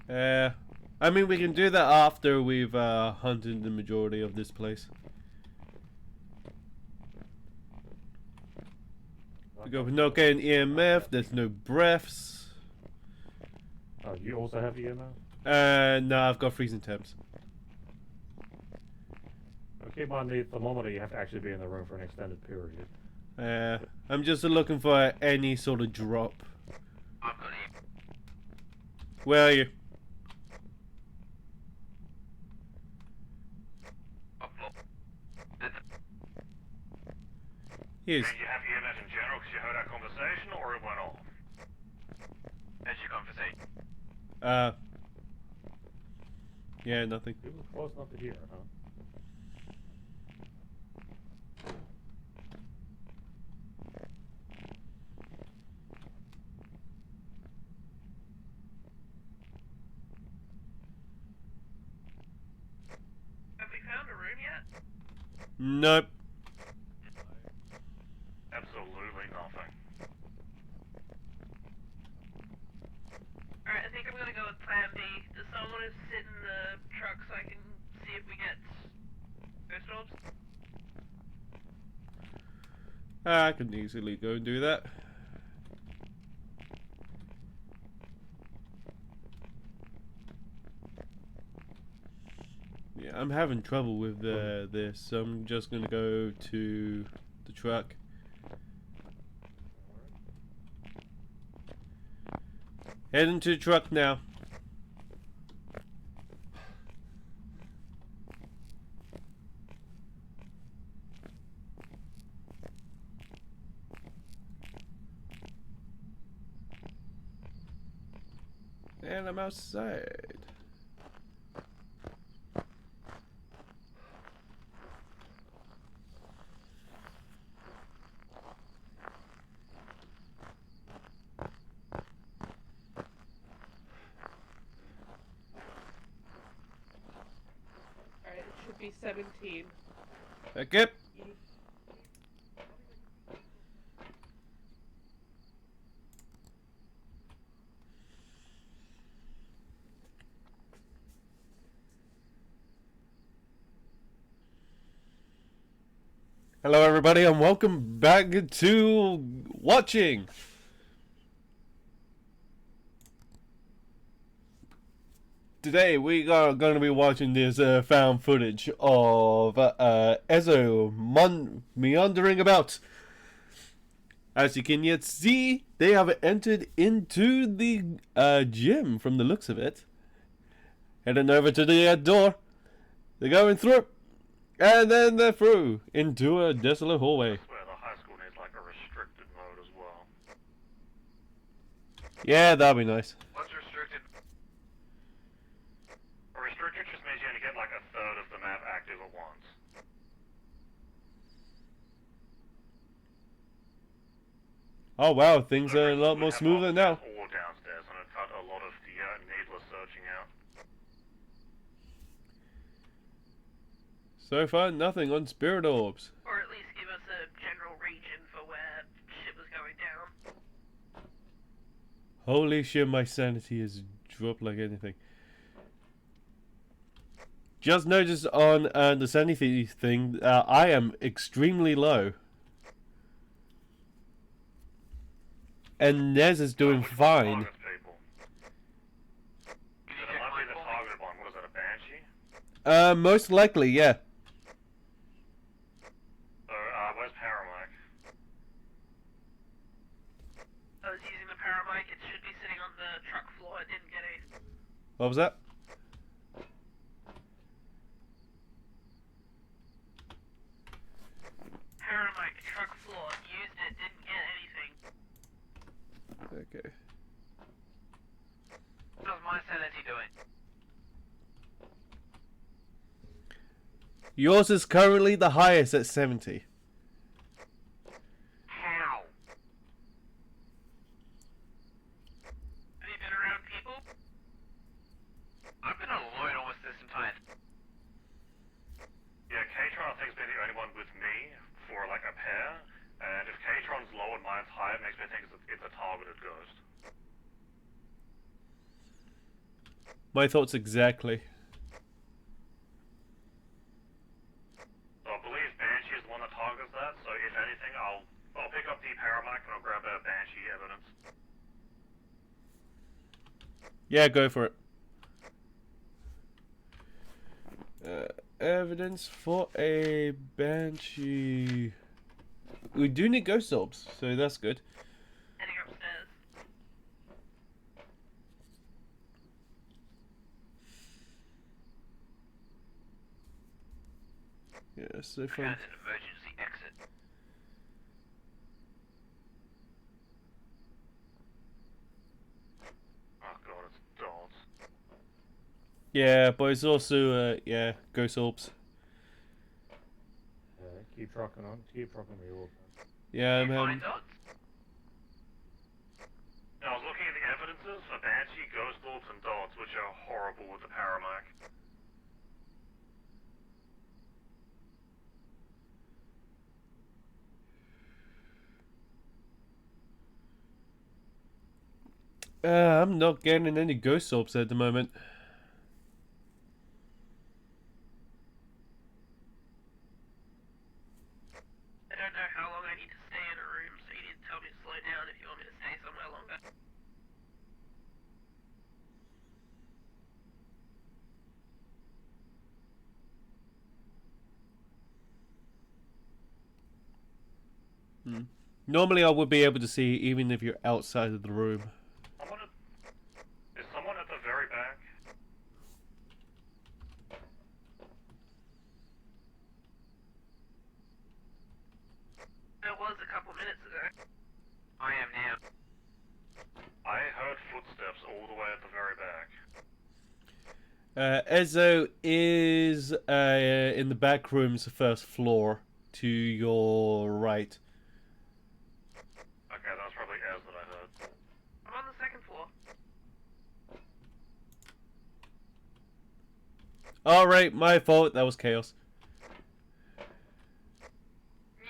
is. I mean, we can do that after we've hunted the majority of this place. We go with no K and EMF. There's no breaths. Oh, you also have EMF? No, I've got freezing temps. Keep in mind the thermometer, you have to actually be in the room for an extended period. I'm just looking for any sort of drop. I've got him. Where are you? Up floor. Here's. Did you have EMF in general because you heard our conversation, or it went off? That's your conversation. Yeah, nothing. You were close enough to hear, huh? Have we found a room yet? Nope. Absolutely nothing. Alright, I think I'm gonna go with plan B. Does someone want to sit in the truck so I can see if we get ghost orbs? I can easily go and do that. Yeah, I'm having trouble with this, so I'm just gonna go to the truck. Heading to the truck now. And I'm outside. Alright, it should be 17. Okay. Hello everybody and welcome back to watching. Today we are going to be watching this found footage of Ezo meandering about. As you can yet see, they have entered into the gym from the looks of it. Heading over to the door. They're going through. And then they're through into a desolate hallway. I swear the high school needs like a restricted mode as well. Yeah, that'd be nice. What's restricted? A restricted just means you only get like a third of the map active at once. Oh wow, things are a lot more We'd have smoother now. upstairs or downstairs, and it cut a lot of the needless searching out. So far, nothing on spirit orbs. Or at least give us a general region for where shit was going down. Holy shit, my sanity has dropped like anything. Just noticed on the sanity thing, I am extremely low. And Nez is doing fine. Targets people. So that might be the targeted one. What is that, a banshee? Most likely, yeah. So, where's Paramike? I was using the paramic, it should be sitting on the truck floor, it didn't get a... What was that? Paramic, truck floor, used it, didn't get anything. Okay. How's my sanity doing? Yours is currently the highest at 70. How? Have you been around people? I've been alone almost this entire. Yeah, Katron I think's been the only one with me for like a pair, and if Katron's low and mine's high, it makes me think it's a targeted ghost. My thoughts exactly. So I believe Banshee is the one that targets that, so if anything, I'll pick up the Paramike and I'll Yeah, go for it. Evidence for a banshee. We do need ghost orbs, so that's good. Heading upstairs. Yeah, so Found far. an emergency exit. Oh god, it's dots. Yeah, but it's also yeah, ghost orbs. Keep trucking on. Keep trucking me orbs. Yeah, You find I'm dots? Now, I was looking at the evidences for Banshee, Ghost Orbs, and Dots, which are horrible with the Paramac. I'm not getting any ghost orbs at the moment. I don't know how long I need to stay in a room, so you need to tell me to slow down if you want me to stay somewhere longer. Normally I would be able to see even if you're outside of the room. Is someone at the very back? There was a couple minutes ago. I am now. I heard footsteps all the way at the very back. Ezo is in the back room's first floor to your right. Okay, that was probably Ez that I heard. I'm on the second floor. Alright, my fault. That was chaos. Yeah.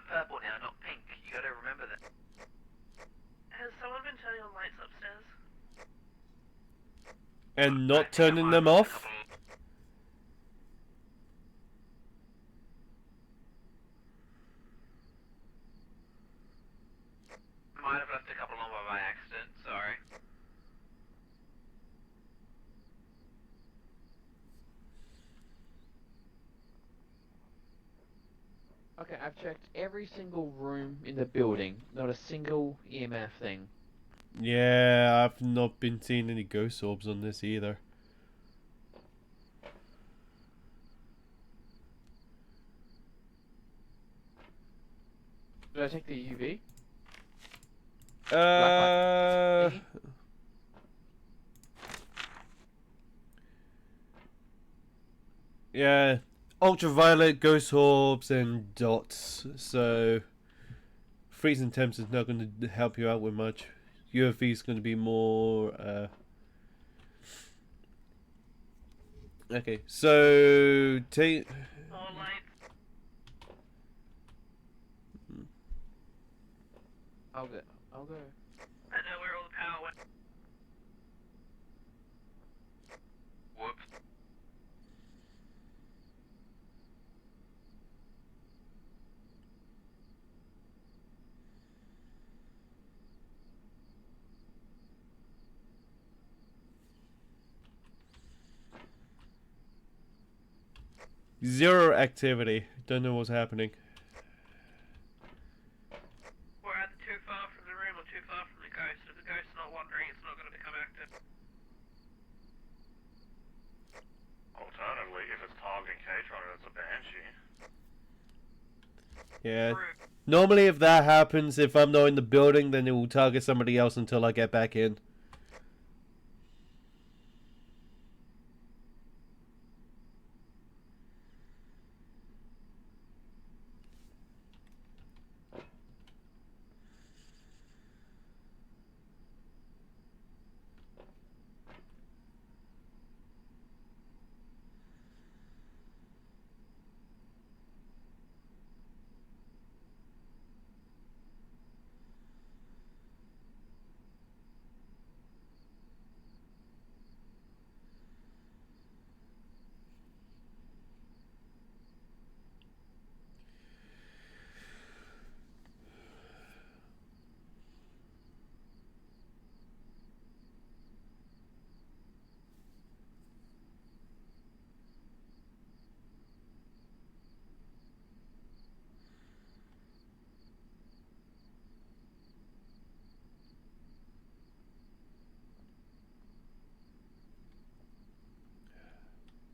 Purple now, not pink. You gotta remember that. Has someone been turning on lights upstairs? And not turning them off? Might have left a couple on by accident, sorry. Okay, I've checked every single room in the building. Not a single EMF thing. Yeah, I've not been seeing any ghost orbs on this either. Did I take the UV? Uh, Thingy? yeah, ultraviolet, ghost orbs, and dots. So freezing temps is not going to help you out with much. UFV is going to be more. Okay, so take. All lights. I'll go. I'll go. I know where all the power went. Whoops. Zero activity. Don't know what's happening. We're either too far from the room or too far from the ghost. If the ghost's not wandering, it's not going to become active. Alternatively, if it's targeting Katron and it's a Banshee. Yeah. True. Normally, if that happens, if I'm not in the building, then it will target somebody else until I get back in.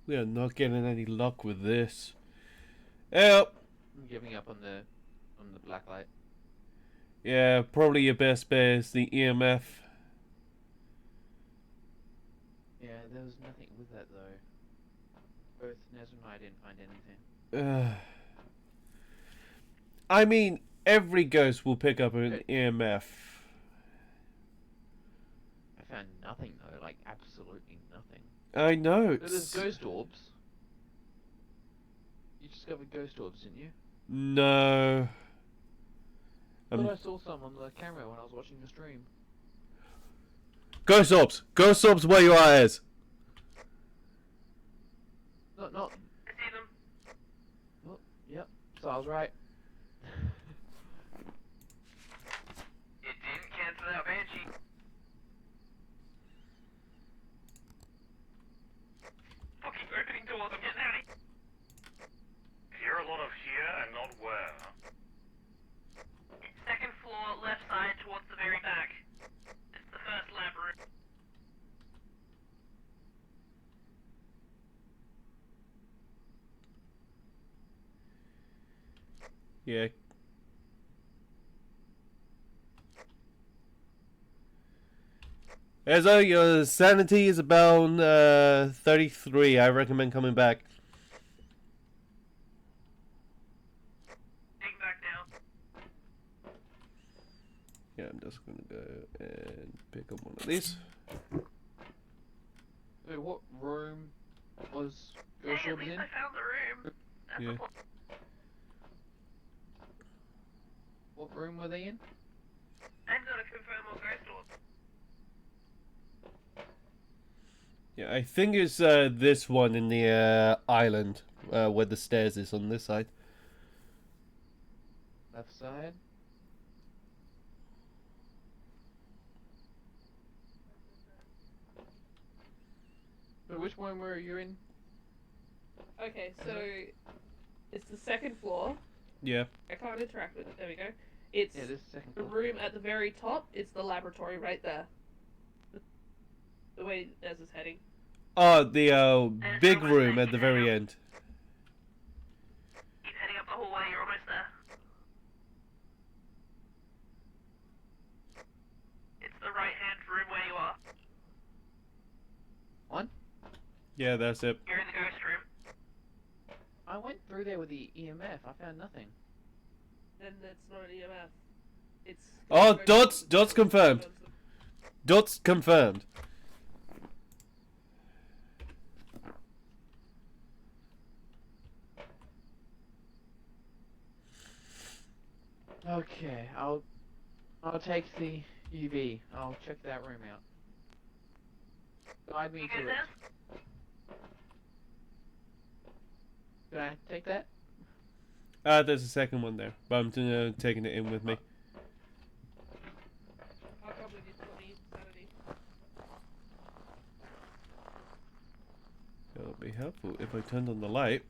We are not getting any luck with this. Yep. I'm giving up on the black light. Yeah, probably your best bet is the EMF. Yeah, there was nothing with that though. Both Nez and I didn't find anything. I mean, every ghost will pick up an EMF. I found nothing though, like absolutely nothing. I know. So there's ghost orbs. You discovered ghost orbs, didn't you? No. I thought I saw some on the camera when I was watching the stream. Ghost orbs! Ghost orbs where you are is! Not. I see them. Oh, yep. So I was right. It didn't cancel out Banshee. Fucking opening doors, I'm getting out of here. Hear a lot of here and not where. Second floor, left side, towards the very back. It's the first lab room. Yeah. Ezzo, your sanity is about 33. I recommend coming back. Dig back down. Yeah, I'm just gonna go and pick up one of these. Wait, what room was ghost Hey, at orbs least in? I found the room. That's Yeah. the point. What room were they in? I'm gonna confirm more ghost orbs. Yeah, I think it's this one in the island where the stairs is on this side. Left side. But which one were you in? Okay, so it's the second floor. Yeah. I can't interact with it. There we go. It's Yeah, this second the floor. room at the very top. It's the laboratory right there. The way Ez is heading. Oh, the big room at the very end. Keep heading up the hallway. You're almost there. It's the right-hand room where you are. One? Yeah, that's it. You're in the ghost room. I went through there with the EMF. I found nothing. Then that's not an EMF. It's. Oh, dots confirmed. Dots confirmed. Okay, I'll take the UV. I'll check that room out. Guide me You to get it. this? Can I take that? There's a second one there, but I'm taking it in with me. I'll come with you to the sanity. It'll be helpful if I turned on the light.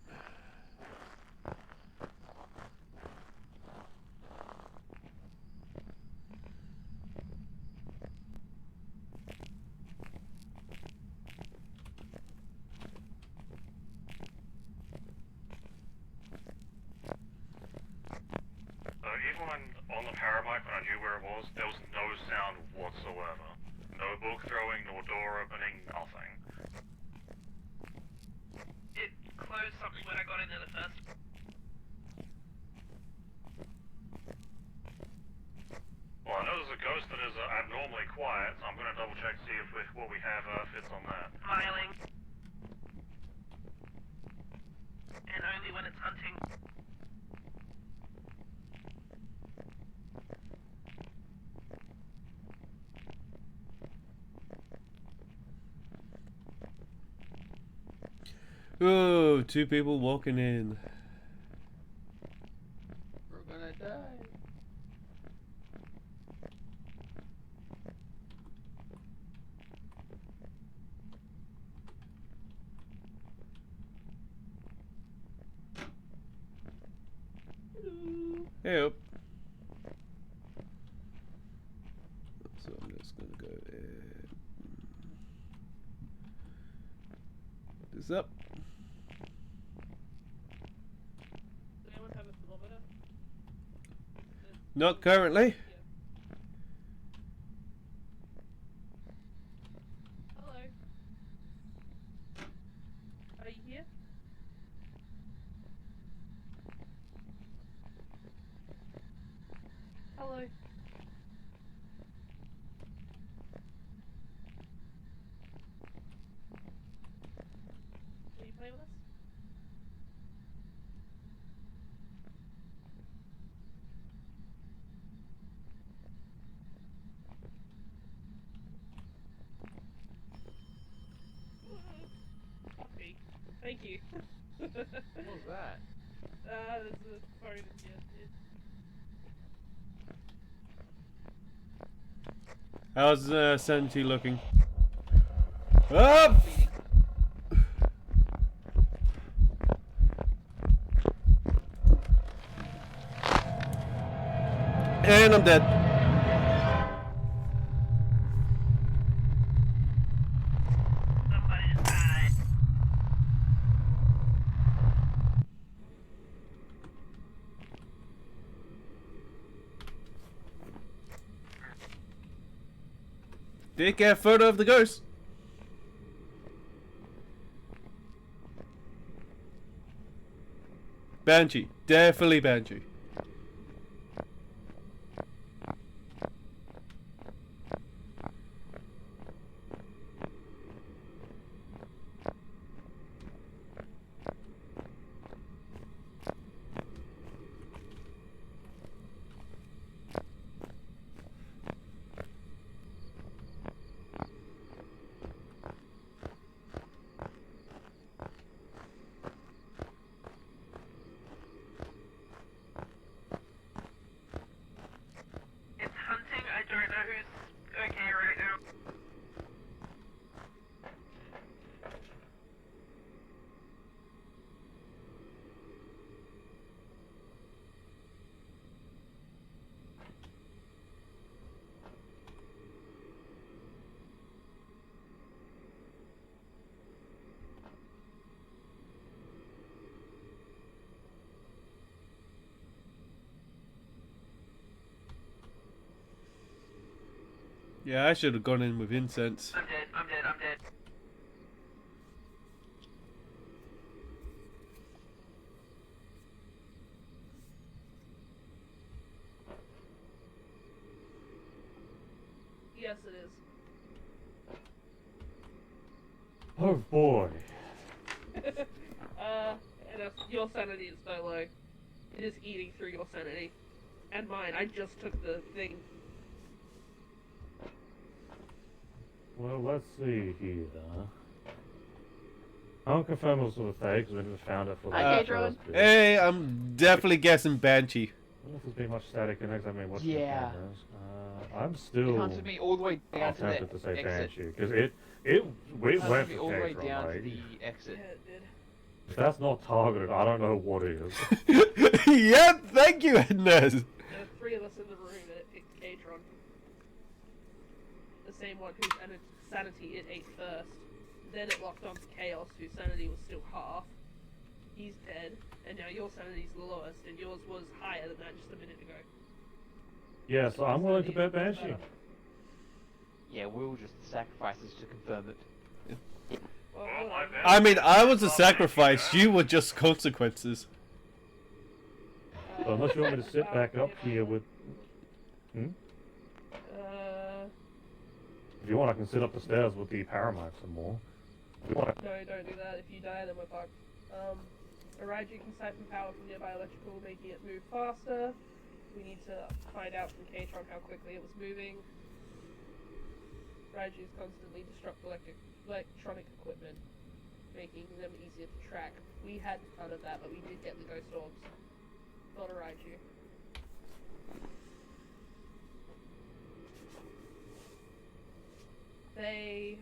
Even when on the paramic, when I knew where it was, there was no sound whatsoever. No book throwing, no door opening, nothing. It closed something when I got in there the first. Well, I know there's a ghost that is abnormally quiet, so I'm going to double check to see if what we have fits on that. Smiling. And only when it's hunting. Oh, two people walking in. We're gonna die. Hey up. So I'm just gonna go and this up. Not currently. Hello. Are you here? Hello. Will you play with us? Coffee. Thank you. What was that? There's a phone in here. How's sanity looking? Up! And I'm dead. Did get a photo of the ghost. Banshee. Definitely Banshee. It's hunting. I don't know who's okay right now. Yeah, I should have gone in with incense. I'm dead. I'm dead. I'm dead. Yes, it is. Oh boy. And your sanity is so low. It is eating through your sanity. And mine. I just took the thing. Well, let's see here. I don't confirm it was with a because we never found it for the Hi, first Katron. bit. Hey, I'm definitely guessing Banshee. I don't know if there's been much static in next. I mean, what's Yeah. the cameras? I'm It still hunted me all the way down to the tempted to say exit. Banshee because it It went hunted for me all the way Katron, down to like, the exit. Yeah, it did. if that's not targeted, I don't know what is. Yep, thank you, Ednez. There were 3 of us in the room and it picked Katron. The same one whose sanity it ate first. Then it locked onto Chaos, whose sanity was still half. He's dead, and now your sanity's the lowest, and yours was higher than that just a minute ago. Yeah, so I'm willing to bet Banshee. Yeah, we were just sacrifices to confirm it. Well, Well, my bad. I mean, I was a sacrifice. You were just consequences. So unless you want me to sit back up here with... If you want, I can sit up the stairs with the paramite some more. If you want, No, don't do that. If you die, then we're fucked. A Raiju can siphon power from nearby electrical, making it move faster. We need to find out from Katron how quickly it was moving. Raijus constantly disrupt electronic equipment, making them easier to track. We had none of that, but we did get the ghost orbs. Not a Raiju. They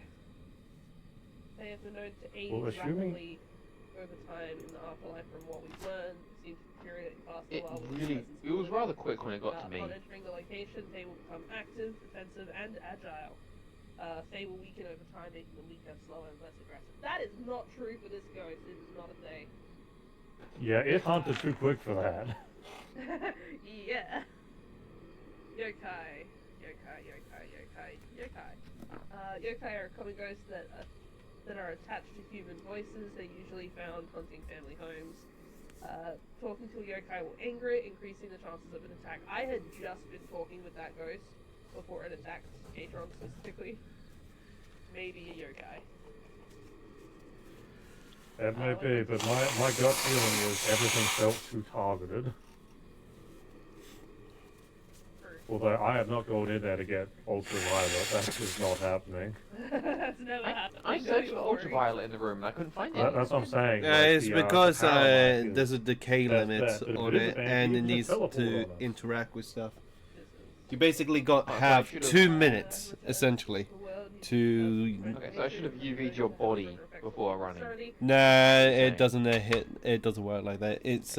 have been known to age Well, assuming- rapidly over time in the afterlife from what we've learned. It seems to deteriorate faster It while really, it was rather quick when it got to me. On entering the location, they will become active, defensive, and agile. They will weaken over time, making them weaker, slower, and less aggressive. That is not true for this ghost. It is not a thing. yeah, it hunted too quick for that. Yeah. Yokai. Yokai are common ghosts that are attached to human voices. They're usually found hunting family homes. Talking to a yokai will anger it, increasing the chances of an attack. I had just been talking with that ghost before it attacked Atron specifically. Maybe a yokai. It may be, but my gut feeling is everything felt too targeted. Although I have not gone in there to get ultraviolet, that's just not happening. That's never happened. I searched for ultraviolet in the room and I couldn't find it. That's what I'm saying. It's the because power mic is- there's a decay that's limit bad, but if on it is a it, banshee, and you it can needs teleport to on it. interact with stuff. You basically got Oh, so I have should've- 2 minutes essentially to. Okay, so I should have UV'd your body before running. Nah, Insane. it doesn't hit. It doesn't work like that. It's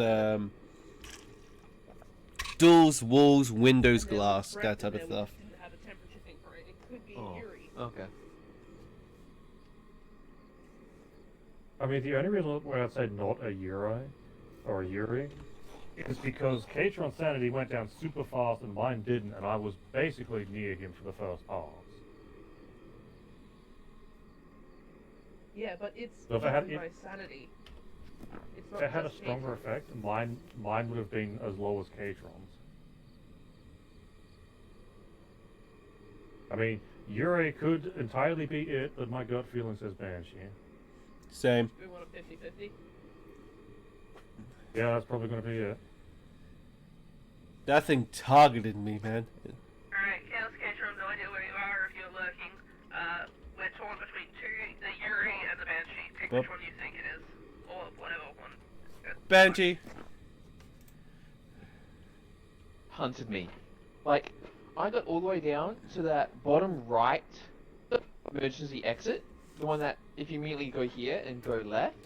doors, walls, windows, glass, that type of stuff. Didn't have a temperature thing for it. It could be Oh. eerie. Okay. I mean, the only reason why I'd say not a Yuri, or a Yuri, is because Katron's sanity went down super fast and mine didn't, and I was basically near him for the first pass. Yeah, but it's So if I had driven it- by sanity. It's If not it had a just stronger nature. effect, mine would have been as low as Katron's. I mean, Yuri could entirely be it, but my gut feeling says Banshee. Same. Do we want a 50-50? Yeah, that's probably going to be it. That thing targeted me, man. Alright, Chaos Catron, no idea where you are if you're lurking. We're torn between two, the Yuri and the Banshee. Pick Well- which one you think it is. Or whatever one. Banshee. Hunted me. Like, I got all the way down to that bottom right emergency exit. The one that, if you immediately go here and go left,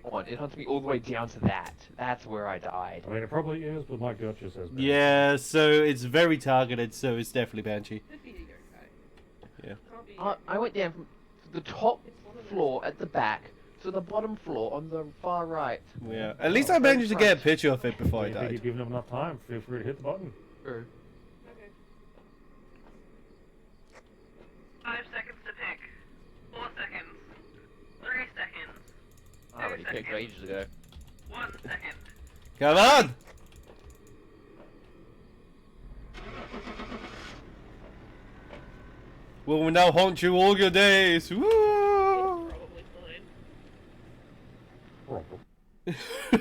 on, it hunted me all the way down to that. That's where I died. I mean, it probably is, but my gut just says Banshee. Yeah, so it's very targeted, so it's definitely Banshee. Could be a yokai. Yeah. Can't be I went down from the top floor at the back to the bottom floor on the far right. Yeah. At least I managed to get a picture of it before I If you died. you've given him enough time, feel free to hit the button. True. Okay. 5 seconds to pick. 4 seconds. 3 seconds. I already picked ages ago. 1 second. Come on! Will now haunt you all your days. Woo! Probably fine.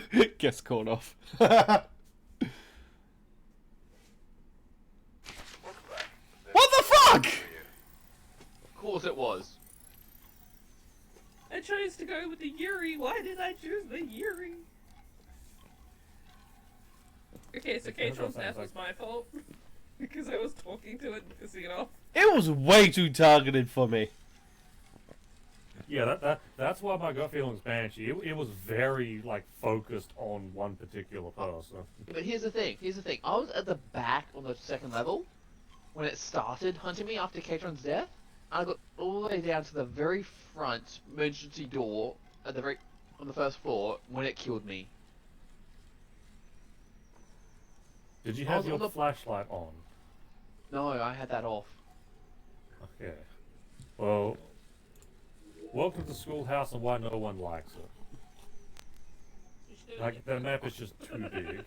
Probably. Gets caught off. What the fuck? Of course it was. I chose to go with the Yuri. Why did I choose the Yuri? Okay, so Katron's death was my fault. Because I was talking to it and pissing it off. It was way too targeted for me. Yeah, that's why my gut feeling is Banshee. It was very, like, focused on one particular person. But here's the thing. I was at the back on the second level when it started hunting me after Katron's death. And I got all the way down to the very front emergency door at the on the first floor when it killed me. Did you I have was your on the- flashlight on? No, I had that off. Okay. Well, welcome to Schoolhouse and why no one likes it. You should do it Like, the map is just too big.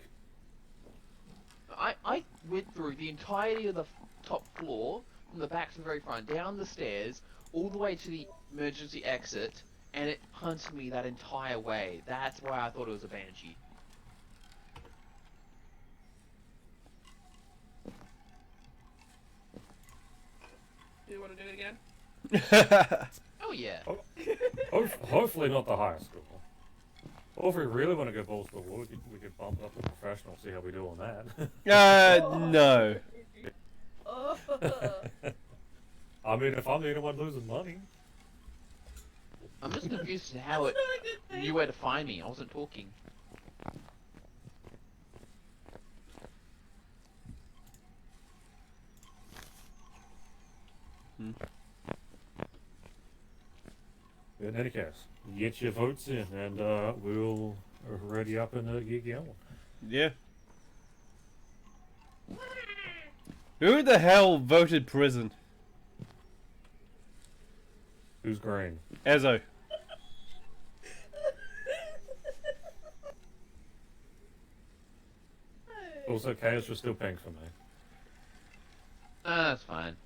I went through the entirety of the top floor, from the back to the very front, down the stairs, all the way to the emergency exit, and it hunted me that entire way. That's why I thought it was a Banshee. Do you want to do it again? Oh yeah. Hopefully not the high school. Or if we really want to go balls to the wall, we could bump up to professional, see how we do on that. No. I mean, if I'm the only one losing money. I'm just confused as to how it knew where to find me. I wasn't talking. In any case, get your votes in, and we'll ready up and get going. Yeah. Who the hell voted prison? Who's green? Ezzo. Also, chaos was still pink for me. That's fine.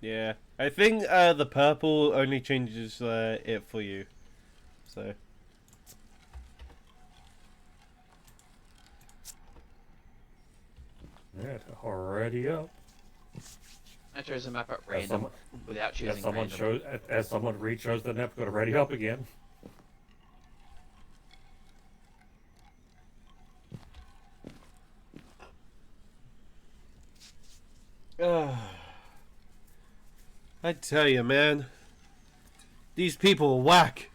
Yeah. I think the purple only changes it for you. So. Yeah, already up. I chose a map at random without choosing As someone random. as someone re-chose the map, got already up again. I tell you, man. These people whack.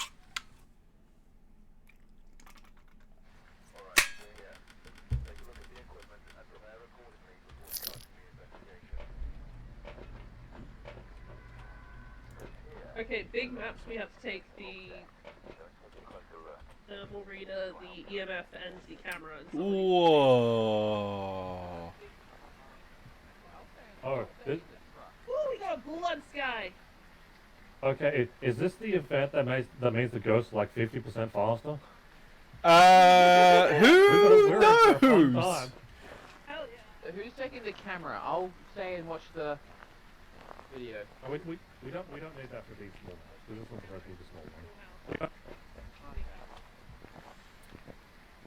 Okay, big maps, we have to take the thermal reader, the EMF, and the camera. And Whoa. Oh, this, Ooh, we got a blood sky! okay. Is this the event that means the ghosts are like 50% faster? Who We're in for a fun knows? time. Hell yeah. Who's taking the camera? I'll stay and watch the video. Oh, we don't need that for these small ones. We just want to go through the small one.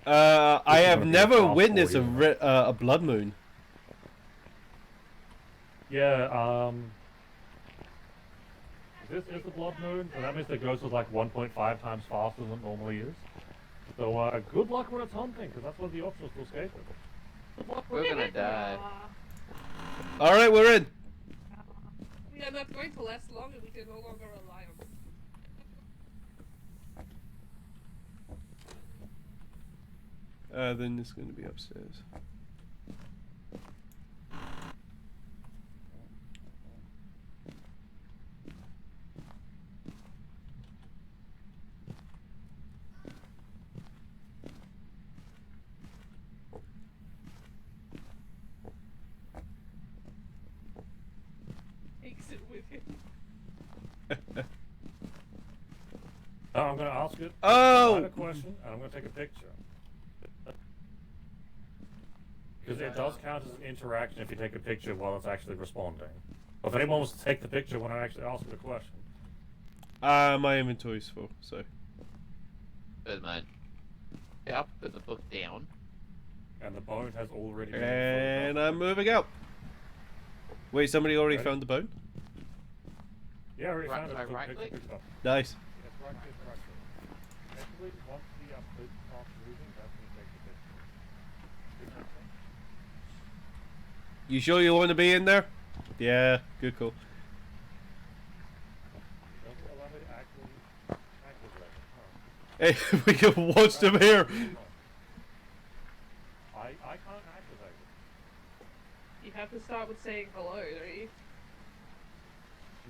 I This is have gonna be a never fast witnessed forward, a blood moon. Yeah. This is the blood moon, so that means the ghost is like 1.5 times faster than it normally is. So good luck when it's hunting, because that's one of the options to escape it. We're gonna die. All right, we're in. We are not going to last long, and we can no longer rely on. Then it's going to be upstairs. Takes it with him. I'm going to ask it. Oh! I have a question, and I'm going to take a picture. Because it does count as an interaction if you take a picture while it's actually responding. If anyone wants to take the picture when I actually ask it a question. My inventory's full, so. Good man. Yeah, I'll put the book down. And the bone has already been And I'm moving out. Wait, somebody already Ready? found the bone? Yeah, I already Right- found it. right- so right pick the click? picture up. Nice. Yes, right click, right click. Actually, once the foot starts moving, that's when you take the picture. You sure you want to be in there? Yeah, good call. Doesn't allow me to actually activate it, huh? Hey, we can watch them here. I can't activate it. You have to start with saying hello, don't you?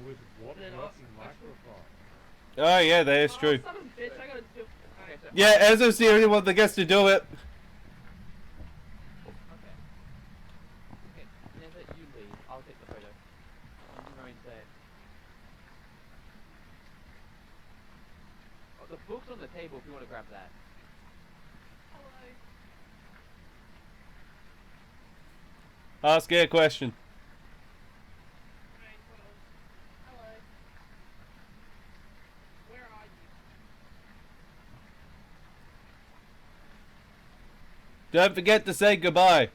With what Then working ask- microphone? Oh yeah, that is true. Son of a bitch, I gotta do. Okay, so Yeah, Ezzo's the only one that gets to do it. Okay. Okay, now that you leave, I'll take the photo. You remain safe. Oh, the book's on the table if you want to grab that. hello. Ask it a question. Right, hold on. Hello. Where are you? Don't forget to say goodbye.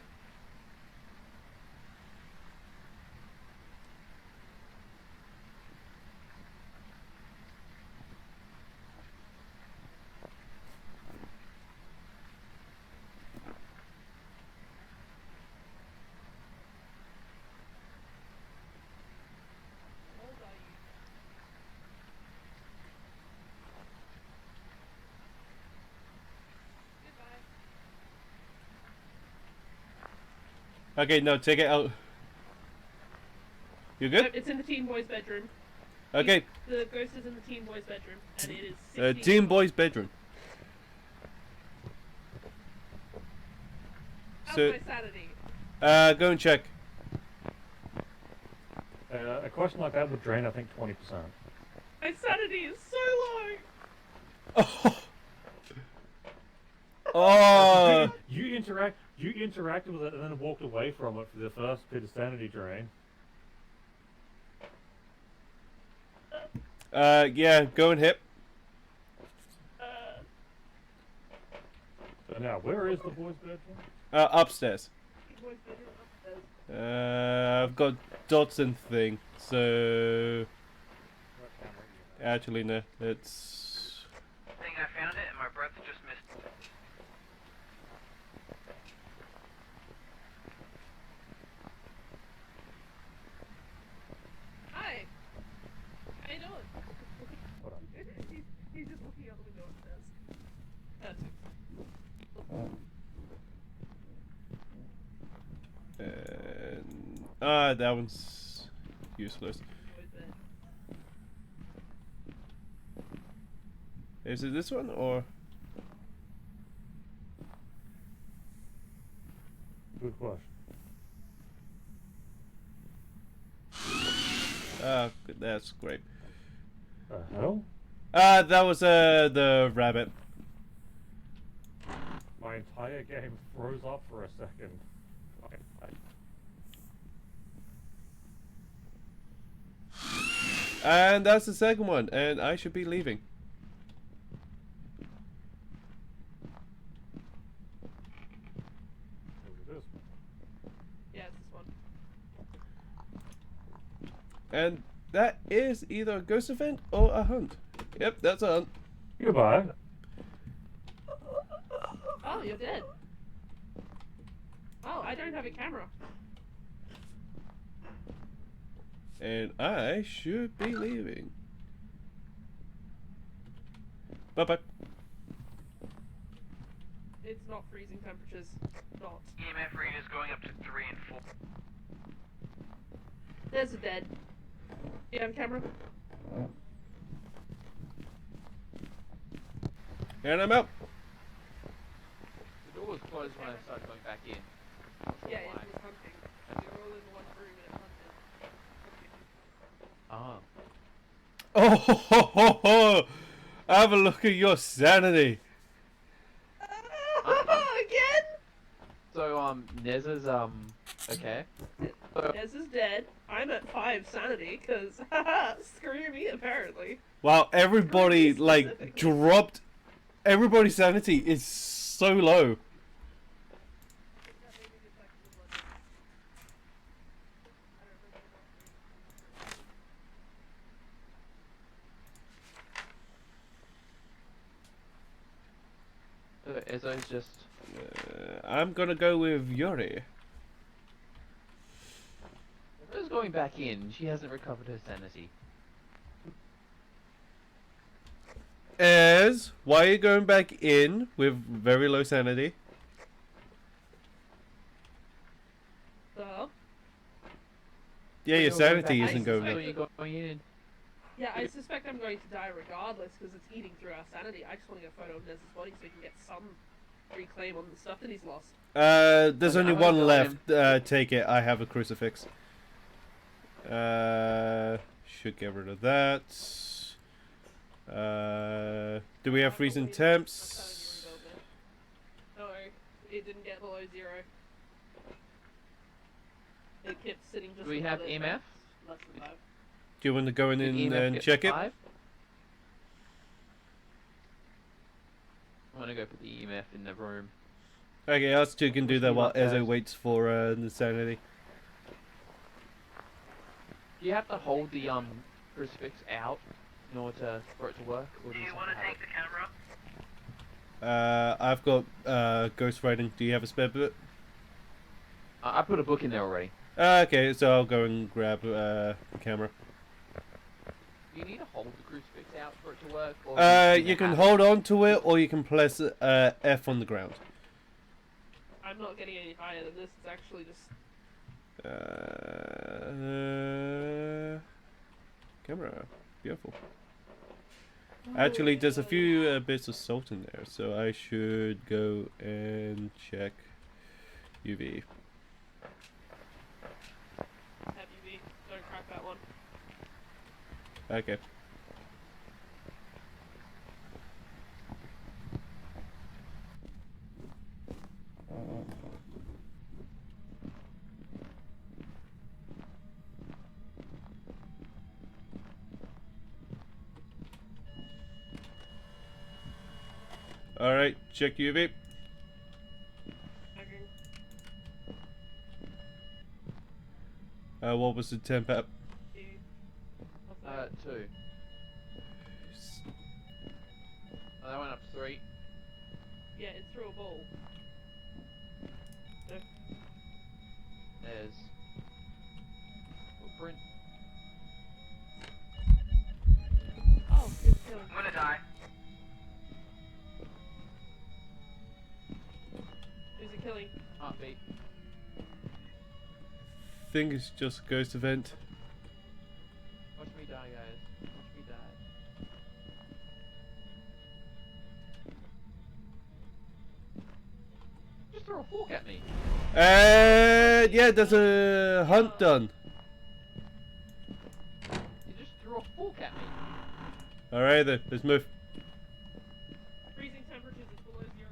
How old are you? Goodbye. Okay, no, take it out. You No, good? it's in the teen boy's bedroom. Okay, The ghost is in the teen boy's bedroom, and it is 16. teen boy's bedroom. How's So- my sanity? Go and check. A question like that would drain, I think, 20%. My sanity is so low. Oh! You interacted with it and then walked away from it for the first bit of sanity drain. Yeah, go and hit. So now, where is the boys' bedroom? Upstairs. Boys' bedroom upstairs. I've got dots and thing, so... Actually, no, it's... I think I found it and my breath just missed. Hi. How you doing? Hold on. He's just looking out the window upstairs. And... that one's useless. Boys' bed. Is it this one, or...? Good question. Good, that's great. The hell? That was, the rabbit. My entire game froze up for a second. And that's the second one, and I should be leaving. Yeah, it's this one. And that is either a ghost event or a hunt. Yep, that's a hunt. Goodbye. Oh, you're dead. Oh, I don't have a camera. And I should be leaving. Bye-bye. It's not freezing temperatures. Not. EMF readers going up to 3 and 4. There's a dead. You have a camera? And I'm out. The door was closed when I started going back in. Yeah, it was hunting. They were all in one room and it hunted. Oh. Oh, ho, ho, ho, ho. Have a look at your sanity. Again? So, Nez's, okay. Nez is dead. I'm at 5 sanity, because, screw me, apparently. Wow, everybody, like, dropped... Everybody's sanity is so low. Ezzo's just... I'm gonna go with Yuri. Ezzo's going back in. She hasn't recovered her sanity. Ez, why are you going back in with very low sanity? So? Yeah, your You're going sanity back isn't in, going so up. you're going in. Yeah, I suspect I'm going to die regardless, because it's eating through our sanity. I just want to get a photo of Nez's body so we can get some reclaim on the stuff that he's lost. There's Okay, only I'm gonna one go left. Take it. I have a crucifix. Should get rid of that. Do we have freezing temps? No, it didn't get below 0. It kept sitting just Do we above have it, EMF? Less than 5. Do you want to go in Did EMF and get check it? 5? I'm gonna go put the EMF in the room. Okay, us two can do that Push me while like that. Ezzo waits for the sanity. Do you have to hold the crucifix out in order for it to work, or Do do you you just want have to to take have the camera? I've got ghost writing. Do you have a spare bit? it? I put a book in there already. Okay, so I'll go and grab the camera. Do you need to hold the crucifix out for it to work? Or do just You can have hold on to it, or you can press F on the ground. I'm not getting any higher than this, it's actually just... Camera, beautiful. Actually, there's a few bits of salt in there, so I should go and check UV. Have UV, don't crack that one. Okay. Alright, check UV. What was the temp at? 2. Oh, that went up 3. Yeah, it's through a ball. No. There's footprint. Oh, it's killing. I'm gonna die. Who's it killing? Heartbeat. Think it's just a ghost event. Watch me die, guys. Watch me die. Just throw a fork at me. Yeah, there's a hunt done. You just threw a fork at me. Alright then, let's move. Freezing temperatures is below 0.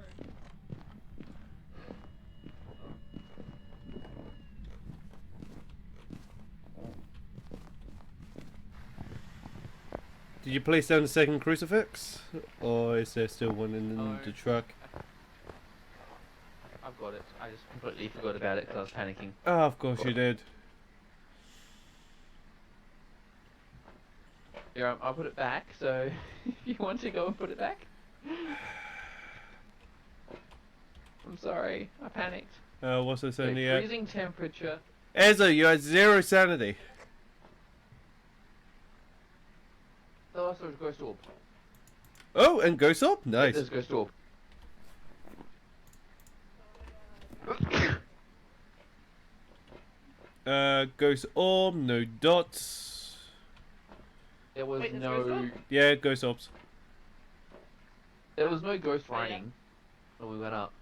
Did you place down the second crucifix? Or is there still one in No. the truck? I've got it. I just completely forgot about it because I was panicking. Oh, of course you did. Yeah, I'll put it back, so if you want to go and put it back. I'm sorry, I panicked. What's this So in the freezing temperature. Ezra, you had 0 sanity. Oh, I thought it was Ghost Orb. Oh, and ghost up? Nice. There's Ghost Orb. Ghost orb, no dots. There was Wait, there's no. Ghost Orb? Yeah, ghost orbs. There was no ghost Oh, yeah. writing when we went up.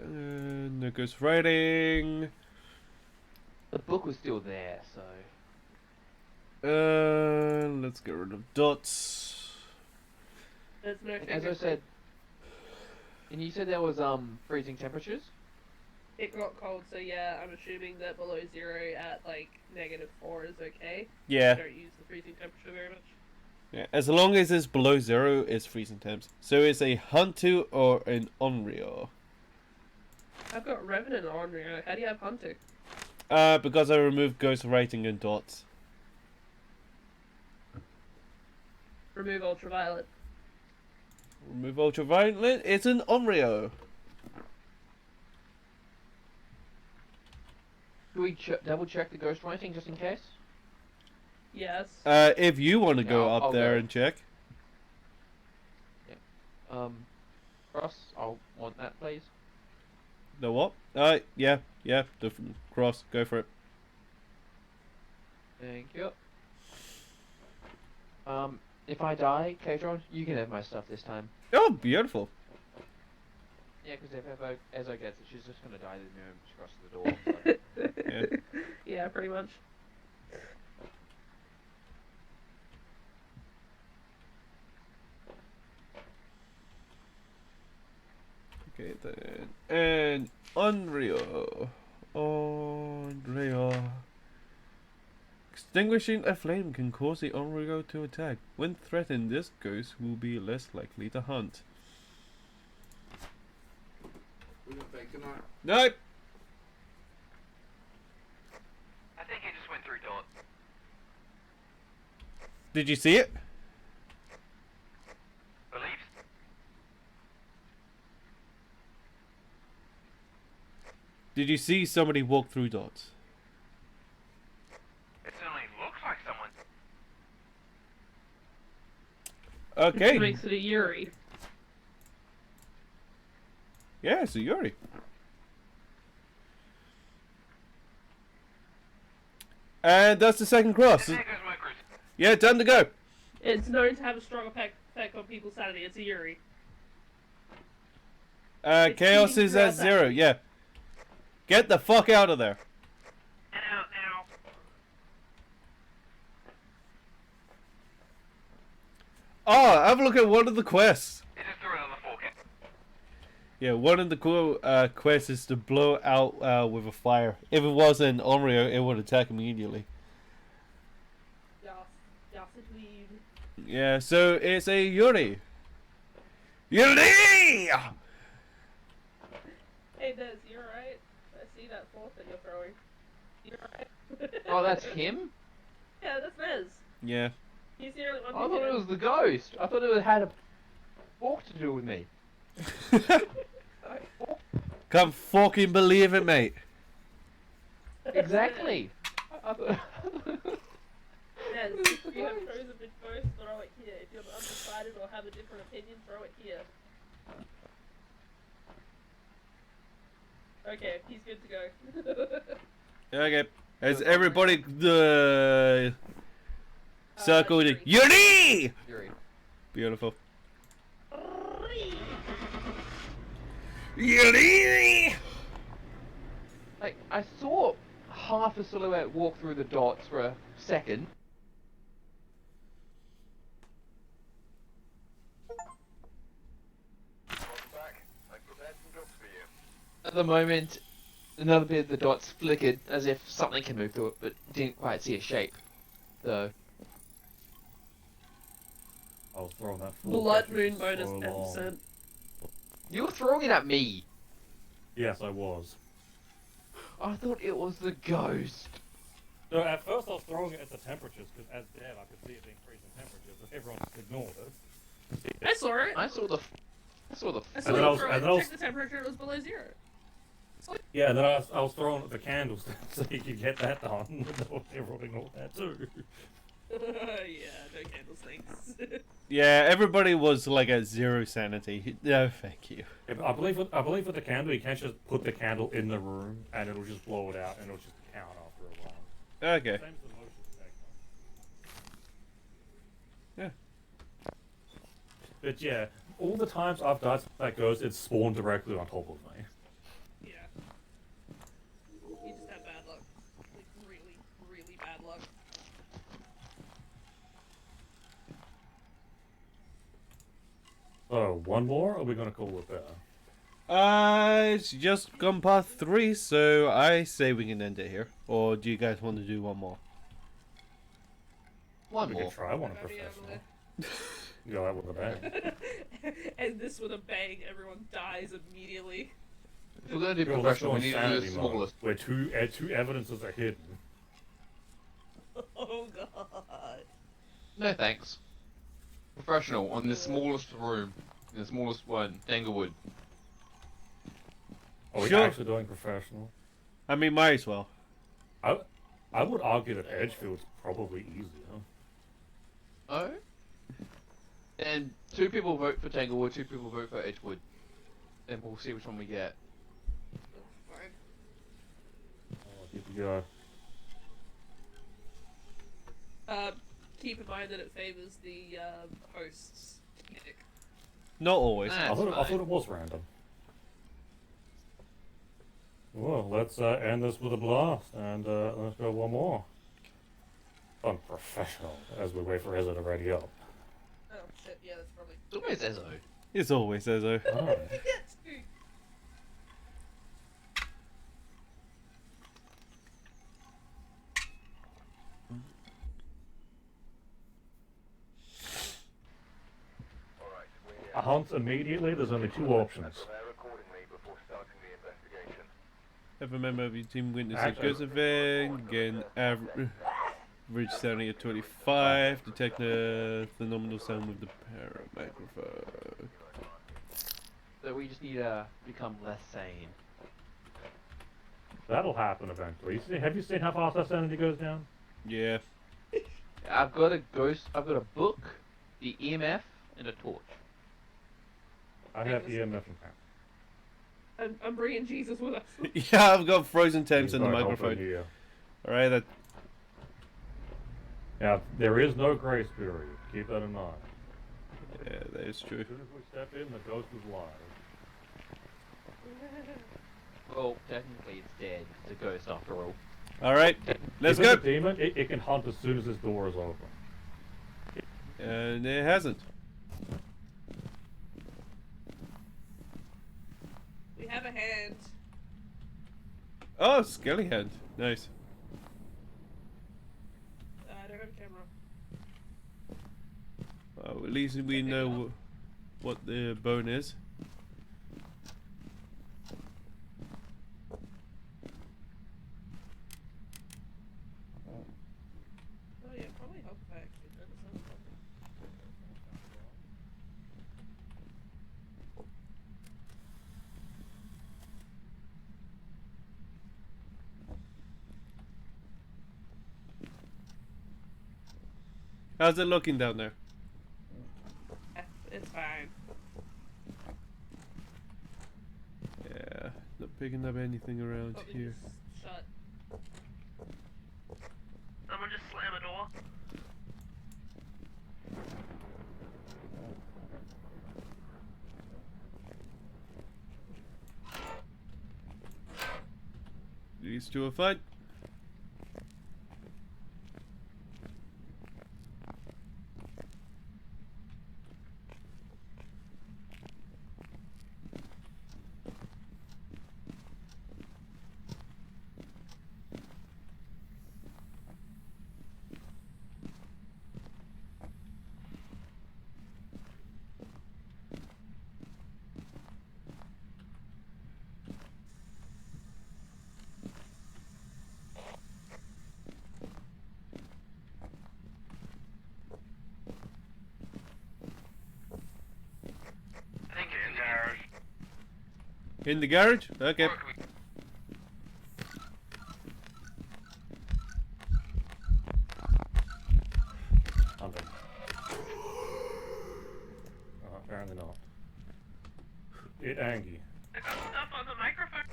No ghost writing. The book was still there, so. Let's get rid of dots. There's no As I fingerprint. said, and you said there was freezing temperatures. It got cold, so yeah, I'm assuming that below 0 at like -4 is okay. Yeah. I don't use the freezing temperature very much. Yeah, as long as it's below 0, it's freezing temps. So it's a Hunter or an Onryo. I've got Revenant on here. How do you have Hunter? Because I removed ghost writing and dots. Remove ultraviolet. Remove ultraviolet, it's an Onryo. Do we double check the ghost writing just in case? Yes. If you want to Yeah, go I'll up there go. and check. Cross, I'll want that, please. The what? Yeah, the cross, go for it. Thank you. If I die, Katron, you can have my stuff this time. Oh, beautiful. Yeah, because if Ezo gets it, she's just gonna die the moment she crosses the door. So. Yeah. Yeah, pretty much. Okay, then. And Onryo. Extinguishing a flame can cause the Onryo to attack. When threatened, this ghost will be less likely to hunt. We're gonna say goodnight. Nope. I think he just went through dots. Did you see it? Beliefs. Did you see somebody walk through dots? It certainly looks like someone. Okay. Which makes it a Yuri. Yeah, it's a Yuri. And that's the second cross. There goes my cruise. Yeah, time to go. It's known to have a strong effect on people's sanity. It's a Yuri. It's Chaos feeding is at throughout 0, yeah. Get the fuck out of there. Ow, ow. Oh, have a look at one of the quests. It just threw it on the forecast. Yeah, one of the quests is to blow out with a fire. If it was an Onryo, it would attack immediately. Yes, yes, indeed. Yeah, so it's a Yuri. Yuri! Hey, Nez, you alright? I see that fork that you're throwing. You alright? Oh, that's him? Yeah, that's Nez. Yeah. He's the only one I who thought did it was the ghost. I thought it had a fork to do with me. Can't fucking believe it, mate. Exactly. I thought... Nez, if you have chosen with both, throw it here. If you're undecided or have a different opinion, throw it here. Okay, he's good to go. Okay. Has everybody circled it? Yuri! Yuri. Beautiful. Yuri! Like, I saw half a silhouette walk through the dots for a second. At the moment, another bit of the dots flickered as if something can move through it, but didn't quite see a shape. So, I was throwing that full Blood catch moon for bonus so long. 10%. you were throwing it at me. Yes, I was. I thought it was the ghost. No, at first I was throwing it at the temperatures, because as dead I could see it increasing temperatures, but everyone just ignored it. I saw it. I saw the. I saw And then you I was- throw and it. then I was- Check the temperature. It was below 0. Yeah, and then I was throwing at the candles so you could get that done. Everyone ignored that too. Yeah, no candlesticks. Yeah, everybody was like at 0 sanity. No, thank you. I believe with the candle you can't just put the candle in the room and it'll just blow it out and it'll just count after a while. Okay. Same as the motion detector. Yeah. But yeah, all the times I've died that ghost, it's spawned directly on top of me. Yeah. You just have bad luck. Like, really, really bad luck. So, one more, or are we gonna call it there? It's just gone past 3, so I say we can end it here. Or do you guys want to do one more? One We more. could try one That'd be professional. Go out with a bang. And this with a bang, everyone dies immediately. If we're going to do Well, let's professional, go we need to do insanity the mode, smallest. where two evidences are hidden. Oh god. No thanks. Professional on the smallest room. The smallest one, Tanglewood. Are we Sure. actually doing professional? I mean, might as well. I would argue that Edgefield's probably easier. Oh? And 2 people vote for Tanglewood, 2 people vote for Edgewood. And we'll see which one we get. Fine. Oh, here we go. Keep in mind that it favors the hosts. Not always. Ah. I thought fine. it was random. Well, let's end this with a blast, and let's go one more. Unprofessional, as we wait for Ezra to ready up. Oh shit, yeah, that's probably. It's always Ezzo. It's always Ezzo. Oh. Yes, dude. A hunt immediately, there's only 2 options. Have a member of your team witness a Actually- ghost event, gain average sounding at 25, detect the phenomenal sound with the paramicrophone. So we just need to become less sane. That'll happen eventually. Have you seen how fast that sanity goes down? Yeah. I've got a ghost, I've got a book, the EMF, and a torch. I have EMF and power. I'm bringing Jesus with us. Yeah, I've got frozen temps in the He's right over microphone. here. Alright, that. Yeah, there is no grace period. Keep that in mind. Yeah, that is true. As soon as we step in, the ghost is live. Well, technically it's dead. It's a ghost after all. Alright, let's If it's go! a demon, it can hunt as soon as this door is open. And it hasn't. hand. Oh, skelly hand. Nice. I don't have a camera. Well, at least we know what the bone is. Oh yeah, probably help if I actually did something. How's it looking down there? It's fine. Yeah, not picking up anything around Probably here. just shut. Someone just slam a door. These two are fine. I think In garage. In the garage? Okay. Hunting. Apparently not. It Angie. I got stuff on the microphone.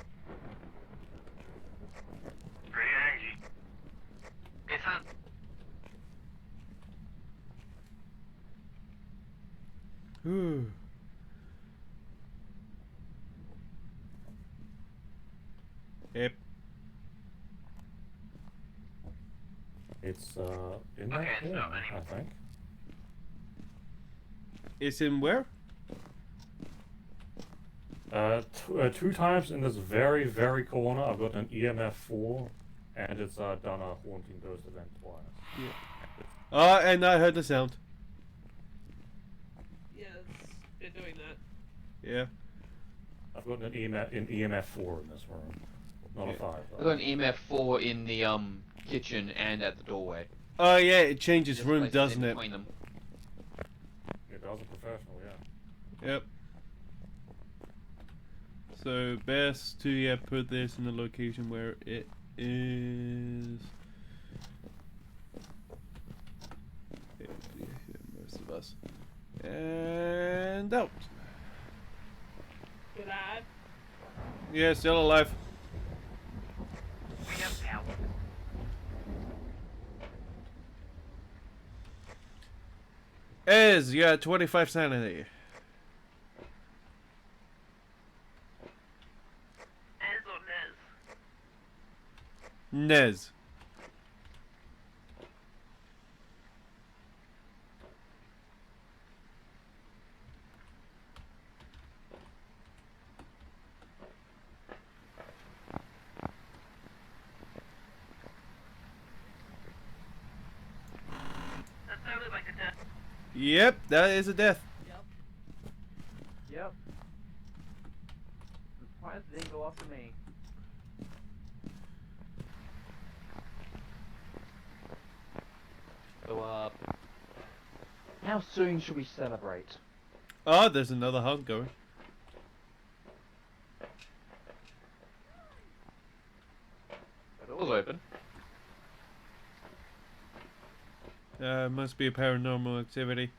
Pretty Angie. It's on. Whew. Yep. It's in that Okay, it's corner, not I anymore. think. It's in where? Two times in this very, very corner, I've got an EMF 4, and it's done a haunting ghost event twice. And I heard the sound. Yeah, it's been doing that. Yeah. I've got an EMF 4 in this room, not a 5. I've got an EMF 4 in the kitchen and at the doorway. Oh yeah, it changes Just room, places doesn't in it? between them. It does a professional, yeah. Yep. So best to put this in the location where it is. Most of us. And out. Good ad. Yeah, still alive. We have power. Ez, you got 25 sanity. Ez or Nez? Nez. That sounded like a death. Yep, that is a death. Yep. I'm surprised it didn't go after me. So, how soon should we celebrate? Oh, there's another hunt going. The door's open. Must be a paranormal activity.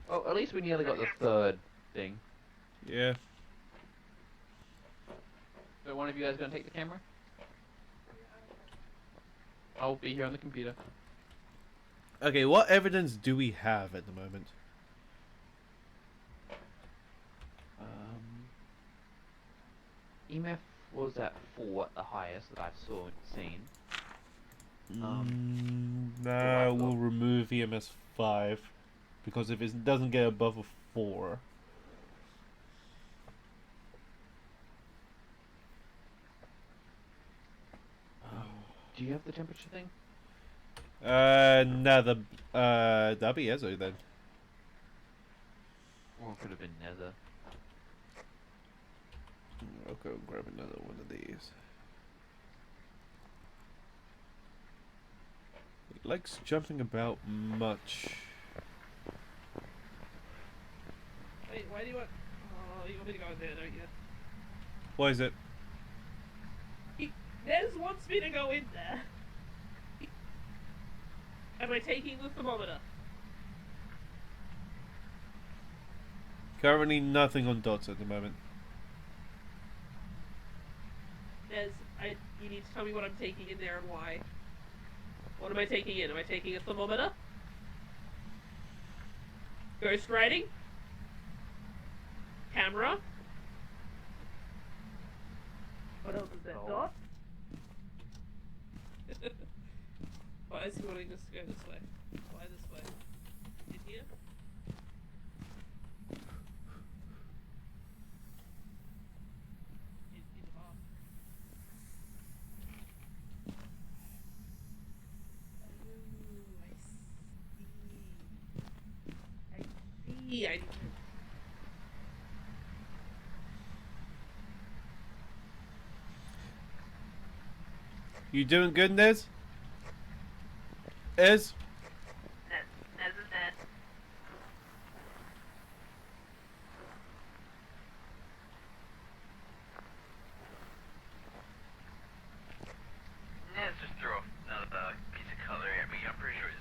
Oh, at least we nearly got the third thing. Yeah. So one of you guys gonna take the camera? I'll be here on the computer. Okay, what evidence do we have at the moment? EMF was at 4 at the highest that I've seen. Nah, we'll remove EMS 5 because if it doesn't get above a 4, Do you have the temperature thing? No, that'll be Ezo then. Or it could have been Nether. I'll go and grab another one of these. It likes jumping about much. Wait, why do you want... Oh, you want me to go in there, don't you? What is it? Nez wants me to go in there. Am I taking the thermometer? Currently nothing on dots at the moment. Nez, you need to tell me what I'm taking in there and why. What am I taking in? Am I taking a thermometer? Ghost writing? Camera? What else is there? Dot? Why is he wanting us to go this way? Why this way? In here? In the bath. Oh, I see. You doing good, Nez? Ez? Nez is dead. Nez just threw another piece of cutlery at me. I'm pretty sure it's.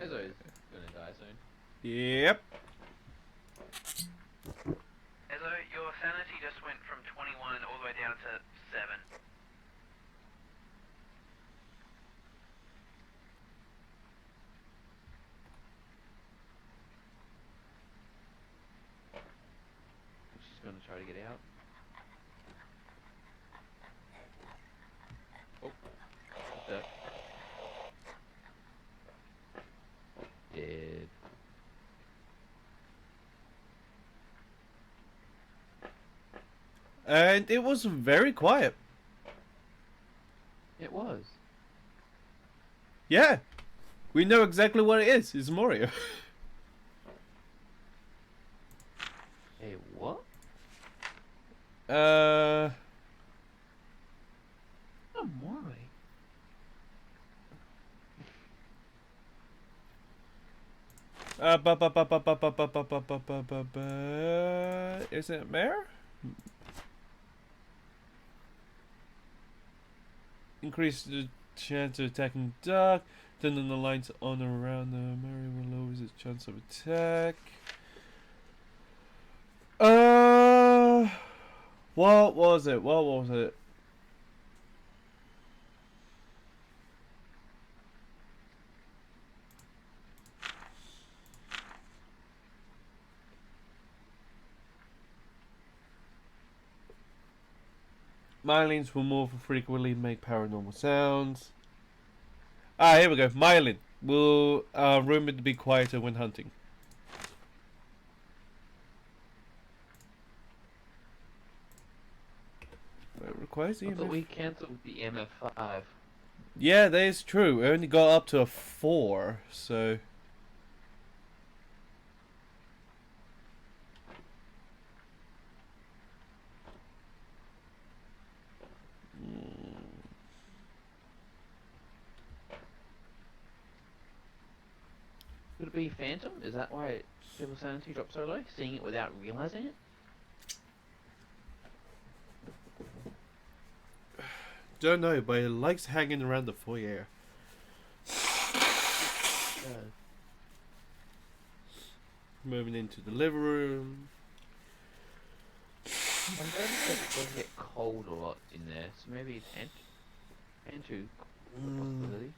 Ezo is gonna die soon. Yep. Ezo, your sanity just went from 21 all the way down to 7. She's gonna try to get out. Oh. What the? Dead. And it was very quiet. It was. Yeah. We know exactly what it is. It's Mario. Hey, what? uh... Oh, Mori. Is it Mare? Increase the chance of attacking dark. Turn the lights on around the Mary will lowers its chance of attack. What was it? What was it? Mylines will more frequently make paranormal sounds. Ah, here we go. Mylin will rumored to be quieter when hunting. It requires I EMF. thought we cancelled the MF5. Yeah, that is true. It only got up to a 4, so... Could it be Phantom? Is that why people's sanity dropped so low? Seeing it without realizing it? Don't know, but it likes hanging around the foyer. Moving into the living room. I noticed that it does get cold a lot in there, so maybe it's Antu. Possibility.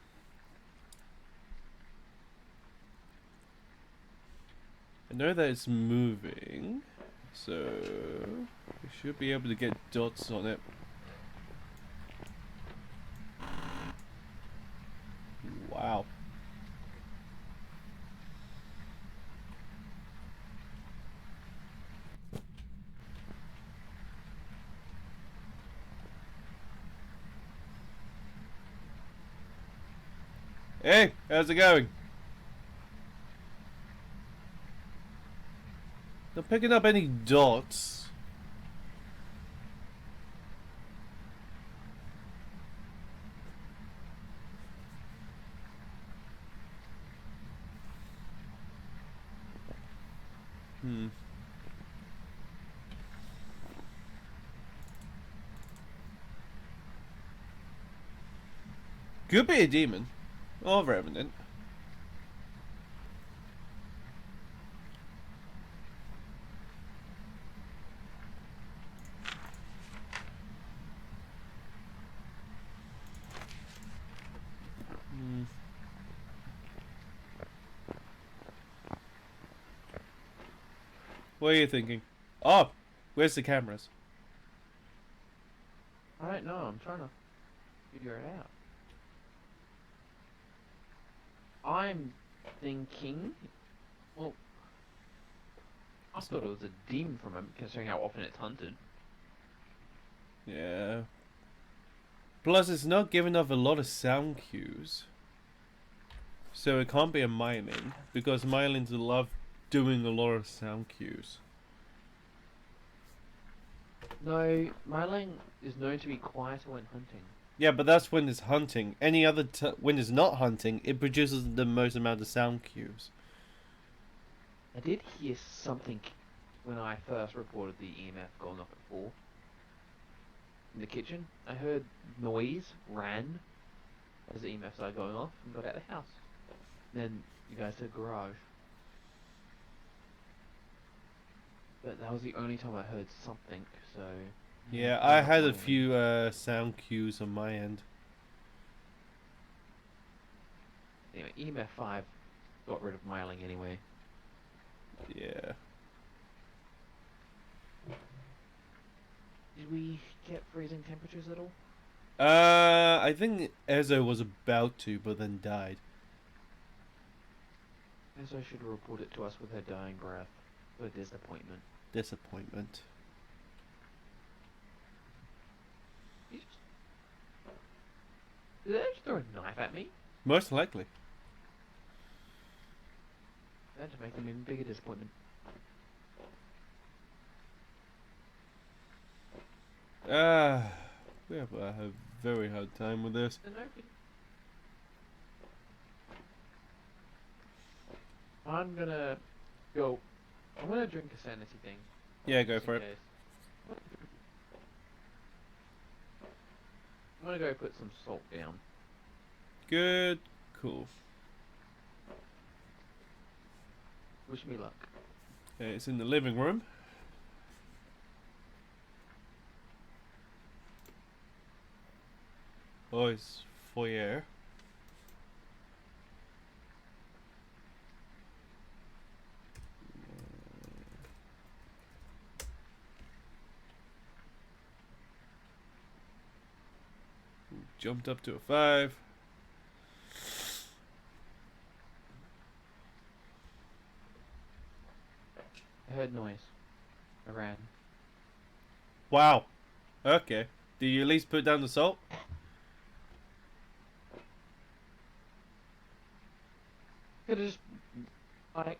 I know that it's moving, so we should be able to get dots on it. Wow. Hey, how's it going? Not picking up any dots. Could be a demon. Or revenant. What are you thinking? Oh, where's the cameras? I don't know. I'm trying to figure it out. I'm thinking. Well, I thought it was a demon from him, considering how often it's hunted. Yeah. Plus, it's not giving off a lot of sound cues. So it can't be a myelin, because myelins love doing a lot of sound cues. No, Mylang is known to be quieter when hunting. Yeah, but that's when it's hunting. Any other when it's not hunting, it produces the most amount of sound cues. I did hear something when I first reported the EMF going off at 4. In the kitchen, I heard noise, ran, as the EMF started going off, and got out of the house. Then you guys said garage. But that was the only time I heard something, so... Yeah, I had a few sound cues on my end. Anyway, EMF 5 got rid of Myling anyway. Yeah. Did we get freezing temperatures at all? I think Ezo was about to, but then died. Ezo should report it to us with her dying breath. What a disappointment. Disappointment. Did they just throw a knife at me? Most likely. That to make them even bigger disappointment. We have a very hard time with this. I'm gonna go. I'm gonna drink a sanity thing. Yeah, go just for in it. case. I'm gonna go put some salt down. Good. Cool. Wish me luck. Okay, it's in the living room. Oh, it's foyer. Jumped up to a 5. I heard noise. I ran. Wow. Okay. Did you at least put down the salt? Could have just. It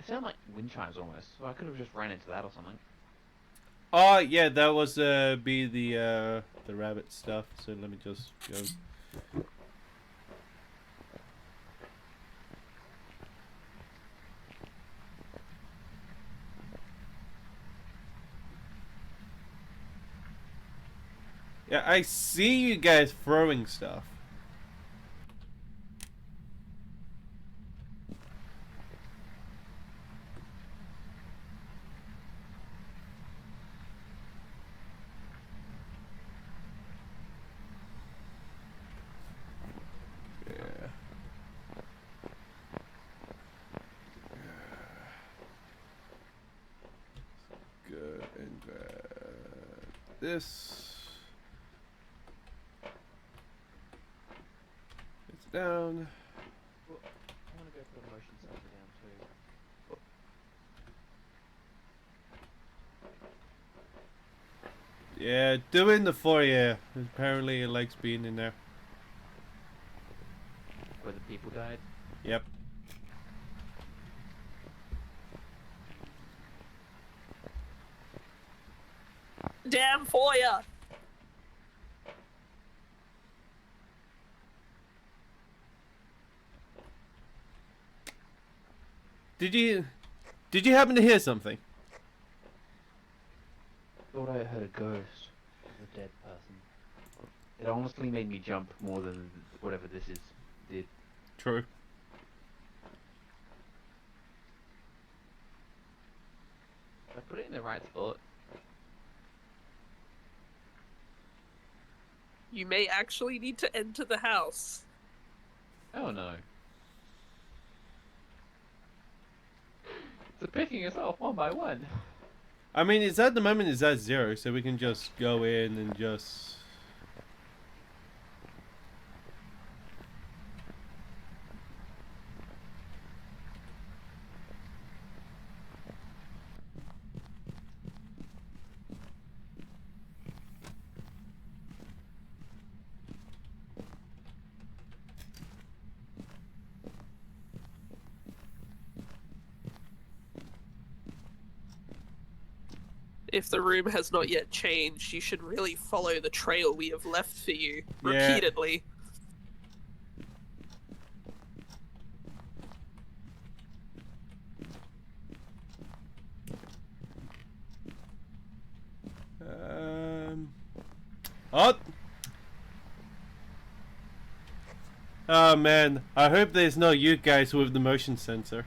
sounded like wind chimes almost, so I could have just ran into that or something. Oh yeah, that was be the rabbit stuff. So let me just go. Yeah, I see you guys throwing stuff. Good, and grab this. It's down. Well, I'm gonna go put a motion sensor down too. Yeah, do it in the foyer. Apparently it likes being in there. But the people died. Yep. Damn foyer! Did you happen to hear something? Thought I heard a ghost of a dead person. It honestly made me jump more than whatever this is did. True. I put it in the right spot. You may actually need to enter the house. Oh no. They're picking us off one by one. I mean, it's at the moment it's at 0, so we can just go in and just. If the room has not yet changed, you should really follow the trail we have left for you Yeah. repeatedly. Oh! Oh man, I hope there's not you guys with the motion sensor.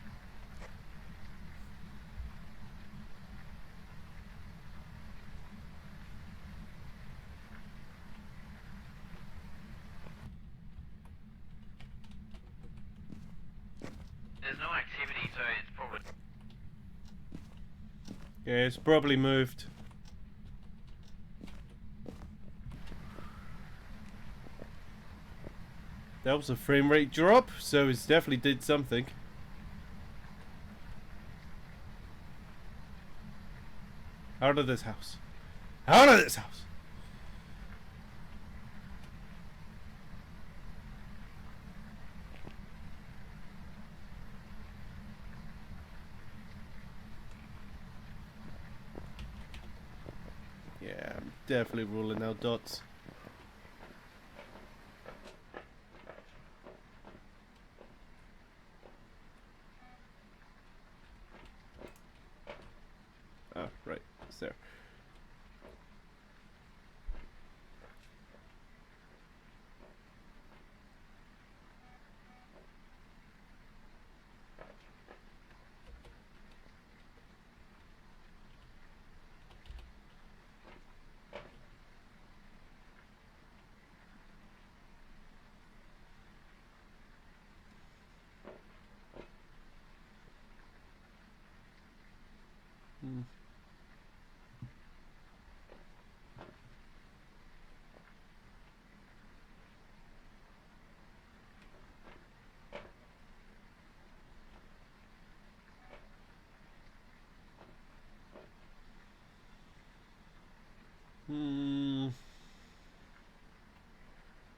There's no activity, so it's probably. Yeah, it's probably moved. That was a frame rate drop, so it's definitely did something. Out of this house. Out of this house! Yeah, I'm definitely ruling out dots. Oh, right, it's there. Hmm. Hmm.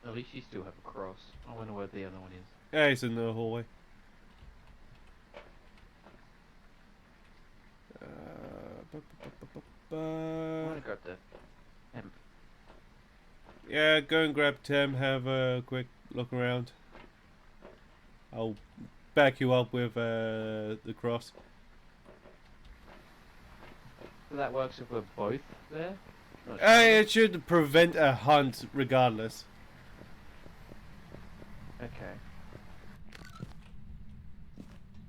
At least you still have a cross. I wonder where the other one is. Yeah, it's in the hallway. I want to grab the hemp. Yeah, go and grab Tim, have a quick look around. I'll back you up with the cross. So that works if we're both there? Not sure. It should prevent a hunt regardless. Okay.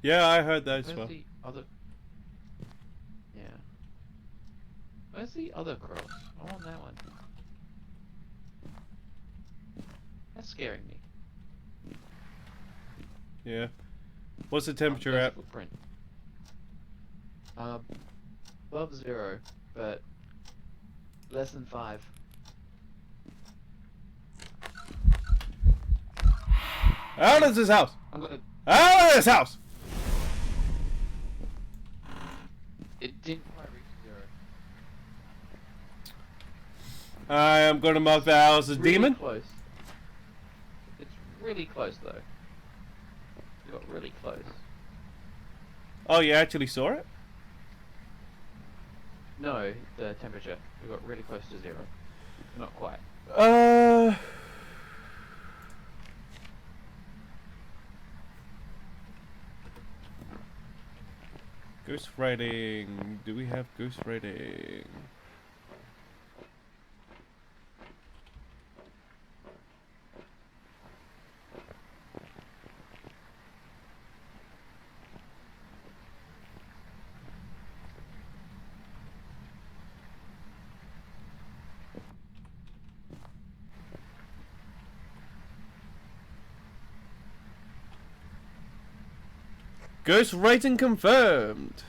Yeah, I heard that as Where's well. the other... Yeah. Where's the other cross? I want that one. That's scaring me. Yeah. What's the temperature There's a at? footprint. Above 0, but less than 5. Out of this house! I'm gonna... Out of this house! It didn't quite reach 0. I am going to mark the house as Really demon. close. It's really close though. got really close. Oh, you actually saw it? No, the temperature. We got really close to 0. Not quite. Ghost writing. Do we have ghost writing? Ghost writing confirmed.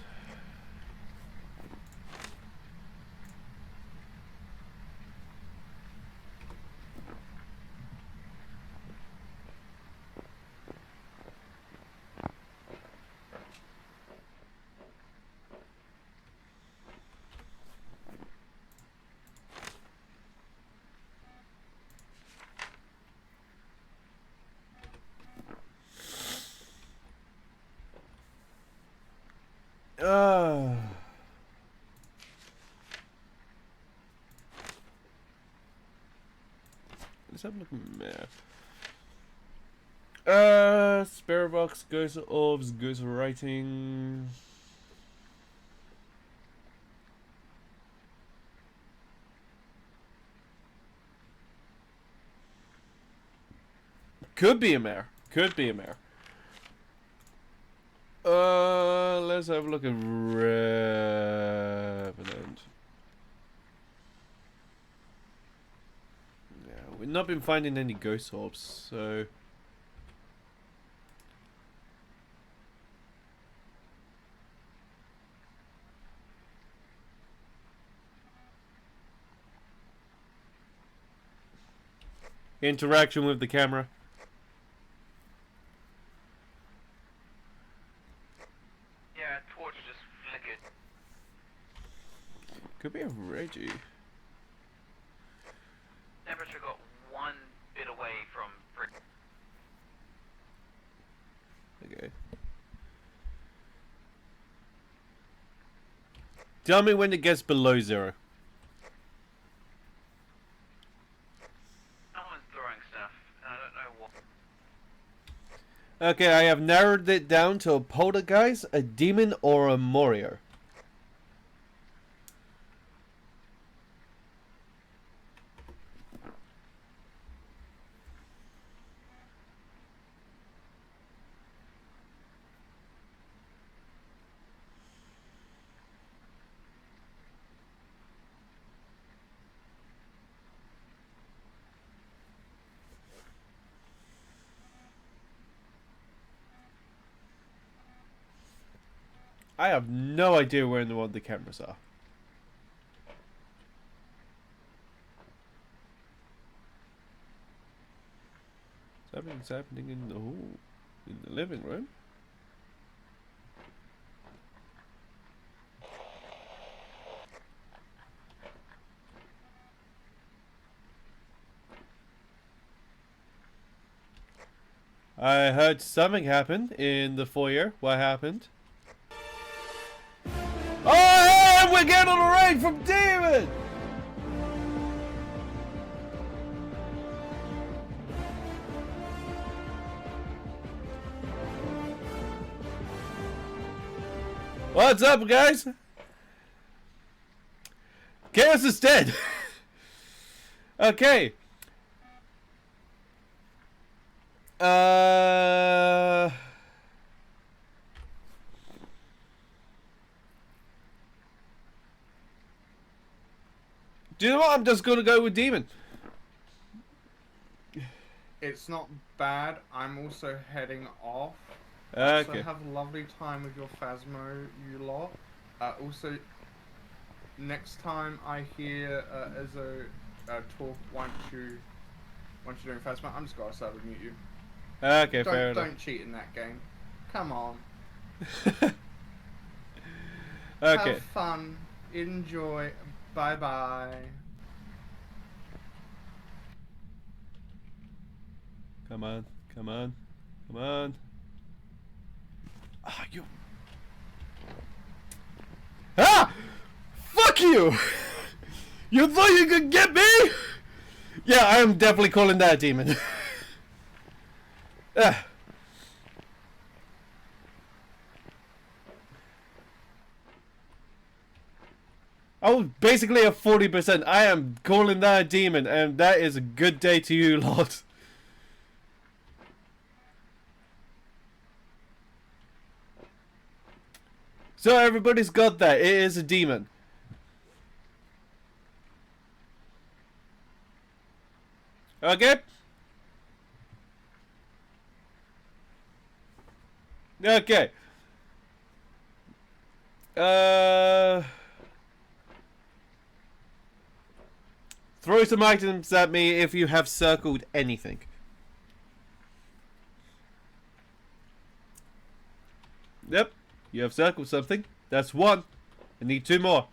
Let's have a look at the map. Spirit box, ghost orbs, ghost writing. Could be a mare. Could be a mare. Let's have a look at Revenant. Yeah, we've not been finding any ghost orbs, so. Interaction with the camera. Yeah, torch just flickered. Could be a Reggie. Temperature got 1 bit away from brick. Okay. Tell me when it gets below 0. Someone's throwing stuff, and I don't know what. Okay, I have narrowed it down to a poltergeist, a demon, or a Morio. I have no idea where in the world the cameras are. Something's happening in the hall, in the living room. I heard something happen in the foyer. What happened? Oh, hey, we're getting on a raid from Demon! What's up, guys? Chaos is dead. Okay. Do you know what? I'm just gonna go with Demon. It's not bad. I'm also heading off. Okay. So have a lovely time with your Phasmo, you lot. Also, next time I hear Ezzo talk, once you're doing Phasmo, I'm just gonna start to mute you. Okay, fair enough. Don't cheat in that game. Come on. Okay. Have fun. Enjoy. Bye bye. Come on, come on, come on. You. Ah! Fuck you! You thought you could get me? Yeah, I am definitely calling that a demon. Ah. I was basically at 40%. I am calling that a demon, and that is a good day to you, Lord. So everybody's got that. It is a demon. Okay. Okay. Throw some items at me if you have circled anything. Yep, you have circled something. That's one. I need two more.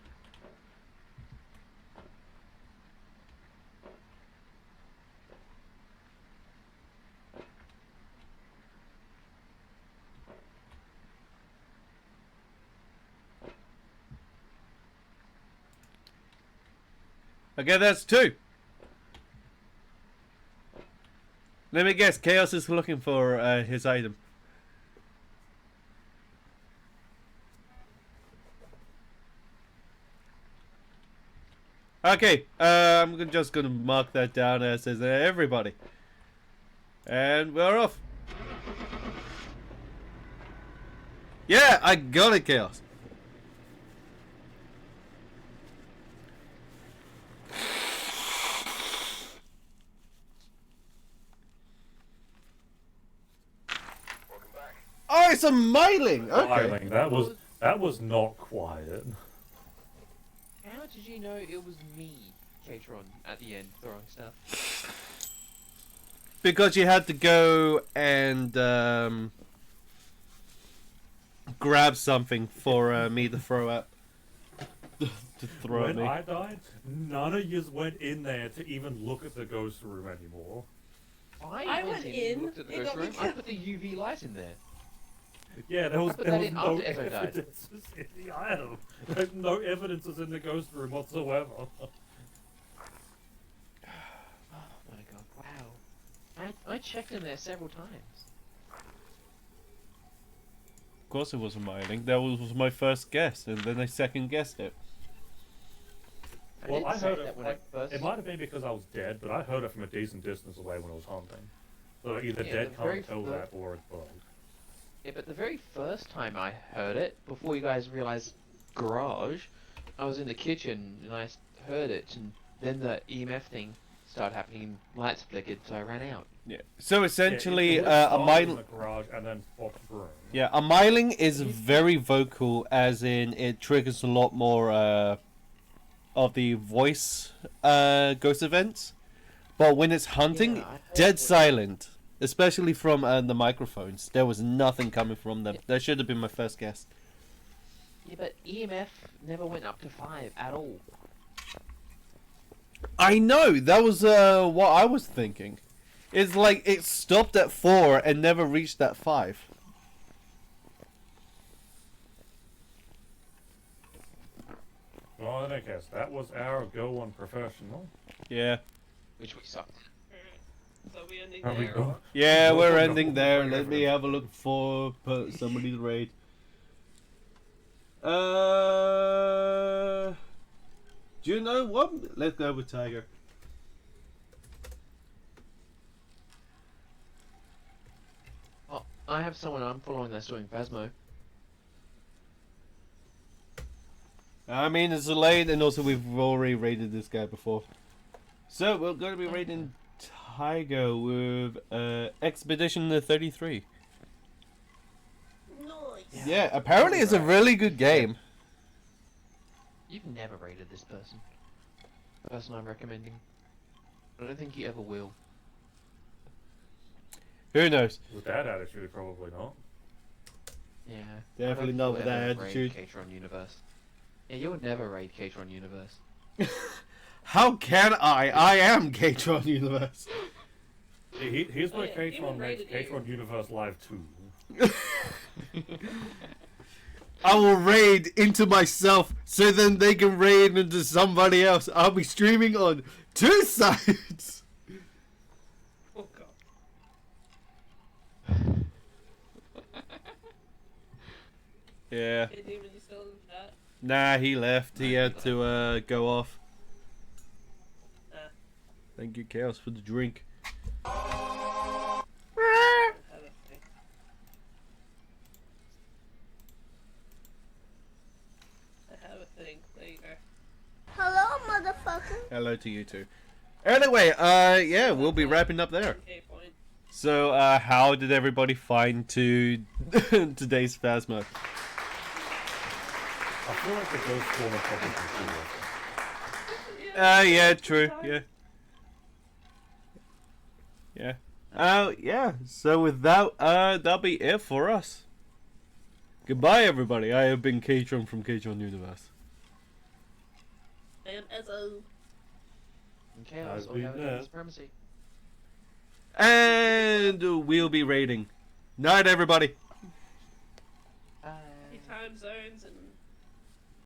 Okay, that's two. Let me guess, Chaos is looking for his item. Okay, I'm just gonna mark that down as everybody. And we're off. Yeah, I got it, Chaos. Oh, it's a myling. Okay. Myling. That was not quiet. How did you know it was me, Catron, at the end throwing stuff? Because you had to go and grab something for me to throw at. To throw at When me. I died, none of yous went in there to even look at the ghost room anymore. I went and in, looked at the it ghost got me room. I put the UV light in there. Yeah, there was put there that was in no after Echo died. evidence in the item. Like, no evidence is in the ghost room whatsoever. Oh my god, wow. I checked in there several times. Of course it was a myling. That was my first guess, and then I second guessed it. Well, did I say heard that it. when I first... It might have been because I was dead, but I heard it from a decent distance away when I was hunting. So either Yeah, dead the very can't tell fir- that, or it's bugged. Yeah, but the very first time I heard it, before you guys realized garage, I was in the kitchen and I heard it, and then the EMF thing started happening and lights flickered, so I ran out. Yeah. So essentially, it a started in myling. the garage and then Fox room. Yeah, a myling is very vocal, as in it triggers a lot more of the voice ghost events. But when it's hunting, Yeah, I heard dead it. silent. Especially from the microphones. There was nothing coming from them. That should have been my first guess. Yeah, but EMF never went up to 5 at all. I know! That was what I was thinking. It's like it stopped at 4 and never reached that 5. Well, I guess that was our go on professional. Yeah. Which we sucked. So we ending Are we there. go- Yeah, No, we're no, ending no, there. no, Let me no. have a look for somebody to raid. Do you know what? Let's go with Tiger. Oh, I have someone I'm following that's doing Phasmo. I mean, it's late, and also we've already raided this guy before. So we're going to be raiding Tiger with Expedition 33. Nice. Yeah, apparently it's a really good game. You've never rated this person. Person I'm recommending. I don't think you ever will. Who knows? With that attitude, probably not. Yeah. Definitely not with that attitude. Catron Universe. Yeah, you would never raid Catron Universe. How can I? I am Catron Universe. Here's where Oh, yeah, he Catron would makes rated you. Catron Universe Live 2. I will raid into myself so then they can raid into somebody else. I'll be streaming on 2 sides. Oh god. Yeah. Hey Demon, you still in chat? Nah, he left. He had to go off. Thank you, Chaos, for the drink. I have a thing. There you go. Hello, motherfucker. Hello to you too. Anyway, yeah, we'll be wrapping up there. Okay, point. So, how did everybody find to today's Phasmo? I feel like the ghost form is probably confused. Yeah, true, yeah. Yeah. Yeah, so with that, that'll be it for us. Goodbye, everybody. I have been Katron from Katron Universe. And Ezzo. And Chaos, all you have is supremacy. And we'll be raiding. Night, everybody. Time zones and